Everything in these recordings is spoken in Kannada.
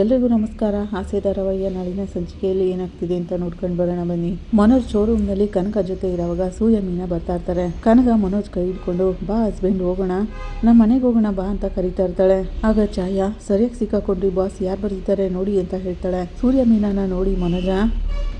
ಎಲ್ರಿಗೂ ನಮಸ್ಕಾರ. ಹಾಸ್ಯ ಧಾರಾವಾಹಿಯ ನಾಳಿನ ಸಂಚಿಕೆಯಲ್ಲಿ ಏನಾಗ್ತಿದೆ ಅಂತ ನೋಡ್ಕೊಂಡು ಬರೋಣ ಬನ್ನಿ. ಮನೋಜ್ ಶೋರೂಮ್ನಲ್ಲಿ ಕನಕ ಜೊತೆ ಇರೋವಾಗ ಸೂರ್ಯ ಮೀನಾ ಬರ್ತಾ ಇರ್ತಾರೆ. ಕನಕ ಮನೋಜ್ ಕೈ ಹಿಡ್ಕೊಂಡು ಬಾ ಹಸ್ಬೆಂಡ್ ಹೋಗೋಣ, ನಮ್ಮ ಮನೆಗೆ ಹೋಗೋಣ ಬಾ ಅಂತ ಕರಿತಾ ಇರ್ತಾಳೆ. ಆಗ ಛಾಯಾ ಸರಿಯಾಗಿ ಸಿಕ್ಕಾಕೊಂಡ್ರಿ ಬಾಸ್, ಯಾರು ಬರ್ದಿದ್ದಾರೆ ನೋಡಿ ಅಂತ ಹೇಳ್ತಾಳೆ. ಸೂರ್ಯ ಮೀನಾನ ನೋಡಿ ಮನೋಜ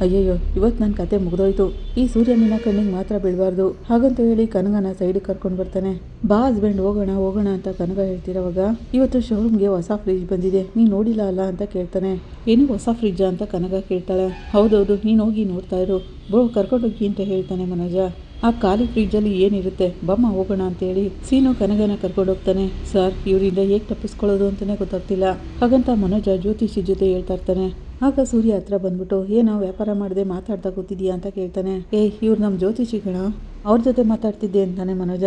ಅಯ್ಯಯ್ಯೋ ಇವತ್ತು ನನ್ನ ಕತೆ ಮುಗಿದೋಯ್ತು, ಈ ಸೂರ್ಯ ಮೀನಾ ಕಣ್ಣಿಗೆ ಮಾತ್ರ ಬೀಳಬಾರ್ದು ಹಾಗಂತ ಹೇಳಿ ಕನಗನ ಸೈಡ್ ಕರ್ಕೊಂಡು ಬರ್ತಾನೆ. ಬಾ ಹಸ್ಬೆಂಡ್ ಹೋಗೋಣ ಹೋಗೋಣ ಅಂತ ಕನಗ ಹೇಳ್ತಿರೋವಾಗ ಇವತ್ತು ಶೋರೂಮ್ಗೆ ಹೊಸ ಫ್ರಿಜ್ ಬಂದಿದೆ, ನೀನು ನೋಡಿಲ್ಲ ಅಲ್ಲ ಅಂತ ಕೇಳ್ತಾನೆ. ಏನು ಹೊಸ ಫ್ರಿಜ್ಜ ಅಂತ ಕನಗ ಕೇಳ್ತಾಳೆ. ಹೌದೌದು ನೀನು ಹೋಗಿ ನೋಡ್ತಾ ಇರು ಬ್ರೋ, ಕರ್ಕೊಂಡೋಗಿ ಅಂತ ಹೇಳ್ತಾನೆ ಮನೋಜ. ಆ ಖಾಲಿ ಫ್ರಿಜ್ಜಲ್ಲಿ ಏನಿರುತ್ತೆ ಬಮ್ಮ ಹೋಗೋಣ ಅಂತೇಳಿ ಸೀನು ಕನಗನ ಕರ್ಕೊಂಡೋಗ್ತಾನೆ. ಸರ್ ಇವರಿಂದ ಹೇಗೆ ತಪ್ಪಿಸ್ಕೊಳ್ಳೋದು ಅಂತಲೇ ಗೊತ್ತಾಗ್ತಿಲ್ಲ ಹಾಗಂತ ಮನೋಜ ಜ್ಯೋತಿಷಿ ಜೊತೆ ಹೇಳ್ತಾ ಇರ್ತಾನೆ. ಆಗ ಸೂರ್ಯ ಹತ್ರ ಬಂದ್ಬಿಟ್ಟು ಏನೋ ವ್ಯಾಪಾರ ಮಾಡದೆ ಮಾತಾಡ್ತಾ ಕೂತಿದ್ಯಾ ಅಂತ ಕೇಳ್ತಾನೆ. ಇವ್ರು ನಮ್ಮ ಜ್ಯೋತಿಷಿಗಳ, ಅವ್ರ ಜೊತೆ ಮಾತಾಡ್ತಿದ್ದೆ ಅಂತಾನೆ ಮನೋಜ.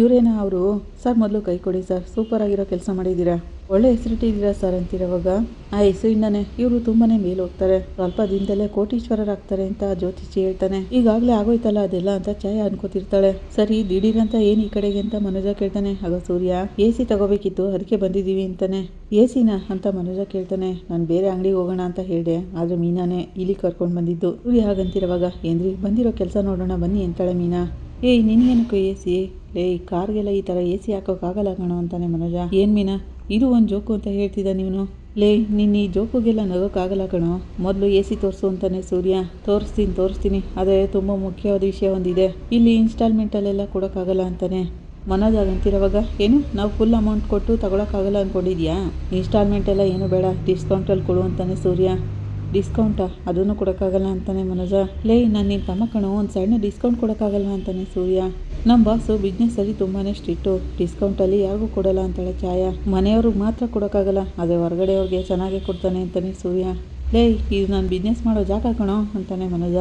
ಇವರೇನಾ ಅವರು? ಸರ್ ಮೊದಲು ಕೈ ಕೊಡಿ ಸರ್, ಸೂಪರ್ ಆಗಿರೋ ಕೆಲಸ ಮಾಡಿದ್ದೀರಾ, ಒಳ್ಳೆ ಹೆಸರಿಟ್ಟಿದ್ದೀರಾ ಸರ್ ಅಂತಿರೋವಾಗ ಆ ಹೆಸರಿಂದಾನೆ ಇವರು ತುಂಬಾನೇ ಮೇಲೆ ಹೋಗ್ತಾರೆ, ಸ್ವಲ್ಪ ದಿನದಲ್ಲೇ ಕೋಟೀಶ್ವರರಾಗ್ತಾರೆ ಅಂತ ಜ್ಯೋತಿಷಿ ಹೇಳ್ತಾನೆ. ಈಗಾಗಲೇ ಆಗೋಯ್ತಲ್ಲ ಅದೆಲ್ಲ ಅಂತ ಛಾಯಾ ಅನ್ಕೋತಿರ್ತಾಳೆ. ಸರಿ ದಿಢೀರಂತ ಏನು ಈ ಕಡೆಗೆ ಅಂತ ಮನೋಜ ಕೇಳ್ತಾನೆ. ಆಗ ಸೂರ್ಯ AC ತಗೋಬೇಕಿತ್ತು ಅದಕ್ಕೆ ಬಂದಿದ್ದೀವಿ ಅಂತಾನೆ. ACನಾ ಅಂತ ಮನೋಜ ಕೇಳ್ತಾನೆ. ನಾನು ಬೇರೆ ಅಂಗಡಿಗೆ ಹೋಗೋಣ ಅಂತ ಹೇಳಿದೆ, ಆದರೆ ಮೀನಾನೇ ಇಲ್ಲಿ ಕರ್ಕೊಂಡು ಬಂದಿದ್ದು. ಸೂರ್ಯ ಹಾಗಂತಿರುವಾಗ ಏನ್ರಿ ಬಂದಿರೋ ಕೆಲಸ ನೋಡೋಣ ಬನ್ನಿ ಅಂತಾಳೆ ಮೀನಾ. ನಿನಗೇನಕ್ಕೂ AC? ಕಾರ್ಗೆಲ್ಲ ಈ ಥರ AC ಹಾಕೋಕ್ಕಾಗಲ್ಲ ಕಣೋ ಅಂತಾನೆ ಮನೋಜ. ಏನು ಮೀನಾ ಇದು ಒಂದು ಜೋಕು ಅಂತ ಹೇಳ್ತಿದ್ದ ನೀನು? ನಿನ್ನ ಈ ಜೋಕುಗೆಲ್ಲ ನಗೋಕ್ಕಾಗಲ್ಲ ಕಣೋ, ಮೊದಲು AC ತೋರಿಸು ಅಂತಾನೆ ಸೂರ್ಯ. ತೋರಿಸ್ತೀನಿ ಆದರೆ ತುಂಬ ಮುಖ್ಯವಾದ ವಿಷಯ ಒಂದಿದೆ, ಇಲ್ಲಿ ಇನ್ಸ್ಟಾಲ್ಮೆಂಟಲ್ಲೆಲ್ಲ ಕೊಡೋಕ್ಕಾಗಲ್ಲ ಅಂತಾನೆ. ಮನೋಜ್ ಆಗಂತಿರೋವಾಗ ಏನು ನಾವು ಫುಲ್ ಅಮೌಂಟ್ ಕೊಟ್ಟು ತಗೊಳಕ್ಕಾಗಲ್ಲ ಅಂದ್ಕೊಂಡಿದ್ಯಾ? ಇನ್ಸ್ಟಾಲ್ಮೆಂಟ್ ಎಲ್ಲ ಏನು ಬೇಡ, ಡಿಸ್ಕೌಂಟಲ್ಲಿ ಕೊಡು ಅಂತಾನೆ ಸೂರ್ಯ. ಡಿಸ್ಕೌಂಟಾ? ಅದನ್ನು ಕೊಡೋಕ್ಕಾಗಲ್ಲ ಅಂತಾನೆ ಮನೋಜ. ನಾನು ನಿನ್ನ ತಮ್ಮ ಕಣೋ, ಒಂದು ಸಣ್ಣ ಡಿಸ್ಕೌಂಟ್ ಕೊಡೋಕ್ಕಾಗಲ್ಲ ಅಂತಾನೆ ಸೂರ್ಯ. ನಮ್ಮ ಬಾಸು ಬಿಸ್ನೆಸ್ಸಲ್ಲಿ ತುಂಬಾ ಸ್ಟ್ರಿಕ್ಟು, ಡಿಸ್ಕೌಂಟಲ್ಲಿ ಯಾರಿಗೂ ಕೊಡೋಲ್ಲ ಅಂತಾಳೆ ಛಾಯಾ. ಮನೆಯವ್ರಿಗೆ ಮಾತ್ರ ಕೊಡೋಕ್ಕಾಗಲ್ಲ, ಆದರೆ ಹೊರಗಡೆಯವ್ರಿಗೆ ಚೆನ್ನಾಗೇ ಕೊಡ್ತಾನೆ ಅಂತಾನೆ ಸೂರ್ಯ. ಇದು ನಾನು ಬಿಸ್ನೆಸ್ ಮಾಡೋ ಜಾಗ ಕಣೋ ಅಂತಾನೆ ಮನೋಜ.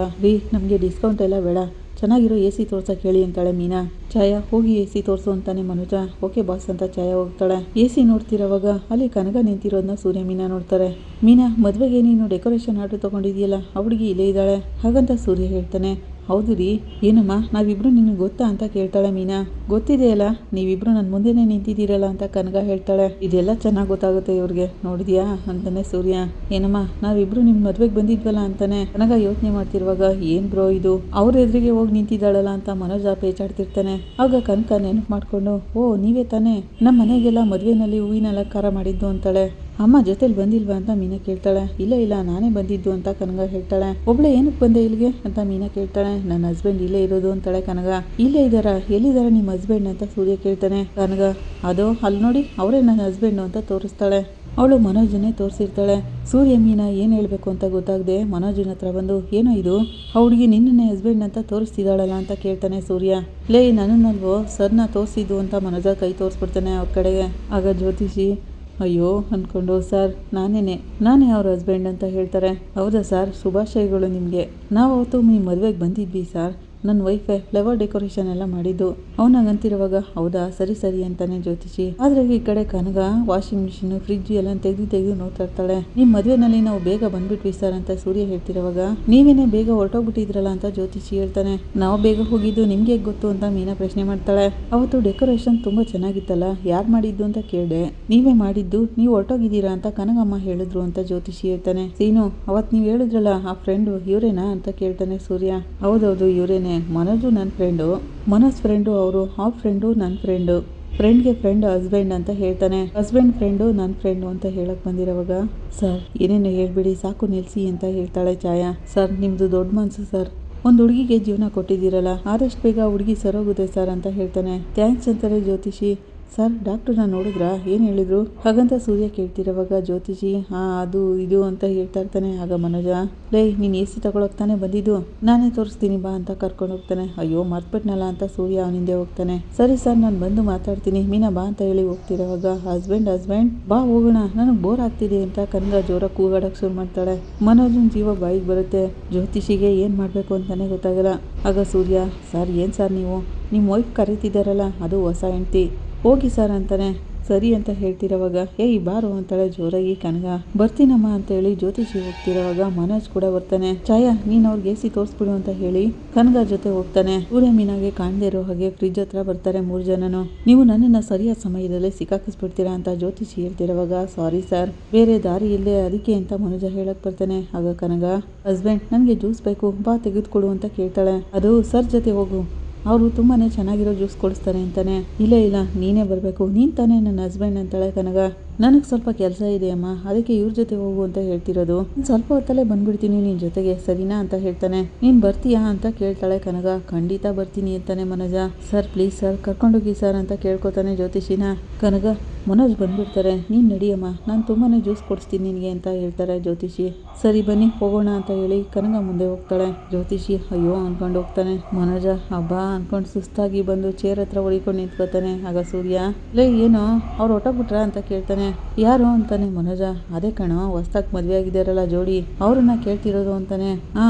ನಮಗೆ ಡಿಸ್ಕೌಂಟ್ ಎಲ್ಲ ಬೇಡ, ಚೆನ್ನಾಗಿರೋ AC ತೋರ್ಸಕ್ಕೆ ಹೇಳಿ ಅಂತಾಳೆ ಮೀನಾ. ಛಾಯಾ ಹೋಗಿ AC ತೋರಿಸು ಅಂತಾನೆ ಮನೋಜ. ಓಕೆ ಬಾಸ್ ಅಂತ ಛಾಯಾ ಹೋಗ್ತಾಳೆ. AC ನೋಡ್ತಿರೋವಾಗ ಅಲ್ಲಿ ಕನಗ ನಿಂತಿರೋದನ್ನ ಸೂರ್ಯ ಮೀನಾ ನೋಡ್ತಾರೆ. ಮೀನಾ ಮದುವೆಗೆ ನೀನು ಡೆಕೋರೇಷನ್ ಆರ್ಡರ್ ತೊಗೊಂಡಿದ್ಯಲ್ಲ ಆ ಹುಡುಗಿ ಇಲ್ಲೇ ಇದ್ದಾಳೆ ಹಾಗಂತ ಸೂರ್ಯ ಹೇಳ್ತಾನೆ. ಹೌದು ರೀ, ಏನಮ್ಮ ನಾವಿಬ್ರು ನಿನಗೆ ಗೊತ್ತಾ ಅಂತ ಕೇಳ್ತಾಳೆ ಮೀನಾ. ಗೊತ್ತಿದೆಯಲ್ಲ, ನೀವಿಬ್ರು ನನ್ನ ಮುಂದೆನೇ ನಿಂತಿದ್ದೀರಲ್ಲ ಅಂತ ಕನಗ ಹೇಳ್ತಾಳೆ. ಇದೆಲ್ಲ ಚೆನ್ನಾಗಿ ಗೊತ್ತಾಗುತ್ತೆ ಇವ್ರಿಗೆ, ನೋಡಿದ್ಯಾ ಅಂತಾನೆ ಸೂರ್ಯ. ಏನಮ್ಮ ನಾವಿಬ್ರು ನಿಮ್ಮ ಮದುವೆಗೆ ಬಂದಿದ್ವಲ್ಲ ಅಂತಾನೆ ಕನಗ ಯೋಚನೆ ಮಾಡ್ತಿರುವಾಗ ಏನ್ ಬ್ರೋ ಇದು, ಅವ್ರ ಎದುರಿಗೆ ಹೋಗಿ ನಿಂತಿದ್ದಾಳಲ್ಲ ಅಂತ ಮನೋಜ ಪೇಚಾಡ್ತಿರ್ತಾನೆ. ಆಗ ಕನಕ ನೆನಪು ಮಾಡ್ಕೊಂಡು ನೀವೇ ತಾನೇ ನಮ್ಮ ಮನೆಗೆಲ್ಲ ಮದುವೆನಲ್ಲಿ ಹೂವಿನ ಅಲಂಕಾರ ಮಾಡಿದ್ದು ಅಂತಾಳೆ. ಅಮ್ಮ ಜೊತೆಲಿ ಬಂದಿಲ್ವಾ ಅಂತ ಮೀನಾ ಕೇಳ್ತಾಳೆ. ಇಲ್ಲ ನಾನೇ ಬಂದಿದ್ದು ಅಂತ ಕನಗ ಹೇಳ್ತಾಳೆ. ಒಬ್ಳೆ ಏನಕ್ಕೆ ಬಂದೆ ಇಲ್ಲಿಗೆ ಅಂತ ಮೀನಾ ಕೇಳ್ತಾಳೆ. ನನ್ನ ಹಸ್ಬೆಂಡ್ ಇಲ್ಲೇ ಇರೋದು ಅಂತಾಳೆ ಕನಗ. ಇಲ್ಲೇ ಇದ್ದಾರಾ? ಎಲ್ಲಿದ್ದಾರ ನಿಮ್ಮ ಹಸ್ಬೆಂಡ್ ಅಂತ ಸೂರ್ಯ ಕೇಳ್ತಾನೆ. ಕನಗ ಅದು ಅಲ್ಲಿ ನೋಡಿ ಅವರೇ ನನ್ನ ಹಸ್ಬೆಂಡು ಅಂತ ತೋರಿಸ್ತಾಳೆ. ಅವಳು ಮನೋಜನ್ನೇ ತೋರಿಸಿರ್ತಾಳೆ. ಸೂರ್ಯ ಮೀನಾ ಏನು ಹೇಳಬೇಕು ಅಂತ ಗೊತ್ತಾಗದೆ ಮನೋಜನ ಹತ್ರ ಬಂದು ಏನೋ ಇದು, ಆ ಹುಡುಗಿ ನಿನ್ನೇ ಹಸ್ಬೆಂಡ್ ಅಂತ ತೋರಿಸ್ತಿದ್ದಾಳಲ್ಲ ಅಂತ ಕೇಳ್ತಾನೆ ಸೂರ್ಯ. ನನ್ನನ್ನಲ್ವೋ ಸರ್ನ ತೋರಿಸಿದ್ದು ಅಂತ ಮನೋಜ ಕೈ ತೋರಿಸ್ಬಿಡ್ತಾನೆ ಅವ್ರ ಕಡೆಗೆ. ಆಗ ಜ್ಯೋತಿಷಿ ಅಯ್ಯೋ ಅಂದ್ಕೊಂಡು ಸರ್ ನಾನೇ ಅವ್ರ ಹಸ್ಬೆಂಡ್ ಅಂತ ಹೇಳ್ತಾರೆ. ಹೌದಾ ಸರ್, ಶುಭಾಶಯಗಳು ನಿಮಗೆ. ನಾವು ಅವತ್ತು ನಿಮ್ಮ ಮದುವೆಗೆ ಬಂದಿದ್ವಿ ಸರ್, ನನ್ನ ವೈಫೇ ಫ್ಲವರ್ ಡೆಕೋರೇಷನ್ ಎಲ್ಲ ಮಾಡಿದ್ದು. ಅವನಾಗಂತಿರುವಾಗ ಹೌದಾ ಸರಿ ಅಂತಾನೆ ಜ್ಯೋತಿಷಿ. ಆದ್ರೆ ಈ ಕಡೆ ಕನಗ ವಾಷಿಂಗ್ ಮಿಷಿನ್ ಫ್ರಿಡ್ಜ್ ಎಲ್ಲ ತೆಗೆದು ನೋಡ್ತಾ ಇರ್ತಾಳೆ. ನಿಮ್ಮ ಮದುವೆನಲ್ಲಿ ನಾವು ಬೇಗ ಬಂದ್ಬಿಟ್ವಿ ಸರ್ ಅಂತ ಸೂರ್ಯ ಹೇಳ್ತಿರುವಾಗ ನೀವೇನೇ ಬೇಗ ಹೊರಟೋಗ್ಬಿಟ್ಟಿದ್ರಲ್ಲ ಅಂತ ಜ್ಯೋತಿಷಿ ಹೇಳ್ತಾನೆ. ನಾವು ಬೇಗ ಹೋಗಿದ್ದು ನಿಮ್ಗೆ ಗೊತ್ತು ಅಂತ ಮೀನಾ ಪ್ರಶ್ನೆ ಮಾಡ್ತಾಳೆ. ಅವತ್ತು ಡೆಕೋರೇಷನ್ ತುಂಬಾ ಚೆನ್ನಾಗಿತ್ತಲ್ಲ, ಯಾರು ಮಾಡಿದ್ದು ಅಂತ ಕೇಳಿದೆ. ನೀವೇ ಮಾಡಿದ್ದು, ನೀವು ಹೊರಟೋಗಿದ್ದೀರಾ ಅಂತ ಕನಗಮ್ಮ ಹೇಳಿದ್ರು ಅಂತ ಜ್ಯೋತಿಷಿ ಹೇಳ್ತಾನೆ. ಸೀನು ಅವತ್ತು ನೀವು ಹೇಳಿದ್ರಲ್ಲ ಆ ಫ್ರೆಂಡು ಇವರೇನಾ ಅಂತ ಕೇಳ್ತಾನೆ ಸೂರ್ಯ. ಹೌದೌದು ಇವರೇನೆ, ಮನೋಜು ನನ್ನ ಫ್ರೆಂಡು, ಮನೋಜ್ ಫ್ರೆಂಡು ಅವರು, ಆ ಫ್ರೆಂಡು ನನ್ನ ಫ್ರೆಂಡು, ಫ್ರೆಂಡ್ಗೆ ಫ್ರೆಂಡ್ ಹಸ್ಬೆಂಡ್ ಅಂತ ಹೇಳ್ತಾನೆ. ಹಸ್ಬೆಂಡ್ ಫ್ರೆಂಡು ನನ್ನ ಫ್ರೆಂಡು ಅಂತ ಹೇಳಕ್ ಬಂದಿರೋವಾಗ ಸರ್ ಏನೇನು ಹೇಳ್ಬಿಡಿ ಸಾಕು ನಿಲ್ಲಿಸಿ ಅಂತ ಹೇಳ್ತಾಳೆ ಛಾಯಾ. ಸರ್ ನಿಮ್ಮದು ದೊಡ್ಡ ಮನಸ್ಸು ಸರ್, ಒಂದು ಹುಡುಗಿಗೆ ಜೀವನ ಕೊಟ್ಟಿದ್ದೀರಲ್ಲ, ಆದಷ್ಟು ಬೇಗ ಹುಡುಗಿ ಸರೋಗುತ್ತೆ ಸರ್ ಅಂತ ಹೇಳ್ತಾನೆ. ಥ್ಯಾಂಕ್ಸ್ ಅಂತಾರೆ ಜ್ಯೋತಿಷಿ. ಸರ್ ಡಾಕ್ಟ್ರನ್ನ ನೋಡಿದ್ರಾ, ಏನು ಹೇಳಿದ್ರು ಹಾಗಂತ ಸೂರ್ಯ ಕೇಳ್ತಿರೋವಾಗ ಜ್ಯೋತಿಷಿ ಅದು ಇದು ಅಂತ ಹೇಳ್ತಾ ಇರ್ತಾನೆ. ಆಗ ಮನೋಜ ನೀನು AC ತಗೊಳಕ್ ತಾನೇ ಬಂದಿದ್ದು, ನಾನೇ ತೋರಿಸ್ತೀನಿ ಬಾ ಅಂತ ಕರ್ಕೊಂಡು ಹೋಗ್ತಾನೆ. ಅಯ್ಯೋ ಮರ್ತ್ಬಿಟ್ನಲ್ಲ ಅಂತ ಸೂರ್ಯ ಅವನಿಂದೆ ಹೋಗ್ತಾನೆ. ಸರಿ ಸರ್ ನಾನು ಬಂದು ಮಾತಾಡ್ತೀನಿ, ಮೀನಾ ಬಾ ಅಂತ ಹೇಳಿ ಹೋಗ್ತಿರೋವಾಗ ಹಸ್ಬೆಂಡ್ ಬಾ ಹೋಗೋಣ, ನನಗೆ ಬೋರ್ ಆಗ್ತಿದೆ ಅಂತ ಕನಗ ಜೋರ ಕೂಗಾಡಕ್ಕೆ ಶುರು ಮಾಡ್ತಾಳೆ. ಮನೋಜನ್ ಜೀವ ಬಾಯಿಗೆ ಬರುತ್ತೆ. ಜ್ಯೋತಿಷಿಗೆ ಏನು ಮಾಡಬೇಕು ಅಂತಾನೆ ಗೊತ್ತಾಗಲ್ಲ. ಆಗ ಸೂರ್ಯ ಸರ್ ಏನು ಸರ್ ನೀವು, ನಿಮ್ಮ ವೈಫ್ ಕರೀತಿದ್ದಾರಲ್ಲ ಅದು ಹೊಸ ಹೆಂಡ್ತಿ, ಹೋಗಿ ಸರ್ ಅಂತಾನೆ. ಸರಿ ಅಂತ ಹೇಳ್ತಿರೋವಾಗ ಏಯ್ ಬಾರು ಅಂತಾಳೆ ಜೋರಾಗಿ ಕನಗ. ಬರ್ತೀನಮ್ಮ ಅಂತೇಳಿ ಜ್ಯೋತಿಷಿ ಹೋಗ್ತಿರೋವಾಗ ಮನೋಜ್ ಕೂಡ ಬರ್ತಾನೆ. ಛಾಯಾ ನೀನ್ ಅವ್ರಿಗೆ ಎಸಿ ತೋರಿಸ್ಬಿಡು ಅಂತ ಹೇಳಿ ಕನಗ ಜೊತೆ ಹೋಗ್ತಾನೆ. ಸೂರ್ಯ ಮೀನಾಗೆ ಕಾಣದೇ ಇರೋ ಹಾಗೆ ಫ್ರಿಜ್ ಹತ್ರ ಬರ್ತಾರೆ 3 ಜನನು. ನೀವು ನನ್ನನ್ನ ಸರಿಯಾದ ಸಮಯದಲ್ಲಿ ಸಿಕ್ಕಾಕಿಸ್ಬಿಡ್ತೀರಾ ಅಂತ ಜ್ಯೋತಿಷಿ ಹೇಳ್ತಿರೋವಾಗ ಸಾರಿ ಸರ್ ಬೇರೆ ದಾರಿ ಇಲ್ಲೇ ಅದಕ್ಕೆ ಅಂತ ಮನೋಜ ಹೇಳಕ್ ಬರ್ತಾನೆ. ಆಗ ಕನಗ ಹಸ್ಬೆಂಡ್ ನನ್ಗೆ ಜ್ಯೂಸ್ ಬೇಕು ಬಾ ತೆಗೆದುಕೊಡು ಅಂತ ಕೇಳ್ತಾಳೆ. ಅದು ಸರ್ ಜೊತೆ ಹೋಗು ಅವರು ತುಂಬಾನೇ ಚೆನ್ನಾಗಿರೋ ಜ್ಯೂಸ್ ಕೊಡಿಸ್ತಾರೆ ಅಂತಾನೆ. ಇಲ್ಲ ನೀನೇ ಬರಬೇಕು ನೀನ್ ತಾನೇ ನನ್ನ ಹಸ್ಬೆಂಡ್ ಅಂತಾಳೆ ಕನಗ. ನನಗೆ ಸ್ವಲ್ಪ ಕೆಲಸ ಇದೆ ಅಮ್ಮ ಅದಕ್ಕೆ ಇವ್ರ ಜೊತೆ ಹೋಗು ಅಂತ ಹೇಳ್ತಿರೋದು. ಸ್ವಲ್ಪ ಹೊತ್ತಲ್ಲೇ ಬಂದ್ಬಿಡ್ತೀನಿ ನಿನ್ ಜೊತೆಗೆ ಸರಿನಾ ಅಂತ ಹೇಳ್ತಾನೆ. ನೀನ್ ಬರ್ತೀಯಾ ಅಂತ ಕೇಳ್ತಾಳೆ ಕನಗ. ಖಂಡಿತ ಬರ್ತೀನಿ ಅಂತಾನೆ ಮನೋಜ. ಸರ್ ಪ್ಲೀಸ್ ಸರ್ ಕರ್ಕೊಂಡೋಗಿ ಸರ್ ಅಂತ ಕೇಳ್ಕೊತಾನೆ ಜ್ಯೋತಿಷಿನ. ಕನಗ ಮನೋಜ್ ಬಂದ್ಬಿಡ್ತಾರೆ. ನೀನ್ ನಡಿಯಮ್ಮ ನಾನು ತುಂಬಾನೇ ಜ್ಯೂಸ್ ಕೊಡಿಸ್ತೀನಿ ನಿನಗೆ ಅಂತ ಹೇಳ್ತಾರೆ ಜ್ಯೋತಿಷಿ. ಸರಿ ಬನ್ನಿ ಹೋಗೋಣ ಅಂತ ಹೇಳಿ ಕನಗ ಮುಂದೆ ಹೋಗ್ತಾಳೆ. ಜ್ಯೋತಿಷಿ ಅಯ್ಯೋ ಅನ್ಕೊಂಡು ಹೋಗ್ತಾನೆ. ಮನೋಜ ಹಬ್ಬಾ ಅನ್ಕೊಂಡು ಸುಸ್ತಾಗಿ ಬಂದು ಚೇರ್ ಹತ್ರ ಹೊಡಿಕೊಂಡು ನಿಂತ್ಕೋತಾನೆ. ಆಗ ಸೂರ್ಯ ಲೇ ಏನೋ ಅವ್ರು ಹೊಟ್ಟೋಗ್ಬಿಟ್ರ ಅಂತ ಕೇಳ್ತಾನೆ. ಯಾರು ಅಂತಾನೆ ಮನೋಜ. ಅದೇ ಕಣೋ ಹೊಸ್ದಾಗಿ ಮದ್ವೆ ಆಗಿದಾರಲ್ಲ ಜೋಡಿ ಅವ್ರನ್ನ ಕೇಳ್ತಿರೋದು ಅಂತಾನೆ.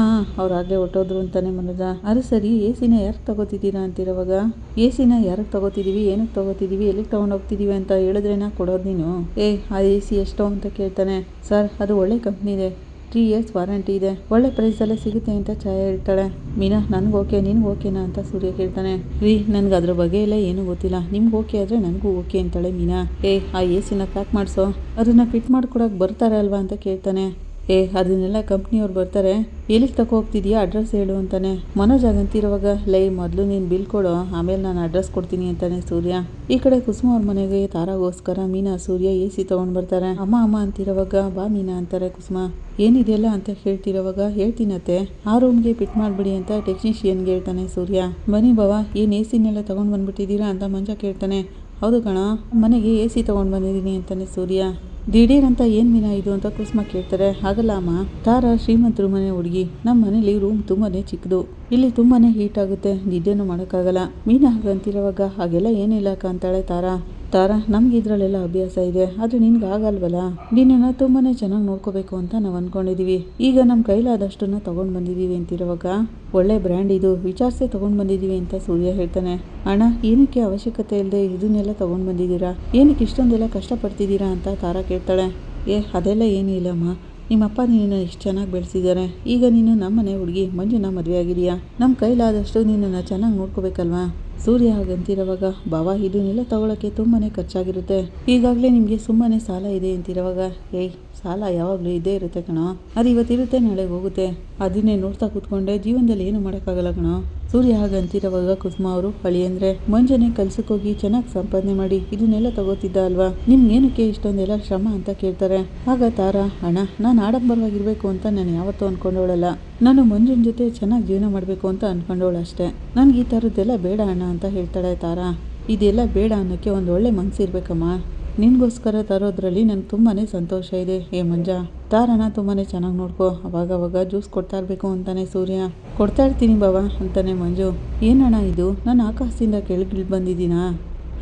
ಅವ್ರು ಆಗ್ಲೇ ಹೊಟ್ಟೋದ್ರು ಅಂತಾನೆ ಮನೋಜ. ಅದು ಸರಿ ಎಸಿನ ಯಾರಿಗೆ ತಗೋತಿದ್ದೀರಾ ಅಂತಿರೋವಾಗ ಎಸಿನ ಯಾರಿಗೆ ತಗೋತಿದೀವಿ ಏನಕ್ಕೆ ತಗೋತಿದೀವಿ ಎಲ್ಲಿಗೆ ತಗೊಂಡೋಗ್ತಿದೀವಿ ಅಂತ ಹೇಳಿದ್ರೇನಾ ಕೊಡೋದು ನೀನು. ಆ ಎಸಿ ಎಷ್ಟು ಅಂತ ಕೇಳ್ತಾನೆ. ಸರ್ ಅದು ಒಳ್ಳೆ ಕಂಪ್ನಿ ಇದೆ 3 years ವಾರಂಟಿ ಇದೆ ಒಳ್ಳೆ ಪ್ರೈಸಲ್ಲೇ ಸಿಗುತ್ತೆ ಅಂತ ಛಾಯಾ ಹೇಳ್ತಾಳೆ. ಮೀನಾ ನನಗೆ ಓಕೆ ನಿನ್ಗೆ ಓಕೆನಾ ಅಂತ ಸೂರ್ಯ ಕೇಳ್ತಾನೆ. ರೀ ನನಗೆ ಅದ್ರ ಬಗ್ಗೆ ಎಲ್ಲ ಏನೂ ಗೊತ್ತಿಲ್ಲ ನಿಮ್ಗೆ ಓಕೆ ಆದರೆ ನನಗೂ ಓಕೆ ಅಂತಾಳೆ ಮೀನಾ. ಆ ಎಸಿನ ಪ್ಯಾಕ್ ಮಾಡಿಸೋ ಅದನ್ನು ಫಿಟ್ ಮಾಡ್ಕೊಡೋಕೆ ಬರ್ತಾರೆ ಅಲ್ವಾ ಅಂತ ಕೇಳ್ತಾನೆ. ಅದನ್ನೆಲ್ಲ ಕಂಪ್ನಿಯವ್ರು ಬರ್ತಾರೆ ಎಲ್ಲಿಗೆ ತಗೋ ಹೋಗ್ತಿದ್ಯಾ ಅಡ್ರೆಸ್ ಹೇಳು ಅಂತಾನೆ. ಮನೋಜ್ ಆಗಂತಿರುವಾಗ ಲೈ ಮೊದಲು ನೀನು ಬಿಲ್ ಕೊಡೋ ಆಮೇಲೆ ನಾನು ಅಡ್ರೆಸ್ ಕೊಡ್ತೀನಿ ಅಂತಾನೆ ಸೂರ್ಯ. ಈ ಕಡೆ ಕುಸುಮ ಅವ್ರ ಮನೆಗೆ ತಾರಾಗೋಸ್ಕರ ಮೀನಾ ಸೂರ್ಯ ಎಸಿ ತೊಗೊಂಡು ಬರ್ತಾರೆ. ಅಮ್ಮ ಅಂತಿರೋವಾಗ ಬಾ ಮೀನಾ ಅಂತಾರೆ ಕುಸುಮ. ಏನಿದೆಯಲ್ಲ ಅಂತ ಹೇಳ್ತಿರೋವಾಗ ಹೇಳ್ತೀನತ್ತೆ ಆ ರೂಮ್ಗೆ ಫಿಟ್ ಮಾಡಿಬಿಡಿ ಅಂತ ಟೆಕ್ನಿಷಿಯನ್ಗೆ ಹೇಳ್ತಾನೆ ಸೂರ್ಯ. ಬನ್ನಿ ಬಾವ ಏನು ಎಸಿನೆಲ್ಲ ತೊಗೊಂಡು ಬಂದ್ಬಿಟ್ಟಿದ್ದೀರಾ ಅಂತ ಮಂಜ ಕೇಳ್ತಾನೆ. ಹೌದು ಕಣ ಮನೆಗೆ ಎಸಿ ತೊಗೊಂಡು ಬಂದಿದ್ದೀನಿ ಅಂತಾನೆ ಸೂರ್ಯ. ದಿಢೀರ್ ಅಂತ ಏನು ಮೀನಾ ಇದು ಅಂತ ಕುಸುಮ ಕೇಳ್ತಾರೆ. ಹಾಗಲ್ಲ ಅಮ್ಮ ತಾರಾ ಶ್ರೀಮಂತರು ಮನೆ ಹುಡುಗಿ ನಮ್ಮ ಮನೇಲಿ ರೂಮ್ ತುಂಬಾನೇ ಚಿಕ್ಕದು ಇಲ್ಲಿ ತುಂಬಾನೇ ಹೀಟ್ ಆಗುತ್ತೆ ನಿದ್ದೆನೂ ಮಾಡೋಕ್ಕಾಗಲ್ಲ. ಮೀನಾ ಹಾಗಂತಿರೋವಾಗ ಹಾಗೆಲ್ಲ ಏನಿಲ್ಲ ಅಂತಾಳೆ ತಾರಾ ನಮ್ಗೆ ಇದ್ರಲ್ಲೆಲ್ಲ ಅಭ್ಯಾಸ ಇದೆ ಆದರೆ ನಿನ್ಗೆ ಆಗಲ್ವಲ್ಲ ನಿನ್ನನ್ನು ತುಂಬಾನೇ ಚೆನ್ನಾಗಿ ನೋಡ್ಕೋಬೇಕು ಅಂತ ನಾವು ಅಂದ್ಕೊಂಡಿದ್ದೀವಿ. ಈಗ ನಮ್ಮ ಕೈಲಾದಷ್ಟನ್ನು ತೊಗೊಂಡು ಬಂದಿದ್ದೀವಿ ಅಂತಿರುವಾಗ ಒಳ್ಳೆ ಬ್ರ್ಯಾಂಡ್ ಇದು ವಿಚಾರಿಸೇ ತೊಗೊಂಡು ಬಂದಿದ್ದೀವಿ ಅಂತ ಸೂರ್ಯ ಹೇಳ್ತಾನೆ. ಅಣ್ಣ ಏನಕ್ಕೆ ಅವಶ್ಯಕತೆ ಇಲ್ಲದೆ ಇದನ್ನೆಲ್ಲ ತೊಗೊಂಡು ಬಂದಿದ್ದೀರಾ ಏನಕ್ಕೆ ಇಷ್ಟೊಂದೆಲ್ಲ ಕಷ್ಟಪಡ್ತಿದ್ದೀರಾ ಅಂತ ತಾರಾ ಕೇಳ್ತಾಳೆ. ಅದೆಲ್ಲ ಏನೂ ಇಲ್ಲಮ್ಮ ನಿಮ್ಮಪ್ಪ ನಿನ್ನನ್ನು ಎಷ್ಟು ಚೆನ್ನಾಗಿ ಬೆಳೆಸಿದ್ದಾರೆ. ಈಗ ನೀನು ನಮ್ಮನೆ ಹುಡುಗಿ ಮಂಜುನ ಮದುವೆ ಆಗಿದೆಯಾ ನಮ್ಮ ಕೈಲಾದಷ್ಟು ನಿನ್ನನ್ನು ಚೆನ್ನಾಗಿ ನೋಡ್ಕೋಬೇಕಲ್ವಾ. ಸೂರ್ಯ ಹಾಗಂತಿರೋವಾಗ ಬಾವಾ ಇದನ್ನೆಲ್ಲ ತಗೊಳ್ಳೋಕ್ಕೆ ತುಂಬಾ ಖರ್ಚಾಗಿರುತ್ತೆ ಈಗಾಗಲೇ ನಿಮಗೆ ಸುಮ್ಮನೆ ಸಾಲ ಇದೆ ಅಂತಿರೋವಾಗ ಸಾಲ ಯಾವಾಗಲೂ ಇದ್ದೇ ಇರುತ್ತೆ ಕಣೋ ಅದು ಇವತ್ತಿರುತ್ತೆ ನಾಳೆ ಹೋಗುತ್ತೆ ಅದನ್ನೇ ನೋಡ್ತಾ ಕೂತ್ಕೊಂಡೆ ಜೀವನದಲ್ಲಿ ಏನು ಮಾಡೋಕ್ಕಾಗಲ್ಲ ಕಣೋ. ಸೂರ್ಯ ಹಾಗಂತಿರೋವಾಗ ಕುಸುಮ ಅವರು ಅಳಿಯಂದ್ರೆ ಮಂಜನೆ ಕಲ್ಸಕ್ಕೋಗಿ ಚೆನ್ನಾಗಿ ಸಂಪಾದನೆ ಮಾಡಿ ಇದನ್ನೆಲ್ಲ ತಗೋತಿದ್ದ ಅಲ್ವಾ ನಿಮ್ಗೇನಕ್ಕೆ ಇಷ್ಟೊಂದೆಲ್ಲ ಶ್ರಮ ಅಂತ ಕೇಳ್ತಾರೆ. ಆಗ ತಾರಾ ಅಣ್ಣ ನಾನು ಆಡಂಬರವಾಗಿರ್ಬೇಕು ಅಂತ ನಾನು ಯಾವತ್ತೂ ಅಂದ್ಕೊಂಡವಳಲ್ಲ ನಾನು ಮಂಜುನ ಜೊತೆ ಚೆನ್ನಾಗಿ ಜೀವನ ಮಾಡಬೇಕು ಅಂತ ಅಂದ್ಕೊಂಡವಳು ಅಷ್ಟೇ. ನನಗೆ ಈ ಥರದ್ದೆಲ್ಲ ಬೇಡ ಅಣ್ಣ ಅಂತ ಹೇಳ್ತಾಳೆ ತಾರಾ. ಇದೆಲ್ಲ ಬೇಡ ಅನ್ನೋಕ್ಕೆ ಒಂದು ಒಳ್ಳೆ ಮನಸ್ಸಿರ್ಬೇಕಮ್ಮ ನಿನಗೋಸ್ಕರ ತರೋದ್ರಲ್ಲಿ ನನಗೆ ತುಂಬಾ ಸಂತೋಷ ಇದೆ. ಮಂಜ ತಾರಾನ ತುಂಬಾ ಚೆನ್ನಾಗಿ ನೋಡ್ಕೋ ಅವಾಗವಾಗ ಜ್ಯೂಸ್ ಕೊಡ್ತಾ ಇರಬೇಕು ಅಂತಾನೆ ಸೂರ್ಯ. ಕೊಡ್ತಾ ಇರ್ತೀನಿ ಬಾವಾ ಅಂತಾನೆ ಮಂಜು. ಏನಣ್ಣ ಇದು ನಾನು ಆಕಾಶದಿಂದ ಕೆಳಗಿಳಿ ಬಂದಿದ್ದೀನಾ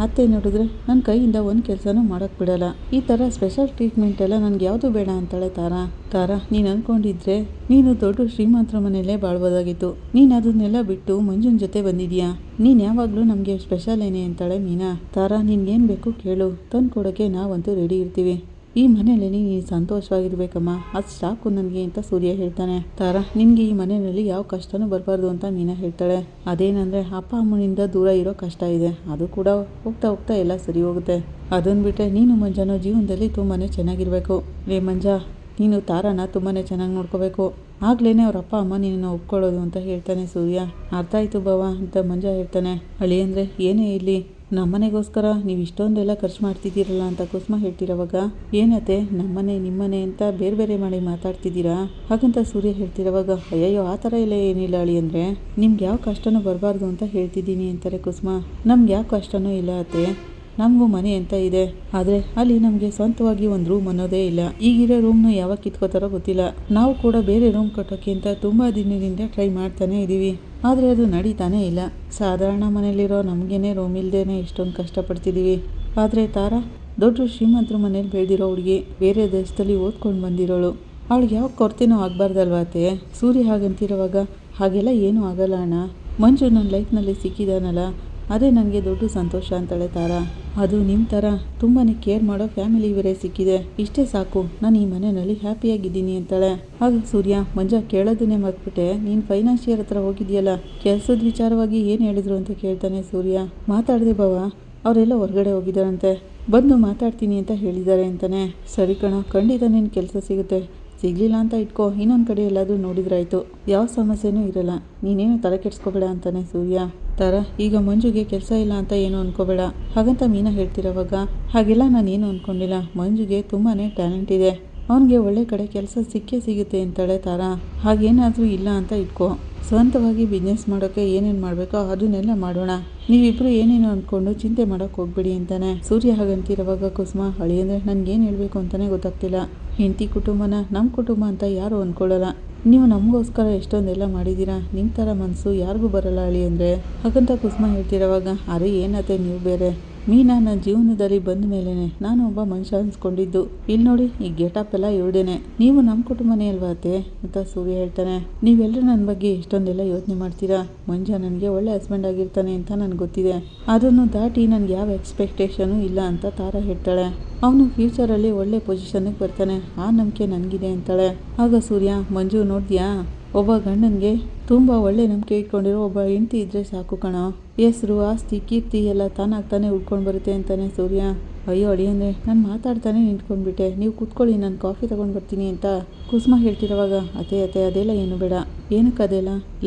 ಅತ್ತೆ ನೋಡಿದ್ರೆ ನನ್ನ ಕೈಯಿಂದ ಒಂದು ಕೆಲಸನೂ ಮಾಡೋಕ್ಕೆ ಬಿಡಲ್ಲ ಈ ಥರ ಸ್ಪೆಷಲ್ ಟ್ರೀಟ್ಮೆಂಟ್ ಎಲ್ಲ ನನಗೆ ಯಾವುದು ಬೇಡ ಅಂತಾಳೆ ತಾರಾ ನೀನು ಅಂದ್ಕೊಂಡಿದ್ರೆ ನೀನು ದೊಡ್ಡ ಶ್ರೀಮಂತರ ಮನೆಯಲ್ಲೇ ಬಾಳ್ಬೋದಾಗಿತ್ತು ನೀನು ಅದನ್ನೆಲ್ಲ ಬಿಟ್ಟು ಮಂಜುನ ಜೊತೆ ಬಂದಿದೀಯಾ ನೀನು ಯಾವಾಗಲೂ ನಮಗೆ ಸ್ಪೆಷಲ್ ಏನೇ ಅಂತಾಳೆ ಮೀನಾ. ತಾರಾ ನಿನ್ಗೇನು ಬೇಕು ಕೇಳು ತಂದು ಕೊಡೋಕ್ಕೆ ನಾವಂತೂ ರೆಡಿ ಇರ್ತೀವಿ ಈ ಮನೆಯಲ್ಲಿ ನೀನು ಸಂತೋಷವಾಗಿರ್ಬೇಕಮ್ಮ ಅದು ಸಾಕು ನನಗೆ ಅಂತ ಸೂರ್ಯ ಹೇಳ್ತಾನೆ. ತಾರಾ ನಿನಗೆ ಈ ಮನೆಯಲ್ಲಿ ಯಾವ ಕಷ್ಟನೂ ಬರಬಾರ್ದು ಅಂತ ಮೀನಾ ಹೇಳ್ತಾಳೆ. ಅದೇನಂದರೆ ಅಪ್ಪ ಅಮ್ಮನಿಂದ ದೂರ ಇರೋ ಕಷ್ಟ ಇದೆ ಅದು ಕೂಡ ಹೋಗ್ತಾ ಎಲ್ಲ ಸರಿ ಹೋಗುತ್ತೆ ಅದನ್ನು ಬಿಟ್ಟರೆ ನೀನು ಮಂಜಾನ ಜೀವನದಲ್ಲಿ ತುಂಬಾ ಚೆನ್ನಾಗಿರಬೇಕು. ಮಂಜ ನೀನು ತಾರಾನ ತುಂಬಾ ಚೆನ್ನಾಗಿ ನೋಡ್ಕೋಬೇಕು ಆಗ್ಲೇ ಅವ್ರ ಅಪ್ಪ ಅಮ್ಮ ನಿನ್ನನ್ನು ಒಪ್ಕೊಳ್ಳೋದು ಅಂತ ಹೇಳ್ತಾನೆ ಸೂರ್ಯ. ಅರ್ಥ ಆಯಿತು ಬಾವ ಅಂತ ಮಂಜ ಹೇಳ್ತಾನೆ. ಅಳಿಯಂದ್ರೆ ಏನೇ ಇಲ್ಲಿ ನಮ್ಮನೆಗೋಸ್ಕರ ನೀವು ಇಷ್ಟೊಂದೆಲ್ಲ ಖರ್ಚು ಮಾಡ್ತಿದ್ದೀರಲ್ಲ ಅಂತ ಕುಸುಮ ಹೇಳ್ತಿರೋವಾಗ ಏನತ್ತೆ ನಮ್ಮನೆ ನಿಮ್ಮನೆ ಅಂತ ಬೇರೆ ಬೇರೆ ಮಾಡಿ ಮಾತಾಡ್ತಿದ್ದೀರಾ ಹಾಗಂತ ಸೂರ್ಯ ಹೇಳ್ತಿರೋವಾಗ ಅಯ್ಯಯ್ಯೋ ಆ ಥರ ಎಲ್ಲ ಏನಿಲ್ಲ ಅಳಿಯಂದ್ರೆ ನಿಮ್ಗೆ ಯಾವ ಕಷ್ಟನೂ ಬರಬಾರ್ದು ಅಂತ ಹೇಳ್ತಿದ್ದೀನಿ ಅಂತಾರೆ ಕುಸುಮ. ನಮ್ಗೆ ಯಾವ ಕಷ್ಟನೂ ಇಲ್ಲ ಅತ್ತೆ ನಮಗೂ ಮನೆ ಅಂತ ಇದೆ ಆದರೆ ಅಲ್ಲಿ ನಮಗೆ ಸ್ವಂತವಾಗಿ ಒಂದು ರೂಮ್ ಅನ್ನೋದೇ ಇಲ್ಲ ಈಗಿರೋ ರೂಮ್ನ ಯಾವಾಗ ಕಿತ್ಕೋತಾರೋ ಗೊತ್ತಿಲ್ಲ ನಾವು ಕೂಡ ಬೇರೆ ರೂಮ್ ಕಟ್ಟೋಕ್ಕೆ ಅಂತ ತುಂಬ ದಿನದಿಂದ ಟ್ರೈ ಮಾಡ್ತಾನೆ ಇದ್ದೀವಿ ಆದರೆ ಅದು ನಡೀತಾನೇ ಇಲ್ಲ. ಸಾಧಾರಣ ಮನೇಲಿರೋ ನಮಗೇನೆ ರೂಮ್ ಇಲ್ಲದೇನೆ ಇಷ್ಟೊಂದು ಕಷ್ಟಪಡ್ತಿದ್ದೀವಿ ಆದರೆ ತಾರಾ ದೊಡ್ಡ ಶ್ರೀಮಂತರ ಮನೇಲಿ ಬೆಳೆದಿರೋ ಹುಡುಗಿ ಬೇರೆ ದೇಶದಲ್ಲಿ ಓದ್ಕೊಂಡು ಬಂದಿರೋಳು ಅವಳಿಗೆ ಯಾವ ಕೊರತೆನೂ ಆಗಬಾರ್ದಲ್ವಾ ಅತ್ತೆ. ಸೂರ್ಯ ಹಾಗಂತಿರೋವಾಗ ಹಾಗೆಲ್ಲ ಏನೂ ಆಗಲ್ಲ ಅಣ್ಣ ಮಂಜು ನನ್ನ ಲೈಫ್ನಲ್ಲಿ ಸಿಕ್ಕಿದಾನಲ್ಲ ಅದೇ ನನಗೆ ದೊಡ್ಡ ಸಂತೋಷ ಅಂತಾಳೆ ತಾರಾ. ಅದು ನಿಮ್ಮ ಥರ ತುಂಬಾ ಕೇರ್ ಮಾಡೋ ಫ್ಯಾಮಿಲಿ ಇವರೇ ಸಿಕ್ಕಿದೆ, ಇಷ್ಟೇ ಸಾಕು, ನಾನು ಈ ಮನೆಯಲ್ಲಿ ಹ್ಯಾಪಿಯಾಗಿದ್ದೀನಿ ಅಂತಾಳೆ. ಆಗ ಸೂರ್ಯ, ಮಂಜ ಕೇಳೋದನ್ನೇ ಮರ್ತ್ಬಿಟ್ಟೆ, ನೀನು ಫೈನಾನ್ಷಿಯರ್ ಹತ್ರ ಹೋಗಿದ್ಯಲ್ಲ, ಕೆಲಸದ ವಿಚಾರವಾಗಿ ಏನು ಹೇಳಿದ್ರು ಅಂತ ಕೇಳ್ತಾನೆ ಸೂರ್ಯ. ಮಾತಾಡದೆ ಬಾವ, ಅವರೆಲ್ಲ ಹೊರಗಡೆ ಹೋಗಿದ್ದಾರಂತೆ, ಬಂದು ಮಾತಾಡ್ತೀನಿ ಅಂತ ಹೇಳಿದ್ದಾರೆ ಅಂತಾನೆ. ಸರಿ ಕಣ, ಖಂಡಿತ ನಿನ್ನ ಕೆಲಸ ಸಿಗುತ್ತೆ, ಸಿಗಲಿಲ್ಲ ಅಂತ ಇಟ್ಕೋ, ಇನ್ನೊಂದು ಕಡೆ ಎಲ್ಲಾದರೂ ನೋಡಿದ್ರಾಯ್ತು, ಯಾವ ಸಮಸ್ಯೆನೂ ಇರಲ್ಲ, ನೀನೇನು ತಲೆ ಕೆಡಿಸ್ಕೋಬೇಡ ಅಂತಾನೆ ಸೂರ್ಯ. ತಾರಾ, ಈಗ ಮಂಜುಗೆ ಕೆಲಸ ಇಲ್ಲ ಅಂತ ಏನು ಅನ್ಕೋಬೇಡ ಹಾಗಂತ ಮೀನಾ ಹೇಳ್ತಿರೋವಾಗ, ಹಾಗೆಲ್ಲ ನಾನೇನು ಅಂದ್ಕೊಂಡಿಲ್ಲ, ಮಂಜುಗೆ ತುಂಬಾ ಟ್ಯಾಲೆಂಟ್ ಇದೆ, ಅವನಿಗೆ ಒಳ್ಳೆ ಕಡೆ ಕೆಲಸ ಸಿಕ್ಕೇ ಸಿಗುತ್ತೆ ಅಂತಾಳೆ ತಾರಾ. ಹಾಗೇನಾದರೂ ಇಲ್ಲ ಅಂತ ಇಟ್ಕೋ, ಸ್ವಂತವಾಗಿ ಬಿಸ್ನೆಸ್ ಮಾಡೋಕ್ಕೆ ಏನೇನು ಮಾಡಬೇಕೋ ಅದನ್ನೆಲ್ಲ ಮಾಡೋಣ, ನೀವಿಬ್ಬರು ಏನೇನು ಅಂದ್ಕೊಂಡು ಚಿಂತೆ ಮಾಡೋಕ್ಕೆ ಹೋಗ್ಬೇಡಿ ಅಂತಾನೆ. ಸೂರ್ಯ ಹಾಗಂತಿರೋವಾಗ ಕುಸುಮ, ಅಳಿಯಂದ್ರೆ ನನಗೇನು ಹೇಳಬೇಕು ಅಂತಲೇ ಗೊತ್ತಾಗ್ತಿಲ್ಲ, ಹೆಂಡತಿ ಕುಟುಂಬನ ನಮ್ಮ ಕುಟುಂಬ ಅಂತ ಯಾರು ಅಂದ್ಕೊಳ್ಳಲ್ಲ, ನೀವು ನಮಗೋಸ್ಕರ ಎಷ್ಟೊಂದೆಲ್ಲ ಮಾಡಿದ್ದೀರಾ, ನಿಮ್ಮ ಥರ ಮನಸ್ಸು ಯಾರಿಗೂ ಬರಲ್ಲ ಅಳಿಯಂದ್ರೆ ಹಾಗಂತ ಕುಸುಮ ಹೇಳ್ತಿರೋವಾಗ, ಅರೆ ಏನತ್ತೆ ನೀವು ಬೇರೆ, ಮೀನಾ ನನ್ನ ಜೀವನದಲ್ಲಿ ಬಂದ ಮೇಲೇ ನಾನು ಒಬ್ಬ ಮನುಷ್ಯ ಅನ್ಸ್ಕೊಂಡಿದ್ದು, ಇಲ್ಲಿ ನೋಡಿ ಈ ಗೆಟಪ್ ಎಲ್ಲ ಇವ್ರದೇನೆ, ನೀವು ನಮ್ಮ ಕುಟುಂಬನೇ ಅಲ್ವಾ ಅತ್ತೆ ಅಂತ ಸೂರ್ಯ ಹೇಳ್ತಾನೆ. ನೀವೆಲ್ಲರೂ ನನ್ನ ಬಗ್ಗೆ ಎಷ್ಟೊಂದೆಲ್ಲ ಯೋಚನೆ ಮಾಡ್ತೀರಾ, ಮಂಜ ನನಗೆ ಒಳ್ಳೆ ಹಸ್ಬೆಂಡ್ ಆಗಿರ್ತಾನೆ ಅಂತ ನನಗೆ ಗೊತ್ತಿದೆ, ಅದನ್ನು ದಾಟಿ ನನಗೆ ಯಾವ ಎಕ್ಸ್ಪೆಕ್ಟೇಷನು ಇಲ್ಲ ಅಂತ ತಾರಾ ಹೇಳ್ತಾಳೆ. ಅವನು ಫ್ಯೂಚರಲ್ಲಿ ಒಳ್ಳೆ ಪೊಸಿಷನ್ಗೆ ಬರ್ತಾನೆ, ಆ ನಂಬಿಕೆ ನನಗಿದೆ ಅಂತಾಳೆ. ಆಗ ಸೂರ್ಯ, ಮಂಜು ನೋಡಿದ್ಯಾ, ಒಬ್ಬ ಗಂಡನಿಗೆ ತುಂಬ ಒಳ್ಳೆ ನಂಬಿಕೆ ಇಟ್ಕೊಂಡಿರೋ ಒಬ್ಬ ಹೆಂಡತಿ ಇದ್ದರೆ ಸಾಕು ಕಣೋ, ಹೆಸರು ಆಸ್ತಿ ಕೀರ್ತಿ ಎಲ್ಲ ತಾನಾಗ್ತಾನೆ ಉಳ್ಕೊಂಡು ಬರುತ್ತೆ ಅಂತಾನೆ ಸೂರ್ಯ. ಅಯ್ಯೋ ಅಳಿಯಂದ್ರೆ, ನಾನು ಮಾತಾಡ್ತಾನೆ ನಿಂತ್ಕೊಂಡ್ಬಿಟ್ಟೆ, ನೀವು ಕೂತ್ಕೊಳ್ಳಿ, ನಾನು ಕಾಫಿ ತೊಗೊಂಡು ಬರ್ತೀನಿ ಅಂತ ಕುಸುಮ ಹೇಳ್ತಿರೋವಾಗ, ಅತ್ತೆ ಅದೆಲ್ಲ ಏನು ಬೇಡ, ಏನಕ್ಕೆ ಅದೆಲ್ಲ,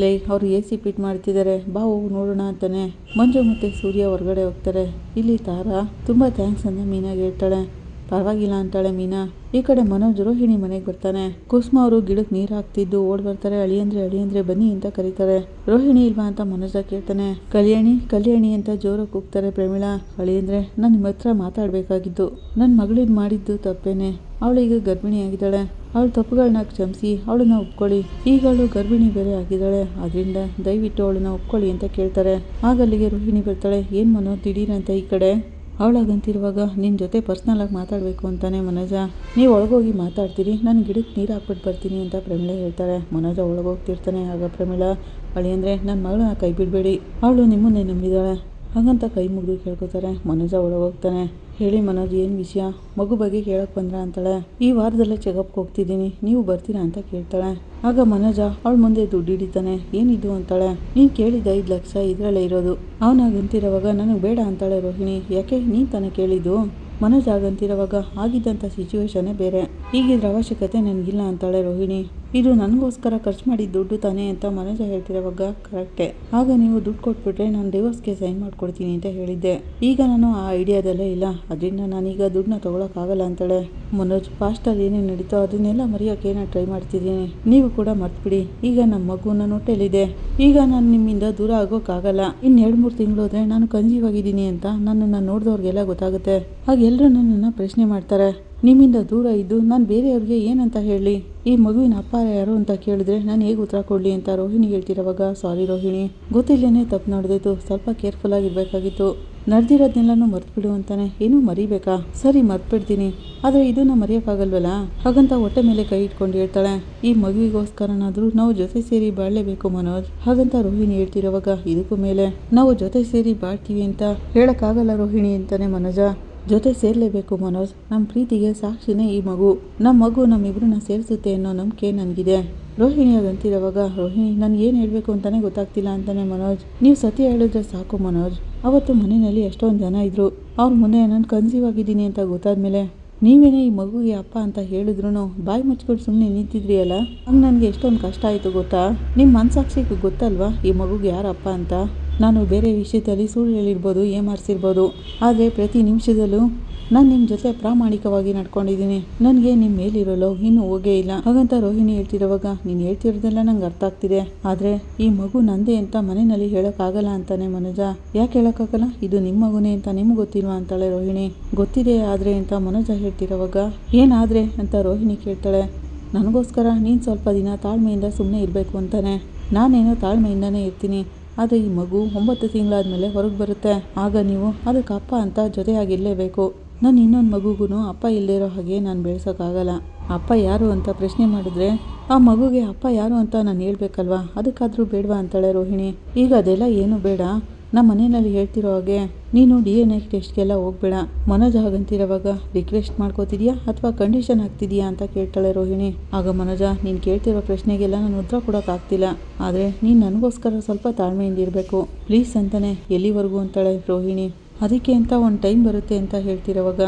ಅವ್ರು AC ಫಿಟ್ ಮಾಡ್ತಿದ್ದಾರೆ, ಬಾ ಹೋಗಿ ನೋಡೋಣ ಅಂತಾನೆ. ಮಂಜು ಮತ್ತು ಸೂರ್ಯ ಹೊರಗಡೆ ಹೋಗ್ತಾರೆ. ಇಲ್ಲಿ ತಾರಾ ತುಂಬ ಥ್ಯಾಂಕ್ಸ್ ಅಂತ ಮೀನಾಗೆ ಹೇಳ್ತಾಳೆ. ಪರವಾಗಿಲ್ಲ ಅಂತಾಳೆ ಮೀನಾ. ಈ ಕಡೆ ಮನೋಜ್ ರೋಹಿಣಿ ಮನೆಗೆ ಬರ್ತಾನೆ. ಕುಸುಮ ಅವರು ಗಿಡಕ್ಕೆ ನೀರು ಹಾಕ್ತಿದ್ದು ಓಡ್ ಬರ್ತಾರೆ. ಅಳಿಯಂದ್ರೆ ಬನ್ನಿ ಅಂತ ಕರೀತಾರೆ. ರೋಹಿಣಿ ಇಲ್ವಾ ಅಂತ ಮನೋಜ ಕೇಳ್ತಾನೆ. ಕಲ್ಯಾಣಿ ಅಂತ ಜೋರಾಗಿ ಕೂಗ್ತಾರೆ ಪ್ರಮೀಳಾ. ಅಳಿಯಂದ್ರೆ ನಾನು ನಿಮ್ಮ ಹತ್ರ ಮಾತಾಡಬೇಕಾಗಿದ್ದು, ನನ್ನ ಮಗಳಿದ್ದು ಮಾಡಿದ್ದು ತಪ್ಪೇನೆ, ಅವಳೀಗ ಗರ್ಭಿಣಿಯಾಗಿದ್ದಾಳೆ, ಅವಳ ತಪ್ಪುಗಳನ್ನ ಕ್ಷಮಿಸಿ ಅವಳನ್ನ ಒಪ್ಕೊಳ್ಳಿ, ಈಗ ಅವಳು ಗರ್ಭಿಣಿ ಬೇರೆ ಆಗಿದ್ದಾಳೆ, ಅದರಿಂದ ದಯವಿಟ್ಟು ಅವಳನ್ನ ಒಪ್ಕೊಳ್ಳಿ ಅಂತ ಕೇಳ್ತಾರೆ. ಆಗ ಅಲ್ಲಿಗೆ ರೋಹಿಣಿ ಬರ್ತಾಳೆ. ಏನು ಮನೋಜ್ ದಿಢೀರಂತ ಈ ಕಡೆ, ಅವಳಾಗಂತಿರುವಾಗ ನಿನ್ನ ಜೊತೆ ಪರ್ಸ್ನಲಾಗಿ ಮಾತಾಡಬೇಕು ಅಂತಾನೆ ಮನೋಜ. ನೀವು ಒಳಗೋಗಿ ಮಾತಾಡ್ತೀರಿ, ನಾನು ಗಿಡಕ್ಕೆ ನೀರು ಹಾಕ್ಬಿಟ್ಟು ಬರ್ತೀನಿ ಅಂತ ಪ್ರಮೀಳಾ ಹೇಳ್ತಾಳೆ. ಮನೋಜ ಒಳಗೋಗ್ತಿರ್ತಾನೆ. ಆಗ ಪ್ರಮೀಳಾ, ಅಳಿಯಂದ್ರೆ ನನ್ನ ಮಗಳನ್ನ ಕೈ ಬಿಡಬೇಡಿ, ಅವಳು ನಿಮ್ಮನ್ನೇ ನಂಬಿದ್ದಾಳೆ ಹಾಗಂತ ಕೈ ಮುಗಿದು ಕೇಳ್ಕೊತಾರೆ. ಮನೋಜ ಒಳಗೋಗ್ತಾನೆ. ಹೇಳಿ ಮನೋಜ್, ಏನು ವಿಷಯ, ಮಗು ಬಗ್ಗೆ ಕೇಳಕ್ಕೆ ಬಂದ್ರ ಅಂತಾಳೆ. ಈ ವಾರದಲ್ಲೇ ಚೆಕಪ್ಗೆ ಹೋಗ್ತಿದ್ದೀನಿ, ನೀವು ಬರ್ತೀರಾ ಅಂತ ಕೇಳ್ತಾಳೆ. ಆಗ ಮನೋಜ ಅವಳ ಮುಂದೆ ದುಡ್ಡು ಹಿಡಿತಾನೆ. ಏನಿದು ಅಂತಾಳೆ. ನೀನು ಕೇಳಿದ 5 ಲಕ್ಷ ಇದರಲ್ಲೇ ಇರೋದು. ಅವನಾಗಂತಿರೋವಾಗ ನನಗೆ ಬೇಡ ಅಂತಾಳೆ ರೋಹಿಣಿ. ಯಾಕೆ, ನೀನು ತಾನೇ ಕೇಳಿದ್ದು. ಮನೋಜ್ ಆಗಂತಿರೋವಾಗ ಆಗಿದ್ದಂಥ ಸಿಚುವೇಶನ್ನೇ ಬೇರೆ, ಈಗಿದ್ರ ಅವಶ್ಯಕತೆ ನನಗಿಲ್ಲ ಅಂತಾಳೆ ರೋಹಿಣಿ. ಇದು ನನಗೋಸ್ಕರ ಖರ್ಚು ಮಾಡಿದ ದುಡ್ಡು ತಾನೇ ಅಂತ ಮನೋಜ ಹೇಳ್ತಿರೋವಾಗ, ಕರೆಕ್ಟೇ, ಆಗ ನೀವು ದುಡ್ಡು ಕೊಟ್ಬಿಟ್ರೆ ನಾನು ಡಿವೋರ್ಸ್ಗೆ ಸೈನ್ ಮಾಡ್ಕೊಡ್ತೀನಿ ಅಂತ ಹೇಳಿದ್ದೆ, ಈಗ ನಾನು ಆ ಐಡಿಯಾದಲ್ಲೇ ಇಲ್ಲ, ಅದರಿಂದ ನಾನೀಗ ದುಡ್ಡನ್ನ ತೊಗೊಳಕ್ಕಾಗಲ್ಲ ಅಂತಾಳೆ. ಮನೋಜ್, ಪಾಸ್ಟಲ್ಲಿ ಏನೇನು ನಡೀತೋ ಅದನ್ನೆಲ್ಲ ಮರೆಯೋಕ್ಕೆ ನಾನು ಟ್ರೈ ಮಾಡ್ತಿದ್ದೀನಿ, ನೀವು ಕೂಡ ಮರ್ತ್ಬಿಡಿ, ಈಗ ನಮ್ಮ ಮಗು ನನ್ನ ಹೊಟ್ಟೆಲಿದೆ, ಈಗ ನಾನು ನಿಮ್ಮಿಂದ ದೂರ ಆಗೋಕ್ಕಾಗಲ್ಲ, ಇನ್ನು 2-3 ತಿಂಗಳು ಹೋದರೆ ನಾನು ಕನ್ಸೀವಾಗಿದ್ದೀನಿ ಅಂತ ನನ್ನನ್ನು ನೋಡಿದವ್ರಿಗೆಲ್ಲ ಗೊತ್ತಾಗುತ್ತೆ, ಆಗ ಎಲ್ಲರೂ ನನ್ನನ್ನು ಪ್ರಶ್ನೆ ಮಾಡ್ತಾರೆ, ನಿಮ್ಮಿಂದ ದೂರ ಇದ್ದು ನಾನು ಬೇರೆಯವ್ರಿಗೆ ಏನಂತ ಹೇಳಿ, ಈ ಮಗುವಿನ ಅಪ್ಪ ಯಾರು ಅಂತ ಕೇಳಿದ್ರೆ ನಾನು ಹೇಗೆ ಉತ್ತರ ಕೊಡಲಿ ಅಂತ ರೋಹಿಣಿ ಹೇಳ್ತಿರೋವಾಗ, ಸಾರಿ ರೋಹಿಣಿ, ಗೊತ್ತಿಲ್ಲೇ ತಪ್ಪು ನಡೆದಿತ್ತು, ಸ್ವಲ್ಪ ಕೇರ್ಫುಲ್ ಆಗಿರಬೇಕಾಗಿತ್ತು, ನಡೆದಿರೋದನ್ನೆಲ್ಲನೂ ಮರ್ತ್ಬಿಡು ಅಂತಾನೆ. ಏನೂ ಮರಿಬೇಕಾ, ಸರಿ ಮರ್ತ್ಬಿಡ್ತೀನಿ, ಆದರೆ ಇದನ್ನು ಮರೆಯೋಕ್ಕಾಗಲ್ವಲ್ಲ ಹಾಗಂತ ಹೊಟ್ಟೆ ಮೇಲೆ ಕೈ ಇಟ್ಕೊಂಡು ಹೇಳ್ತಾಳೆ. ಈ ಮಗುವಿಗೋಸ್ಕರನಾದರೂ ನಾವು ಜೊತೆ ಸೇರಿ ಬಾಳಲೇಬೇಕು ಮನೋಜ್ ಹಾಗಂತ ರೋಹಿಣಿ ಹೇಳ್ತಿರೋವಾಗ, ಇದಕ್ಕೂ ಮೇಲೆ ನಾವು ಜೊತೆ ಸೇರಿ ಬಾಳ್ತೀವಿ ಅಂತ ಹೇಳೋಕ್ಕಾಗಲ್ಲ ರೋಹಿಣಿ ಅಂತಾನೆ ಮನೋಜ. ಜೊತೆ ಸೇರಲೇಬೇಕು ಮನೋಜ್, ನಮ್ಮ ಪ್ರೀತಿಗೆ ಸಾಕ್ಷಿನೇ ಈ ಮಗು, ನಮ್ಮ ಮಗು ನಮ್ಮಿಬ್ಬರನ್ನ ಸೇರಿಸುತ್ತೆ ಅನ್ನೋ ನಂಬಿಕೆ ನನಗಿದೆ. ರೋಹಿಣಿ ಅದಂತಿರೋವಾಗ, ರೋಹಿಣಿ ನನಗೇನು ಹೇಳಬೇಕು ಅಂತಲೇ ಗೊತ್ತಾಗ್ತಿಲ್ಲ ಅಂತಾನೆ ಮನೋಜ್. ನೀವು ಸತ್ಯ ಹೇಳಿದ್ರೆ ಸಾಕು ಮನೋಜ್, ಅವತ್ತು ಮನೆಯಲ್ಲಿ ಎಷ್ಟೊಂದು ಜನ ಇದ್ದರು, ಅವ್ರ ಮುಂದೆ ನಾನು ಕನ್ಸೀವ್ ಆಗಿದ್ದೀನಿ ಅಂತ ಗೊತ್ತಾದ್ಮೇಲೆ ನೀವೇನೇ ಈ ಮಗುಗೆ ಅಪ್ಪ ಅಂತ ಹೇಳಿದ್ರು ಬಾಯಿ ಮುಚ್ಕೊಂಡು ಸುಮ್ಮನೆ ನಿಂತಿದ್ರಿ ಅಲ್ಲ, ಹಂಗೆ ನನಗೆ ಎಷ್ಟೊಂದು ಕಷ್ಟ ಆಯಿತು ಗೊತ್ತಾ, ನಿಮ್ಮ ಮನಸಾಕ್ಷಿಗೆ ಗೊತ್ತಲ್ವಾ ಈ ಮಗುಗೆ ಯಾರಪ್ಪ ಅಂತ. ನಾನು ಬೇರೆ ವಿಷಯದಲ್ಲಿ ಸುಳ್ಳು ಹೇಳಿರ್ಬೋದು, ಏಮಾರಿಸಿರ್ಬೋದು, ಆದರೆ ಪ್ರತಿ ನಿಮಿಷದಲ್ಲೂ ನಾನು ನಿಮ್ಮ ಜೊತೆ ಪ್ರಾಮಾಣಿಕವಾಗಿ ನಡ್ಕೊಂಡಿದ್ದೀನಿ, ನನಗೆ ನಿಮ್ಮ ಮೇಲಿರೋ ಲವ್ ಇನ್ನೂ ಹೋಗೇ ಇಲ್ಲ ಹಾಗಂತ ರೋಹಿಣಿ ಹೇಳ್ತಿರೋವಾಗ, ನೀನು ಹೇಳ್ತಿರೋದೆಲ್ಲ ನಂಗೆ ಅರ್ಥ ಆಗ್ತಿದೆ, ಆದರೆ ಈ ಮಗು ನಂದೇ ಅಂತ ಮನೆಯಲ್ಲಿ ಹೇಳೋಕ್ಕಾಗಲ್ಲ ಅಂತಾನೆ ಮನೋಜ. ಯಾಕೆ ಹೇಳೋಕ್ಕಾಗಲ್ಲ, ಇದು ನಿಮ್ಮ ಮಗುನೇ ಅಂತ ನಿಮ್ಗೆ ಗೊತ್ತಿಲ್ವಾ ಅಂತಾಳೆ ರೋಹಿಣಿ. ಗೊತ್ತಿದೆ ಆದರೆ ಅಂತ ಮನೋಜ ಹೇಳ್ತಿರೋವಾಗ, ಏನಾದರೆ ಅಂತ ರೋಹಿಣಿ ಕೇಳ್ತಾಳೆ. ನನಗೋಸ್ಕರ ನೀನು ಸ್ವಲ್ಪ ದಿನ ತಾಳ್ಮೆಯಿಂದ ಸುಮ್ಮನೆ ಇರಬೇಕು ಅಂತಾನೆ. ನಾನೇನೋ ತಾಳ್ಮೆಯಿಂದನೇ ಇರ್ತೀನಿ, ಆದರೆ ಈ ಮಗು 9 ತಿಂಗಳಾದಮೇಲೆ ಹೊರಗೆ ಬರುತ್ತೆ, ಆಗ ನೀವು ಅದಕ್ಕೆ ಅಪ್ಪ ಅಂತ ಜೊತೆಯಾಗಿರಲೇಬೇಕು. ನಾನು ಇನ್ನೊಂದು ಮಗುಗೂ ಅಪ್ಪ ಇಲ್ಲದೇ ಇರೋ ಹಾಗೆ ನಾನು ಬೆಳೆಸೋಕ್ಕಾಗಲ್ಲ. ಅಪ್ಪ ಯಾರು ಅಂತ ಪ್ರಶ್ನೆ ಮಾಡಿದ್ರೆ ಆ ಮಗುಗೆ ಅಪ್ಪ ಯಾರು ಅಂತ ನಾನು ಹೇಳ್ಬೇಕಲ್ವಾ, ಅದಕ್ಕಾದರೂ ಬೇಡವಾ ಅಂತಾಳೆ ರೋಹಿಣಿ. ಈಗ ಅದೆಲ್ಲ ಏನು ಬೇಡ, ನಮ್ಮ ಮನೆಯಲ್ಲಿ ಹೇಳ್ತಿರೋ ಹಾಗೆ ನೀನು DNA ಟೆಸ್ಟ್ಗೆಲ್ಲ ಹೋಗ್ಬೇಡ. ಮನೋಜ್ ಹಾಗಂತಿರೋವಾಗ ರಿಕ್ವೆಸ್ಟ್ ಮಾಡ್ಕೋತಿದ್ಯಾ ಅಥವಾ ಕಂಡೀಷನ್ ಆಗ್ತಿದ್ಯಾ ಅಂತ ಕೇಳ್ತಾಳೆ ರೋಹಿಣಿ. ಆಗ ಮನೋಜ, ನೀನು ಕೇಳ್ತಿರೋ ಪ್ರಶ್ನೆಗೆಲ್ಲ ನಾನು ಉತ್ತರ ಕೊಡೋಕ್ಕಾಗ್ತಿಲ್ಲ, ಆದರೆ ನೀನು ನನಗೋಸ್ಕರ ಸ್ವಲ್ಪ ತಾಳ್ಮೆಯಿಂದ ಇರಬೇಕು ಪ್ಲೀಸ್ ಅಂತಾನೆ. ಎಲ್ಲಿವರೆಗೂ ಅಂತಾಳೆ ರೋಹಿಣಿ. ಅದಕ್ಕೆ ಅಂತ ಒಂದು ಟೈಮ್ ಬರುತ್ತೆ ಅಂತ ಹೇಳ್ತಿರೋವಾಗ,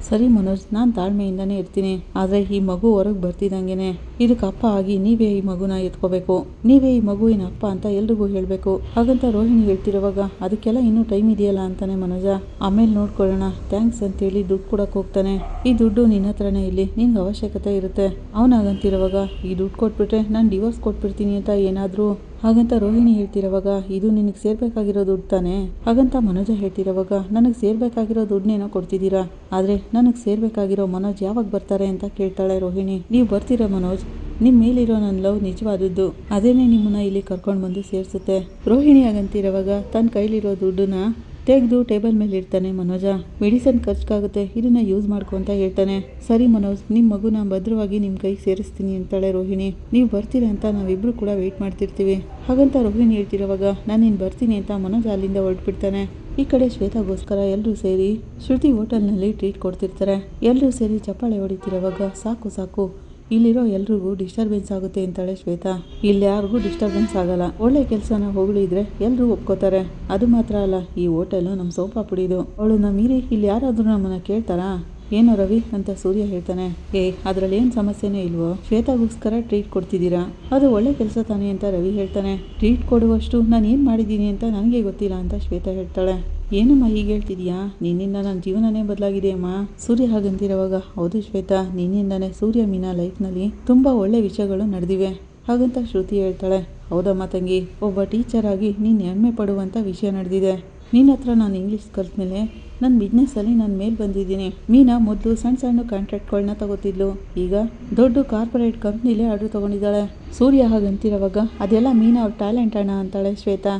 ಸರಿ ಮನೋಜ್, ನಾನು ತಾಳ್ಮೆಯಿಂದನೇ ಇರ್ತೀನಿ, ಆದರೆ ಈ ಮಗು ಹೊರಗೆ ಬರ್ತಿದ್ದಂಗೆ ಇದಕ್ಕೆ ಅಪ್ಪ ಆಗಿ ನೀವೇ ಈ ಮಗುನ ಎತ್ಕೋಬೇಕು, ನೀವೇ ಈ ಮಗುವಿನ ಅಪ್ಪ ಅಂತ ಎಲ್ರಿಗೂ ಹೇಳಬೇಕು ಹಾಗಂತ ರೋಹಿಣಿ ಹೇಳ್ತಿರೋವಾಗ, ಅದಕ್ಕೆಲ್ಲ ಇನ್ನೂ ಟೈಮ್ ಇದೆಯಲ್ಲ ಅಂತಾನೆ ಮನೋಜ. ಆಮೇಲೆ ನೋಡ್ಕೊಳ್ಳೋಣ ಥ್ಯಾಂಕ್ಸ್ ಅಂತೇಳಿ ದುಡ್ಡು ಕೊಡೋಕೆ ಹೋಗ್ತಾನೆ. ಈ ದುಡ್ಡು ನಿನ್ನ ಹತ್ರನೇ ಇಲ್ಲಿ, ನಿನ್ಗೆ ಅವಶ್ಯಕತೆ ಇರುತ್ತೆ. ಅವನಾಗಂತಿರೋವಾಗ, ಈ ದುಡ್ಡು ಕೊಟ್ಬಿಟ್ರೆ ನಾನು ಡಿವೋರ್ಸ್ ಕೊಟ್ಬಿಡ್ತೀನಿ ಅಂತ ಏನಾದರೂ ಹಾಗಂತ ರೋಹಿಣಿ ಹೇಳ್ತಿರೋವಾಗ, ಇದು ನಿನಗೆ ಸೇರ್ಬೇಕಾಗಿರೋ ದುಡ್ಡು ತಾನೆ ಹಾಗಂತ ಮನೋಜ ಹೇಳ್ತಿರೋವಾಗ, ನನಗೆ ಸೇರ್ಬೇಕಾಗಿರೋ ದುಡ್ಡನ್ನೇನೋ ಕೊಡ್ತಿದ್ದೀರಾ, ಆದರೆ ನನಗೆ ಸೇರ್ಬೇಕಾಗಿರೋ ಮನೋಜ್ ಯಾವಾಗ ಬರ್ತಾರೆ ಅಂತ ಕೇಳ್ತಾಳೆ ರೋಹಿಣಿ. ನೀವು ಬರ್ತೀರಾ ಮನೋಜ್, ನಿಮ್ಮ ಮೇಲಿರೋ ನನ್ನ ಲವ್ ನಿಜವಾದದ್ದು, ಅದೇನೇ ನಿಮ್ಮನ್ನ ಇಲ್ಲಿ ಕರ್ಕೊಂಡು ಬಂದು ಸೇರಿಸುತ್ತೆ. ರೋಹಿಣಿ ಆಗಂತಿರೋವಾಗ ತನ್ನ ಕೈಲಿರೋ ದುಡ್ಡನ್ನ ತೆಗೆದು ಟೇಬಲ್ ಮೇಲೆ ಇರ್ತಾನೆ ಮನೋಜ. ಮೆಡಿಸನ್ ಖರ್ಚಾಗುತ್ತೆ, ಇದನ್ನ ಯೂಸ್ ಮಾಡ್ಕೊ ಅಂತ ಹೇಳ್ತಾನೆ. ಸರಿ ಮನೋಜ್, ನಿಮ್ಮ ಮಗುನ ಭದ್ರವಾಗಿ ನಿಮ್ಮ ಕೈಗೆ ಸೇರಿಸ್ತೀನಿ ಅಂತಾಳೆ ರೋಹಿಣಿ. ನೀವು ಬರ್ತೀರಾ ಅಂತ ನಾವಿಬ್ರು ಕೂಡ ವೆಯ್ಟ್ ಮಾಡ್ತಿರ್ತೀವಿ ಹಾಗಂತ ರೋಹಿಣಿ ಹೇಳ್ತಿರೋವಾಗ, ನಾನು ನೀನು ಬರ್ತೀನಿ ಅಂತ ಮನೋಜ್ ಅಲ್ಲಿಂದ ಹೊರಟ್ಬಿಡ್ತಾನೆ. ಈ ಕಡೆ ಶ್ವೇತಾಗೋಸ್ಕರ ಎಲ್ಲರೂ ಸೇರಿ ಶ್ರುತಿ ಹೋಟೆಲ್ನಲ್ಲಿ ಟ್ರೀಟ್ ಕೊಡ್ತಿರ್ತಾರೆ. ಎಲ್ಲರೂ ಸೇರಿ ಚಪ್ಪಾಳೆ ಹೊಡಿತಿರೋವಾಗ, ಸಾಕು ಸಾಕು, ಇಲ್ಲಿರೋ ಎಲ್ರಿಗೂ ಡಿಸ್ಟರ್ಬೆನ್ಸ್ ಆಗುತ್ತೆ ಅಂತಾಳೆ ಶ್ವೇತಾ. ಇಲ್ಲಿ ಯಾರಿಗೂ ಡಿಸ್ಟರ್ಬೆನ್ಸ್ ಆಗಲ್ಲ, ಒಳ್ಳೆ ಕೆಲಸನ ಹೊಗಳಿದ್ರೆ ಎಲ್ಲರೂ ಒಪ್ಕೋತಾರೆ. ಅದು ಮಾತ್ರ ಅಲ್ಲ, ಈ ಹೋಟೆಲು ನಮ್ಮ ಸೋಪಾ ಪುಡಿದು, ಅವಳನ್ನ ಮೀರಿ ಇಲ್ಲಿ ಯಾರಾದರೂ ನಮ್ಮನ್ನ ಕೇಳ್ತಾರಾ ಏನೋ ರವಿ ಅಂತ ಸೂರ್ಯ ಹೇಳ್ತಾನೆ. ಅದರಲ್ಲಿ ಏನು ಸಮಸ್ಯೆನೇ ಇಲ್ವೋ, ಶ್ವೇತಾಗೋಸ್ಕರ ಟ್ರೀಟ್ ಕೊಡ್ತಿದ್ದೀರಾ, ಅದು ಒಳ್ಳೆ ಕೆಲಸ ತಾನೇ ಅಂತ ರವಿ ಹೇಳ್ತಾನೆ. ಟ್ರೀಟ್ ಕೊಡುವಷ್ಟು ನಾನು ಏನು ಮಾಡಿದ್ದೀನಿ ಅಂತ ನನಗೆ ಗೊತ್ತಿಲ್ಲ ಅಂತ ಶ್ವೇತಾ ಹೇಳ್ತಾಳೆ. ಏನಮ್ಮ ಹೀಗೆ ಹೇಳ್ತಿದ್ಯಾ, ನಿನ್ನಿಂದ ನನ್ನ ಜೀವನನೇ ಬದಲಾಗಿದೆಯಮ್ಮ. ಸೂರ್ಯ ಹಾಗಂತಿರೋವಾಗ, ಹೌದು ಶ್ವೇತಾ, ನಿನ್ನಿಂದನೇ ಸೂರ್ಯ ಮೀನಾ ಲೈಫ್ನಲ್ಲಿ ತುಂಬ ಒಳ್ಳೆ ವಿಷಯಗಳು ನಡೆದಿವೆ ಹಾಗಂತ ಶ್ರುತಿ ಹೇಳ್ತಾಳೆ. ಹೌದಮ್ಮ ತಂಗಿ, ಒಬ್ಬ ಟೀಚರ್ ಆಗಿ ನೀನು ಹೆಮ್ಮೆ ಪಡುವಂಥ ವಿಷಯ ನಡೆದಿದೆ. ನಿನ್ನ ಹತ್ರ ನಾನು ಇಂಗ್ಲೀಷ್ ಕಲ್ತ್ಮೇಲೆ ನನ್ನ ಬಿಸ್ನೆಸ್ಸಲ್ಲಿ ನಾನು ಮೇಲೆ ಬಂದಿದ್ದೀನಿ. ಮೀನಾ ಮೊದಲು ಸಣ್ಣ ಸಣ್ಣ ಕಾಂಟ್ರಾಕ್ಟ್ಗಳನ್ನ ತಗೋತಿದ್ಲು, ಈಗ ದೊಡ್ಡ ಕಾರ್ಪೊರೇಟ್ ಕಂಪ್ನಿಲೇ ಆರ್ಡ್ರ್ ತೊಗೊಂಡಿದ್ದಾಳೆ. ಸೂರ್ಯ ಹಾಗಂತಿರೋವಾಗ, ಅದೆಲ್ಲ ಮೀನಾ ಅವ್ರ ಟ್ಯಾಲೆಂಟ್ ಅಣ್ಣ ಅಂತಾಳೆ ಶ್ವೇತಾ.